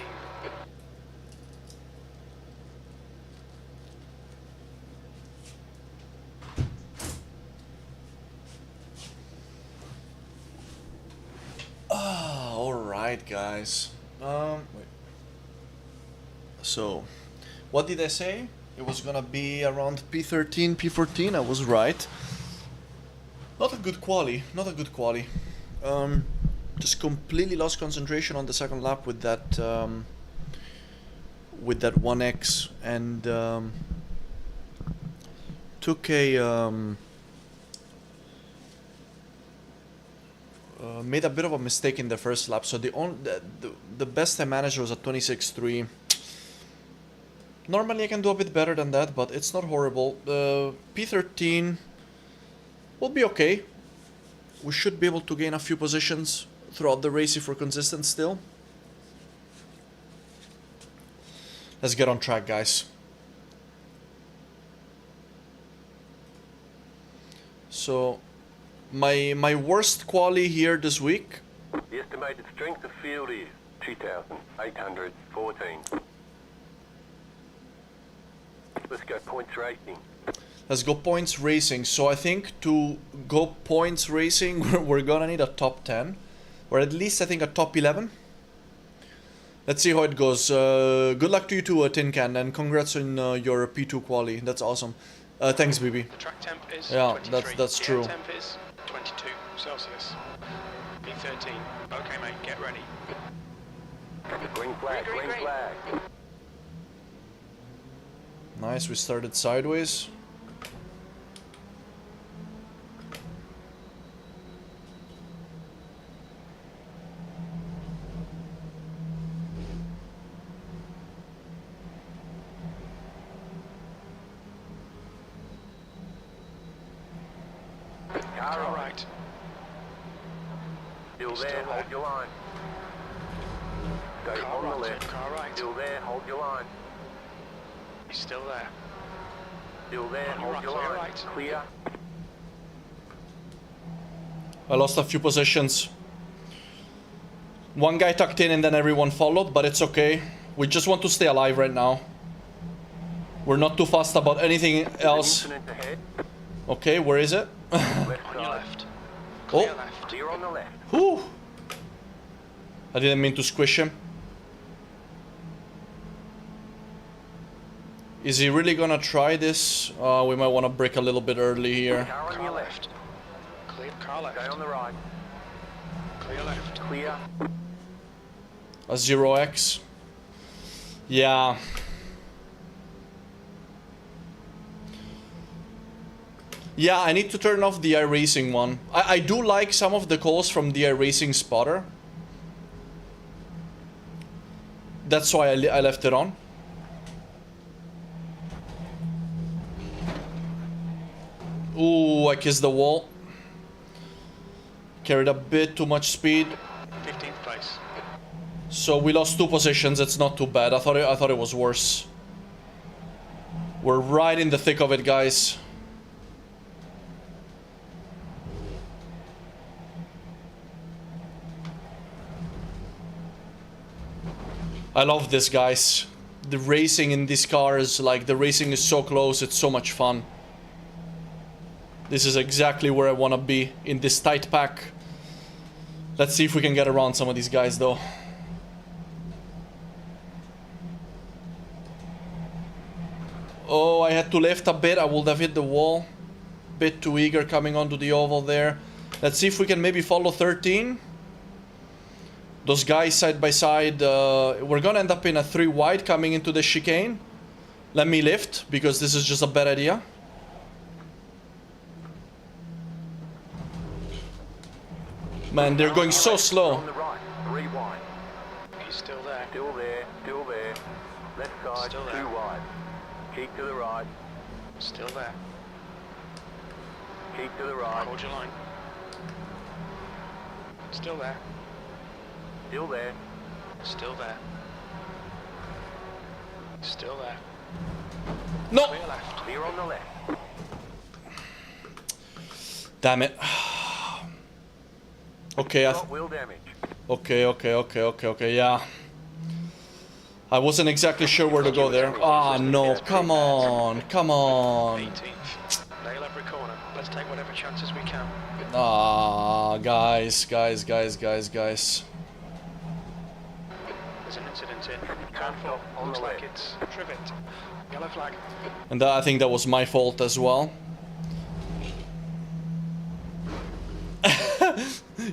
Alright guys. Wait. So, what did I say? It was gonna be around P13, P14, I was right. Not a good quali, not a good quali. Just completely lost concentration on the second lap with that 1x, and took a made a bit of a mistake in the first lap. So the best I managed was a 26.3. Normally I can do a bit better than that, but it's not horrible. P13 will be okay. We should be able to gain a few positions throughout the race if we're consistent still. Let's get on track, guys. So, my worst quali here this week. The estimated strength of field is 2,814. Let's go points racing. Let's go points racing. So I think to go points racing, we're gonna need a top 10. Or at least I think a top 11. Let's see how it goes. Good luck to you too, Tin Can, and congrats on your P2 quali. That's awesome. Thanks, BB. The track temp is Yeah, 23. that's the true. air temp is 22 Celsius. P13. Okay, mate, get ready. Green flag, green flag. Nice, we started sideways. Car right. Right. Still Still there, there. hold your line. Stay Car on the right, left. car right. Still there, hold your line. He's still there. Still there, On your hold your right, line. right. Clear. I lost a few positions. One guy tucked in and then everyone followed, but it's okay. We just want to stay alive right now. We're not too fast about anything else. Incident ahead. Okay, where is it? Left On your side. left. Oh, Clear left. Clear on the left. whew. I didn't mean to squish him. Is he really gonna try this? We might want to brake a little bit early here. Car on Car your left. left. Clear car left. Stay on the right. Clear left. Clear. A 0x. Yeah. Yeah, I need to turn off the iRacing one. I do like some of the calls from the iRacing spotter. That's why I left it on. Ooh, I kissed the wall. Carried a bit too much speed. 15th place. So we lost 2 positions. It's not too bad. I thought it was worse. We're right in the thick of it, guys. I love this, guys. The racing in these cars, like the racing is so close. It's so much fun. This is exactly where I want to be in this tight pack. Let's see if we can get around some of these guys, though. Oh, I had to lift a bit. I would have hit the wall. Bit too eager coming onto the oval there. Let's see if we can maybe follow 13. Those guys side by side. We're gonna end up in a 3 wide coming into the chicane. Let me lift, because this is just a bad idea. Man, they're going so slow. On the right. 3 wide. He's still there. Still there. Still there. Left side. Still 2 there. wide. Keep to the right. Still there. Keep to the right. Hold your line. Still there. Still there. Still there. Still there. No! Clear left. Clear on the left. Damn it. Okay, Got wheel damage. Okay, yeah. I wasn't exactly sure where to go there. Ah, no, come on. 18th. Nail every corner. Let's take whatever chances we can. Ah, guys. There's an incident in. Careful. Looks like it's trivet. Yellow flag. And I think that was my fault as well.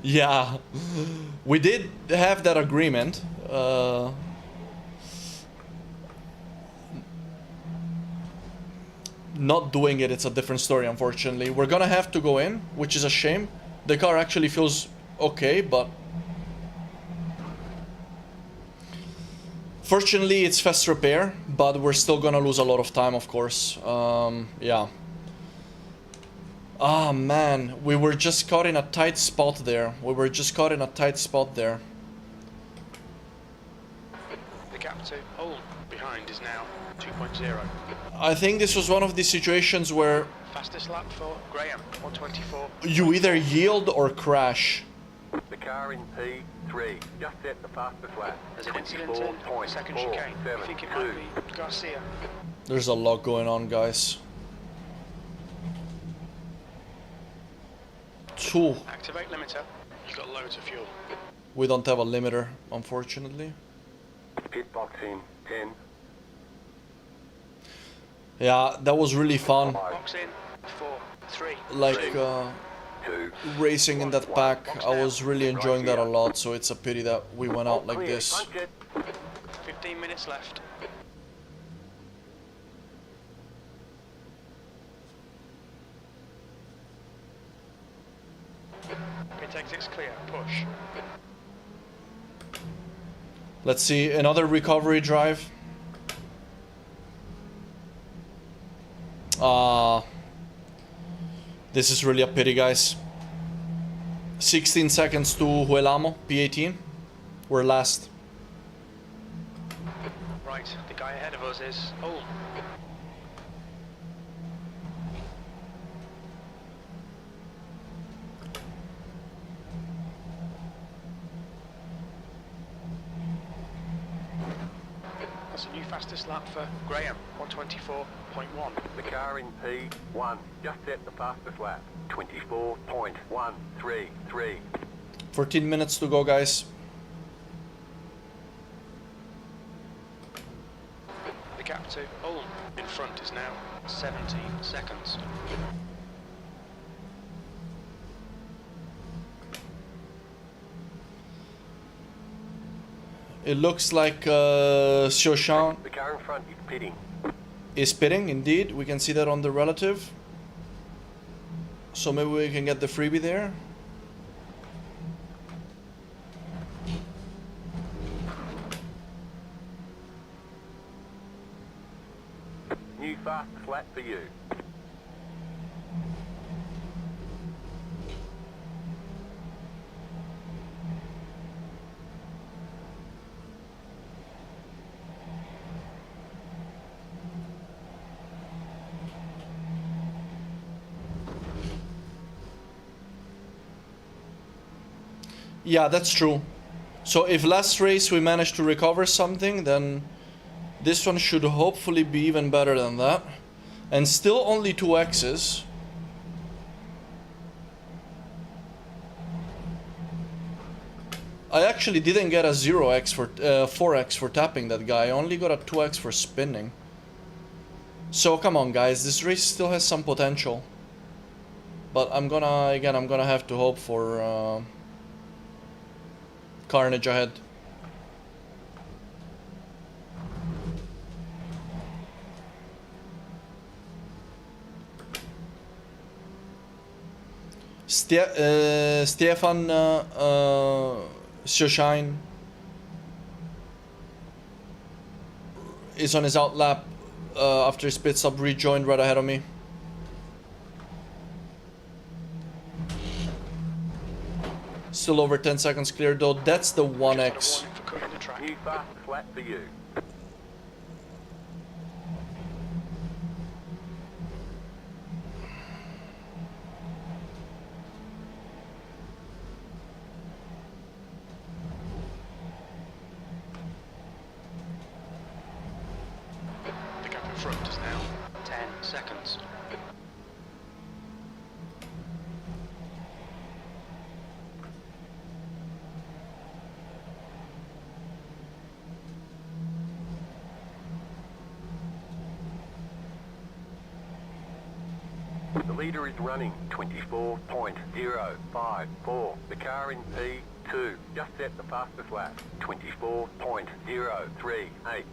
Yeah. We did have that agreement. Not doing it, it's a different story, unfortunately. We're gonna have to go in, which is a shame. The car actually feels okay, but fortunately it's fast repair, but we're still gonna lose a lot of time, of course. Yeah. Ah, man, we were just caught in a tight spot there. The gap to hold behind is now 2.0. I think this was one of these situations where Fastest lap for Graham, 124. you either yield or crash. The car in P3 just set the fastest lap. There's an incident in second chicane. I think it might be Garcia. There's a lot going on, guys. Two. Activate limiter. You've got loads of fuel. We don't have a limiter, unfortunately. Pit box in 10. Yeah, that was really fun. Box in 4, 3. Like, 2. racing in that pack. I was really enjoying that a lot, so it's a pity that we went out like this. Punch it. 15 minutes left. Pit exit's clear. Push. Let's see, another recovery drive. This is really a pity, guys. 16 seconds to Huelamo, P18. We're last. Right, the guy ahead of us is Old. That's a new fastest lap for Graham, 124.1. The car in P1 just set the fastest lap. 24.133. 14 minutes to go, guys. The gap to Old in front is now 17 seconds. It looks like Xiaoshan The car in front is pitting. is pitting, indeed. We can see that on the relative. So maybe we can get the freebie there. New fastest lap for you. Yeah, that's true. So if last race we managed to recover something, then this one should hopefully be even better than that. And still only 2 X's. I actually didn't get a 0x for 4x for tapping that guy. I only got a 2x for spinning. So come on, guys, this race still has some potential. But I'm gonna have to hope for carnage ahead. Stefan Xiaoshan is on his out lap after his pit stop, rejoined right ahead of me. Still over 10 seconds clear though. That's the 1x. For cutting the track. New fastest lap for you. front is now 10 seconds. The leader is running 24.054. The car in P2 just set the fastest lap. 24.038.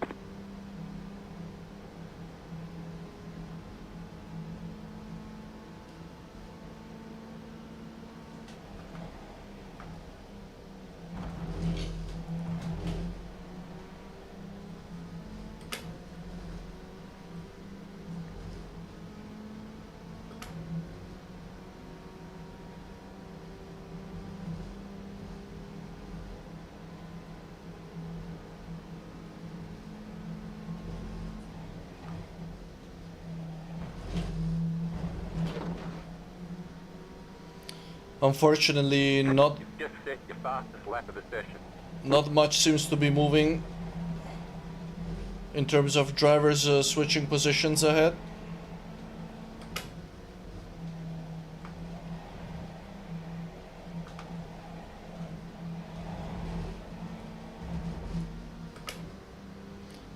Unfortunately, not You've just set your fastest lap of the session. much seems to be moving in terms of drivers switching positions ahead.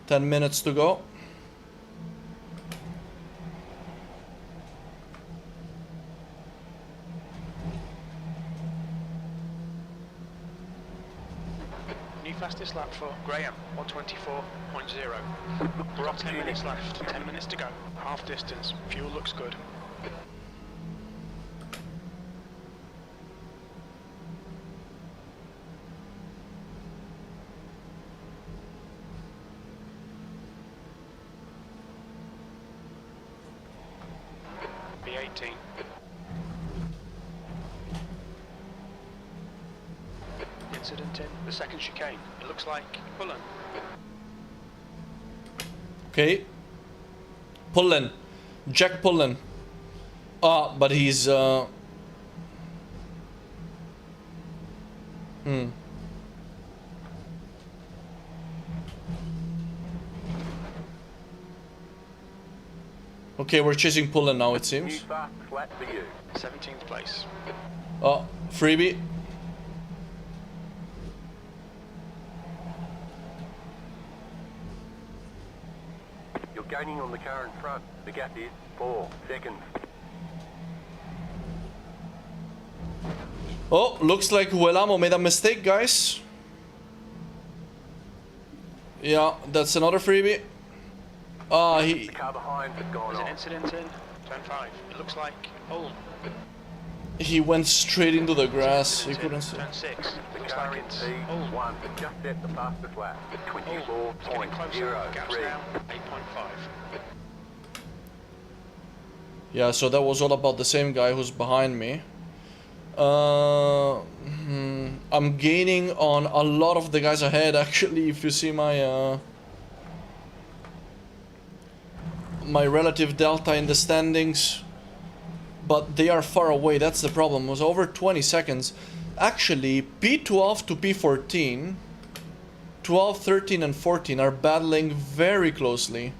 Ten minutes to go. New fastest lap for Graham, 124.0. We're got 10 minutes left, 10 minutes to go. Half distance, fuel looks good. B18. Incident in the second chicane. It looks like Pullen. Okay. Pullen. Jack Pullen. Ah, but he's Okay, we're chasing Pullen now, it New seems. fastest lap for you. 17th place. Oh, freebie. You're gaining on the car in front. The gap is 4 seconds. Oh, looks like Huelamo made a mistake, guys. Yeah, that's another freebie. Ah, The car behind has gone There's an off. incident in turn 5. It looks like Ulm. he went straight into the grass. He Incident couldn't in see. turn 6. The Looks car like in it's Ulm. P1 just set the fastest lap. It's getting closer. Gaps 24.03. now 8.5. Yeah, so that was all about the same guy who's behind me. I'm gaining on a lot of the guys ahead, actually, if you see my my relative delta in the standings. But they are far away, that's the problem. It was over 20 seconds. Actually, P12 to P14, 12, 13 and 14 are battling very closely.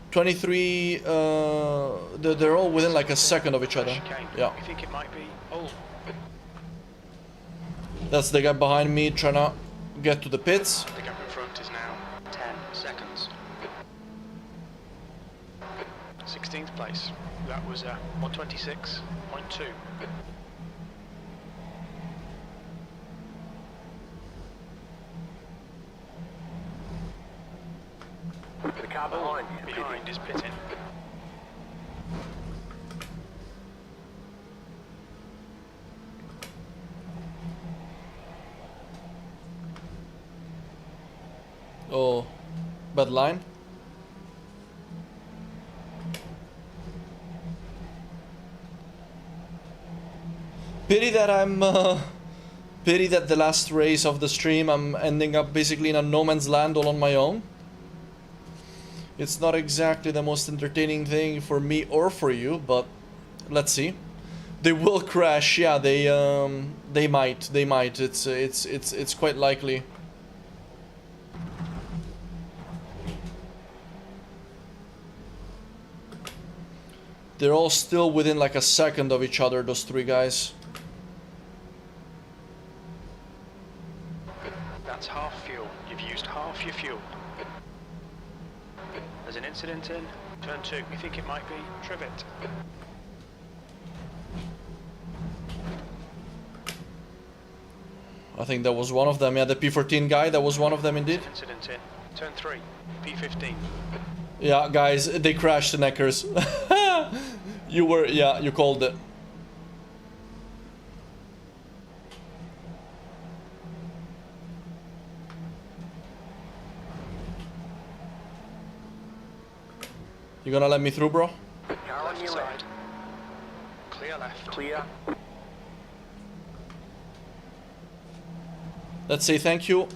23, they're all within like a second of each other. Chicane. Yeah. You think it might be Ulm? That's the guy behind me trying to get to the pits. The gap in front is now 10 seconds. 16th place. That was 126.2. The car behind is Behind pitting. is pitting. Oh, bad line. Pity that pity that the last race of the stream I'm ending up basically in a no man's land all on my own. It's not exactly the most entertaining thing for me or for you, but let's see. They will crash, yeah. They might. It's quite likely. They're all still within like a second of each other, those three guys. That's half fuel. You've used half your fuel. There's an incident in turn 2. We think it might be trivet. I think that was one of them. Yeah, the P14 guy, that was one of them indeed. Incident in turn 3. P15. Yeah, guys, they crashed the Neckers. Yeah, you called it. You gonna let me through, bro? Car on Left your side. left. Clear left. Clear. Let's say thank you.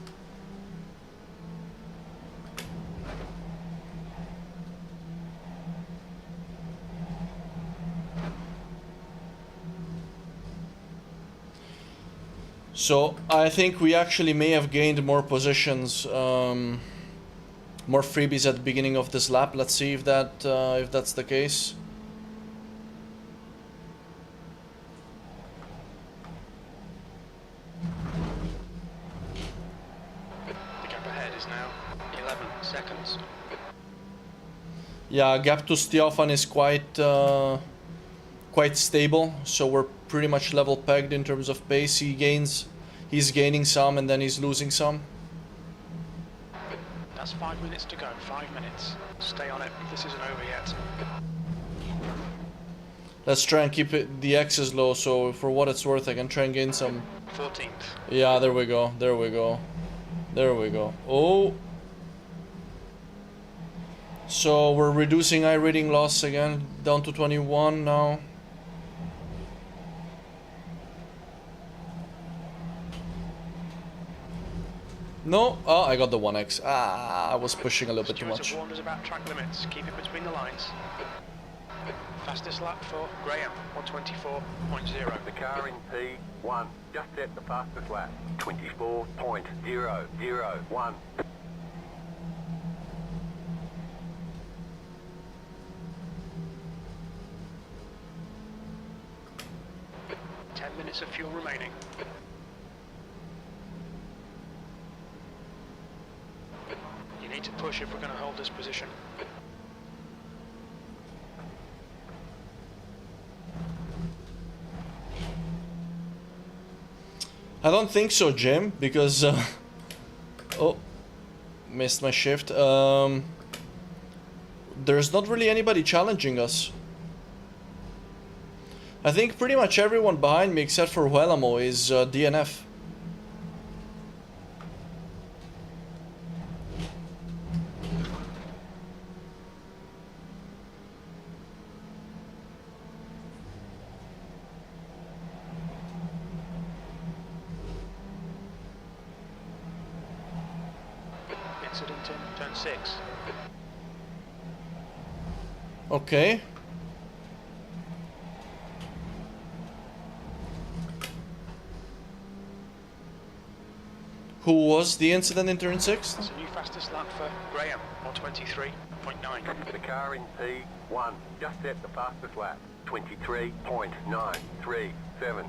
So I think we actually may have gained more positions, more freebies at the beginning of this lap. Let's see if that's the case. The gap ahead is now 11 seconds. Yeah, gap to Stefan is quite stable, so we're pretty much level pegged in terms of pace. He's gaining some and then he's losing some. That's 5 minutes to go. 5 minutes. Stay on it. This isn't over yet. Let's try and keep the X's low, so for what it's worth I can try and gain some. 14th. Yeah, there we go, there we go. There we go. Oh! So we're reducing iRating loss again, down to 21 now. No, oh, I got the 1x. Ah, I was pushing a little bit too Stewards much. have warned us about track limits. Keep it between the lines. Fastest lap for Graham, 124.0. The car in P1 just set the fastest lap. 24.001. 10 minutes of fuel remaining. You need to push if we're going to hold this position. I don't think so, Jim, because oh, missed my shift. There's not really anybody challenging us. I think pretty much everyone behind me except for Huelamo is DNF. Incident in turn 6. Okay. Who was the incident in turn 6? That's a new fastest lap for Graham, 123.9. The car in P1 just set the fastest lap. 23.937.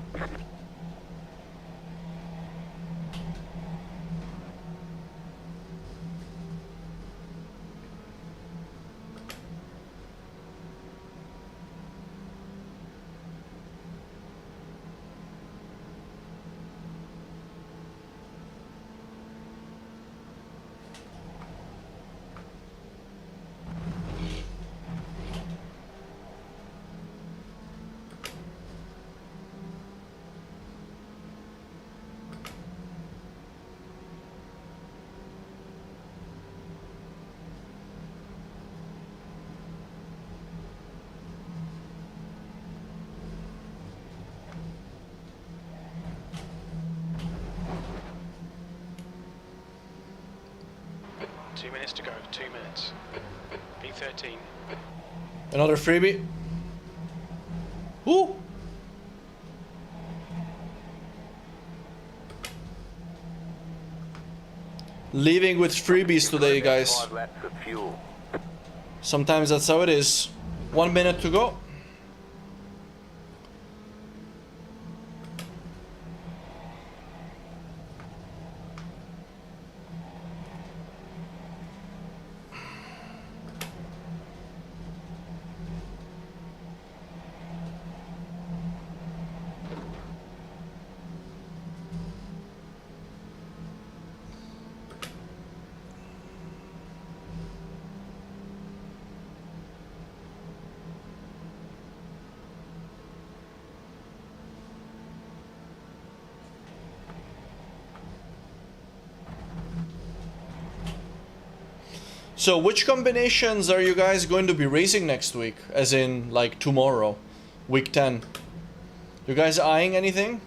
Two minutes to go, 2 minutes. B13. Another freebie. Woo! Leaving with freebies today, guys. 5 laps of fuel. Sometimes that's how it is. 1 minute to go. So which combinations are you guys going to be racing next week? As in, like, tomorrow, week 10. You guys eyeing anything?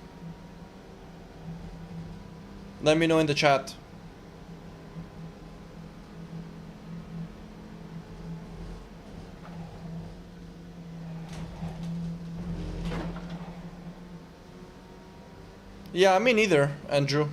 Let me know in the chat. Yeah, me neither, Andrew.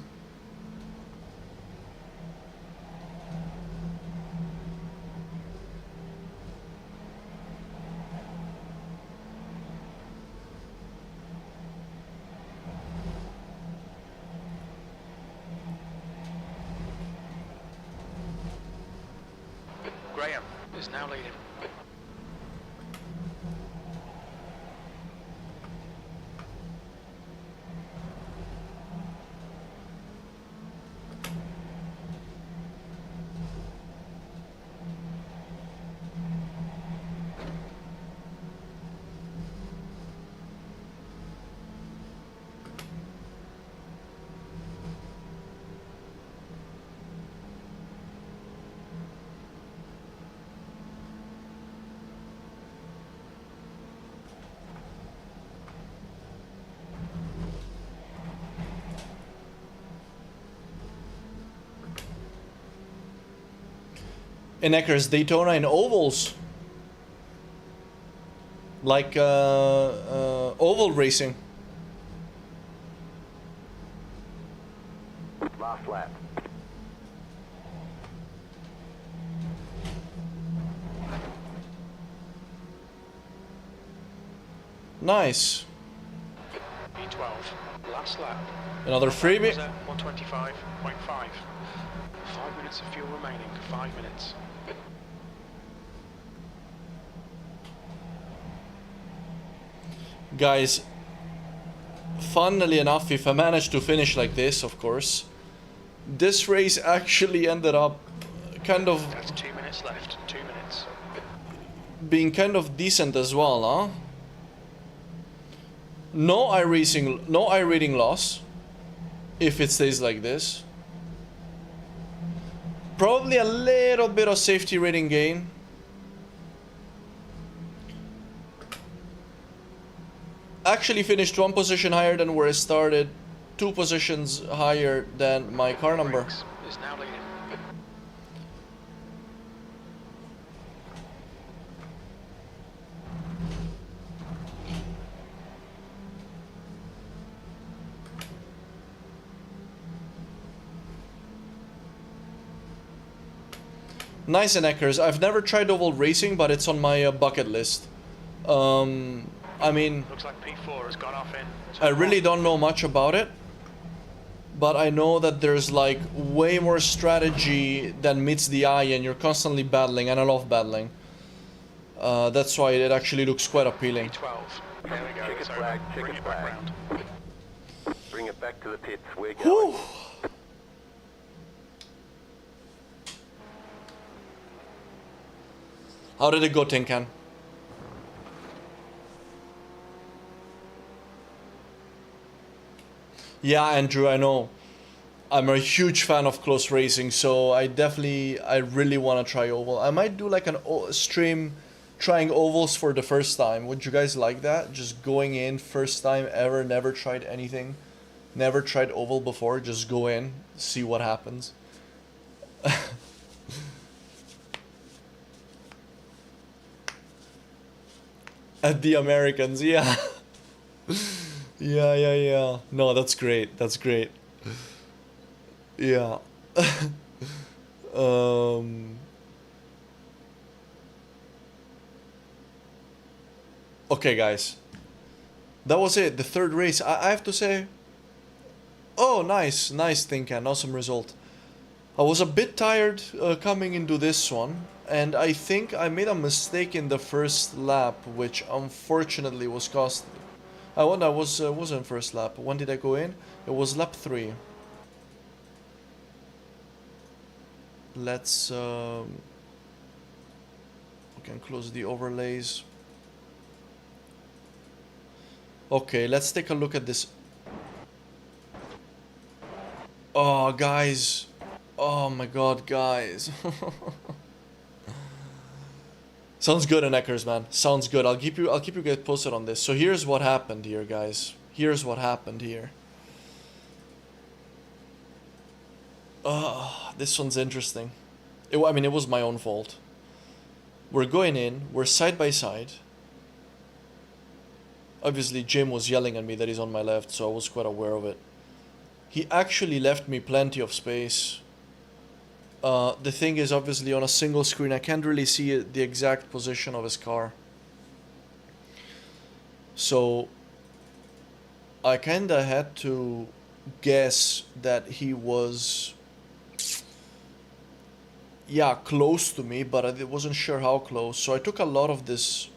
Graham is now leading. In Eckers, Daytona in ovals. Like oval racing. Last lap. P12. Nice. Last lap. Another freebie. 125.5. 5 minutes of fuel remaining. 5 minutes. Guys, funnily enough, if I manage to finish like this, of course, this race actually ended up kind of That's 2 minutes left. 2 minutes. being kind of decent as well, huh? No iRacing, no iRating loss, if it stays like this. Probably a little bit of safety rating gain. Actually finished 1 position higher than where I started, 2 positions higher than my car number. Is now leading. Nice and Eckers. I've never tried oval racing, but it's on my bucket list. I mean, Looks like P4 has gone off in. I really don't know much about it, but I know that there's like way more strategy than meets the eye, and you're constantly battling, and I love battling. That's why it actually looks quite appealing. P12. There we go. Check It's it over. flag, check Bring it it back flag. round. Bring it back to the pits. We're going. Whew. How did it go, Tinkan? Yeah, Andrew, I know. I'm a huge fan of close racing, so I really want to try oval. I might do like an stream trying ovals for the first time. Would you guys like that? Just going in, first time ever, never tried anything. Never tried oval before, just go in, see what happens. At the Americans, yeah. Yeah. No, that's great. That's great. Yeah. Okay, guys. That was it. The third race. I have to say. Oh, nice. Nice, Tinkan. Awesome result. I was a bit tired coming into this one. And I think I made a mistake in the first lap, which unfortunately was costly. I wasn't first lap. When did I go in? It was lap 3. Let's we can close the overlays. Okay, let's take a look at this. Oh, guys. Oh my god, guys. Sounds good, Eckers, man. Sounds good. I'll keep you guys posted on this. So here's what happened here, guys. Here's what happened here. This one's interesting. I mean, it was my own fault. We're going in. We're side by side. Obviously, Jim was yelling at me that he's on my left, so I was quite aware of it. He actually left me plenty of space. The thing is, obviously, on a single screen, I can't really see the exact position of his car. So, I kinda had to guess that he was, yeah, close to me, but I wasn't sure how close. So I took a lot of this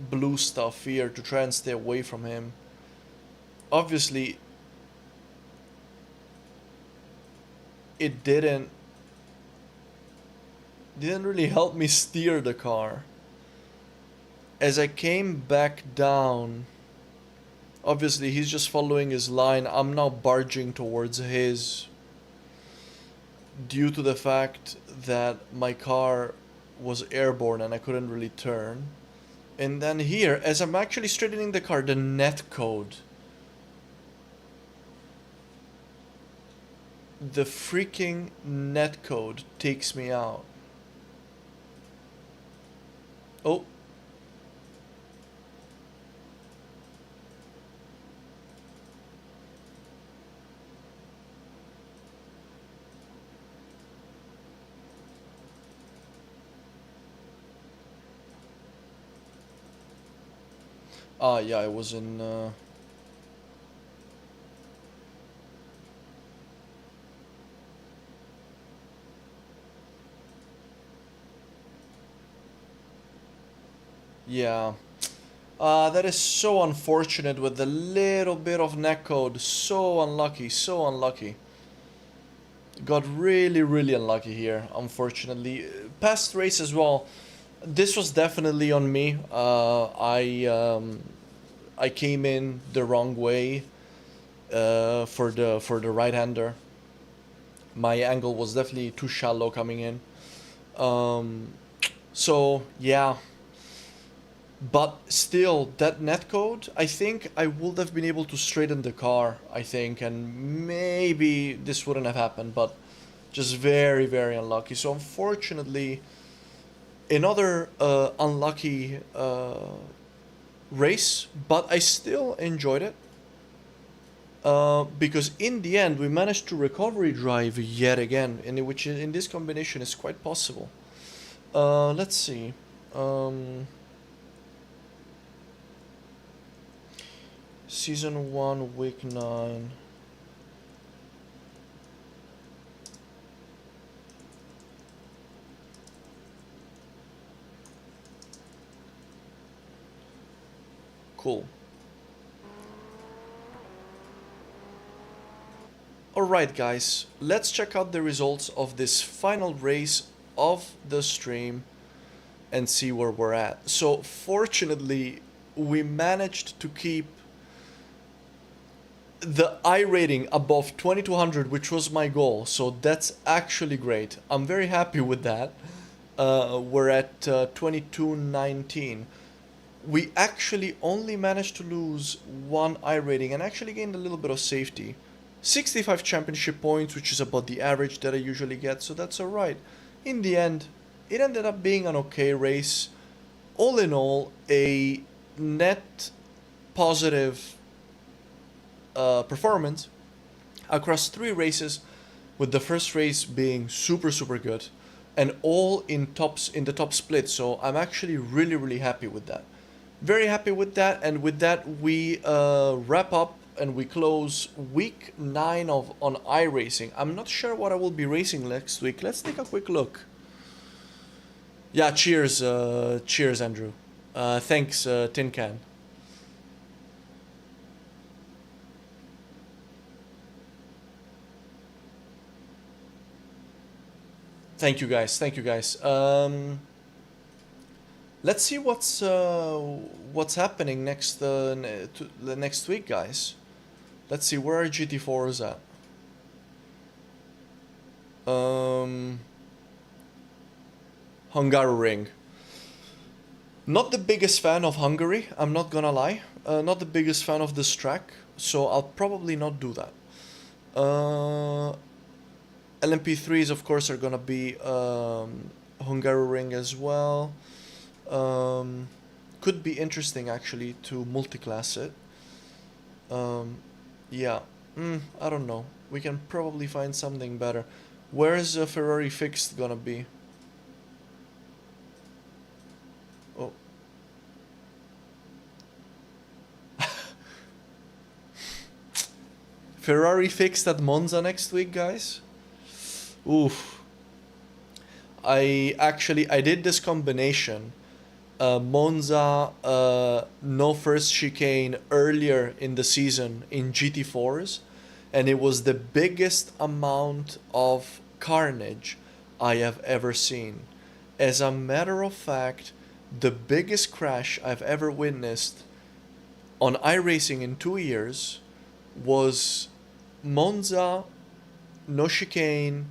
blue stuff here to try and stay away from him. Obviously, it didn't really help me steer the car. As I came back down, obviously he's just following his line. I'm now barging towards his due to the fact that my car was airborne and I couldn't really turn. And then here, as I'm actually straightening the car, the net code, the freaking net code takes me out. Oh. Yeah, I was in, yeah. That is so unfortunate with the little bit of netcode. So unlucky, so unlucky. Got really, really unlucky here, unfortunately. Past race as well. This was definitely on me. I came in the wrong way for the right-hander. My angle was definitely too shallow coming in. So yeah. But still, that netcode, I think I would have been able to straighten the car, I think, and maybe this wouldn't have happened, but just very, very unlucky. So unfortunately, another unlucky race, but I still enjoyed it. Because in the end, we managed to recovery drive yet again, which in this combination is quite possible. Let's see. Season 1, week 9. Cool. Alright guys, let's check out the results of this final race of the stream and see where we're at. So fortunately, we managed to keep the iRating above 2200, which was my goal, so that's actually great. I'm very happy with that. We're at 2219. We actually only managed to lose one iRating and actually gained a little bit of safety. 65 championship points, which is about the average that I usually get, so that's alright. In the end, it ended up being an okay race. All in all, a net positive performance across 3 races, with the first race being super good and all in the top split. So I'm actually really happy with that, very happy with that. And with that, we wrap up and we close week 9 on iRacing. I'm not sure what I will be racing next week. Let's take a quick look. Yeah, cheers Andrew. Thanks Tin Can. Thank you guys. Let's see what's happening next next week, guys. Let's see where our GT4 is at. Hungaroring. Not the biggest fan of Hungary, I'm not gonna lie. Not the biggest fan of this track, so I'll probably not do that. LMP3s, of course, are gonna be Hungaroring as well. Could be interesting, actually, to multi-class it. Yeah, I don't know. We can probably find something better. Where is a Ferrari fixed gonna be? Oh. Ferrari fixed at Monza next week, guys? Oof. I did this combination. Monza, no first chicane earlier in the season in GT4s, and it was the biggest amount of carnage I have ever seen. As a matter of fact, the biggest crash I've ever witnessed on iRacing in 2 years was Monza, no chicane,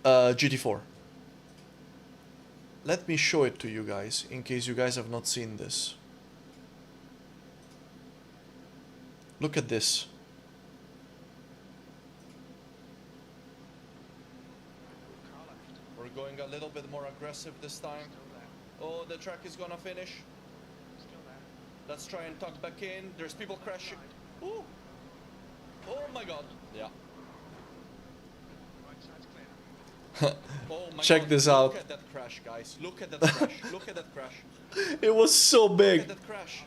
GT4. Let me show it to you guys, in case you guys have not seen this. Look at this. We're going a little bit more aggressive this time. Oh, the track is gonna finish. Let's try and tuck back in. There's people crashing. Ooh. Oh my god. Yeah. Oh my Check god. this out. Look at that crash, guys. Look at that crash. Look at that crash. It was so Look big. at that crash.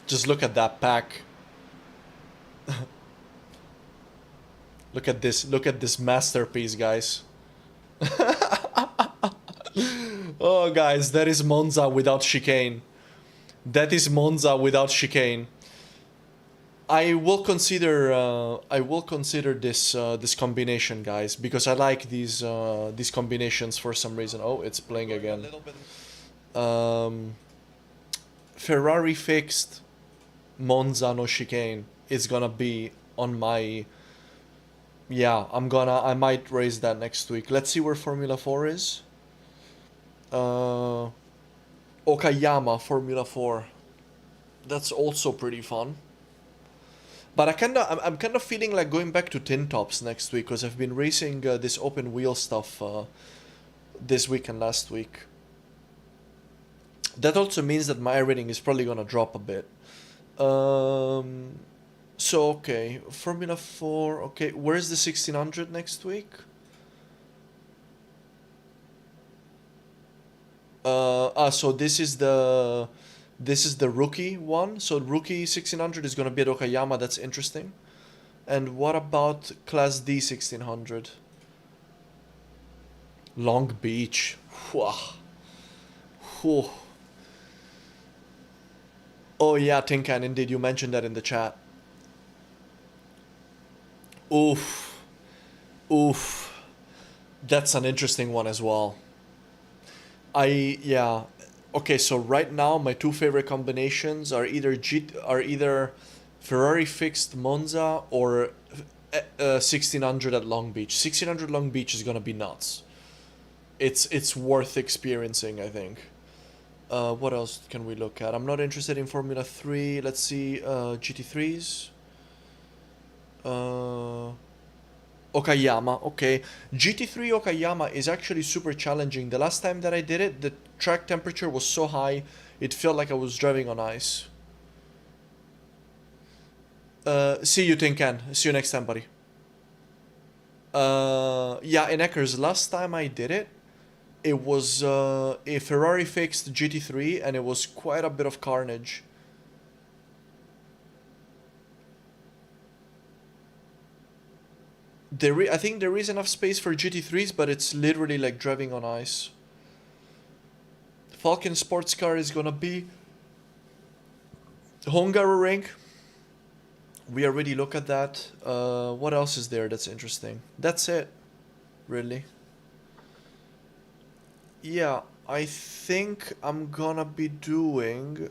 Just look at that pack. Look at this. Look at this masterpiece, guys. Oh, guys, that is Monza without chicane. That is Monza without chicane. I will consider this this combination, guys, because I like these combinations for some reason. Oh, it's playing again. Ferrari fixed Monza no chicane is gonna be on my. Yeah, I might raise that next week. Let's see where Formula 4 is. Okayama Formula 4. That's also pretty fun. But I'm kind of feeling like going back to tin tops next week, because I've been racing this open wheel stuff this week and last week. That also means that my rating is probably gonna drop a bit. So okay, Formula 4. Okay, where's the 1600 next week? So this is the rookie one. So rookie 1600 is gonna be at Okayama. That's interesting. And what about Class D 1600? Long Beach. Whew. Whew. Oh yeah, Tinkan, indeed, you mentioned that in the chat. Oof. Oof. That's an interesting one as well. Yeah. Okay, so right now my two favorite combinations are either Ferrari fixed Monza or 1600 at Long Beach. 1600 Long Beach is gonna be nuts. It's worth experiencing, I think. What else can we look at? I'm not interested in Formula 3. Let's see, GT3s. Okayama, okay. GT3 Okayama is actually super challenging. The last time that I did it, the track temperature was so high, it felt like I was driving on ice. See you, Tinkan. See you next time, buddy. Yeah, in Eckers, last time I did it, it was a Ferrari fixed GT3, and it was quite a bit of carnage. I think there is enough space for GT3s, but it's literally like driving on ice. Falcon sports car is gonna be Hungaroring. We already look at that. What else is there that's interesting? That's it, really. Yeah, I think I'm gonna be doing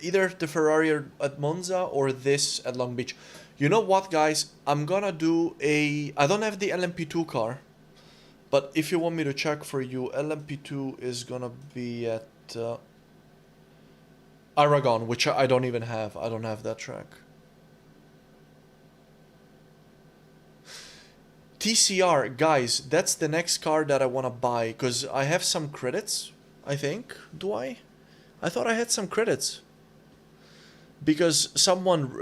either the Ferrari at Monza or this at Long Beach. You know what, guys? I'm gonna do a... I don't have the LMP2 car. But if you want me to check for you, LMP2 is gonna be at Aragon, which I don't even have. I don't have that track. TCR, guys, that's the next car that I want to buy, because I have some credits, I think. Do I? I thought I had some credits. Because someone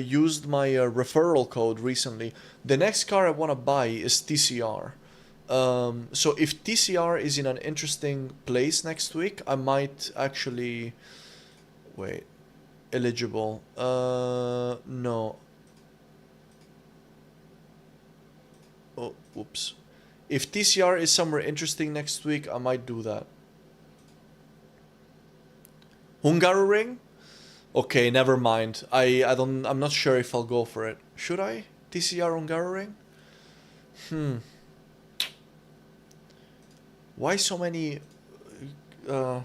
used my referral code recently. The next car I want to buy is TCR. So if TCR is in an interesting place next week, I might actually... Wait. Eligible. No. Oh, whoops. If TCR is somewhere interesting next week, I might do that. Hungaroring? Okay, never mind. I'm not sure if I'll go for it. Should I? TCR Hungaroring? Why so many... yeah,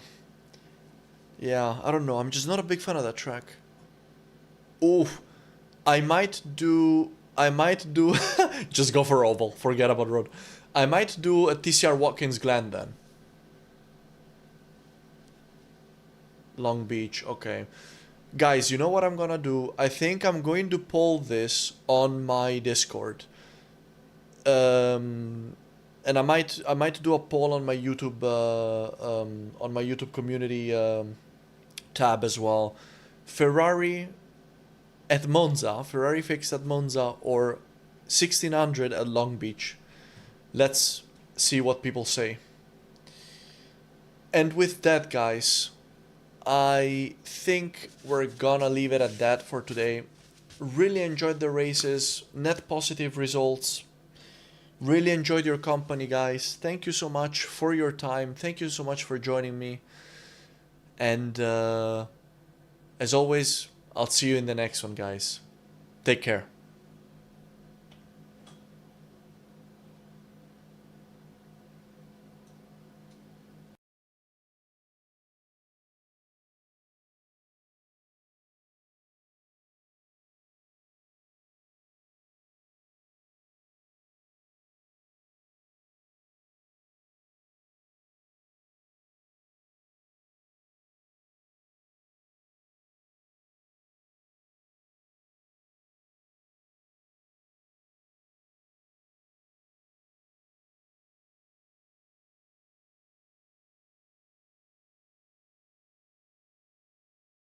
I don't know. I'm just not a big fan of that track. Oh, I might do... just go for oval. Forget about road. I might do a TCR Watkins Glen then. Long Beach, okay. Guys, you know what I'm gonna do? I think I'm going to poll this on my Discord. And I might do a poll on my YouTube community tab as well. Ferrari at Monza, Ferrari fixed at Monza, or 1600 at Long Beach. Let's see what people say. And with that, guys, I think we're gonna leave it at that for today. Really enjoyed the races, net positive results. Really enjoyed your company, guys. Thank you so much for your time. Thank you so much for joining me. And as always, I'll see you in the next one, guys. Take care.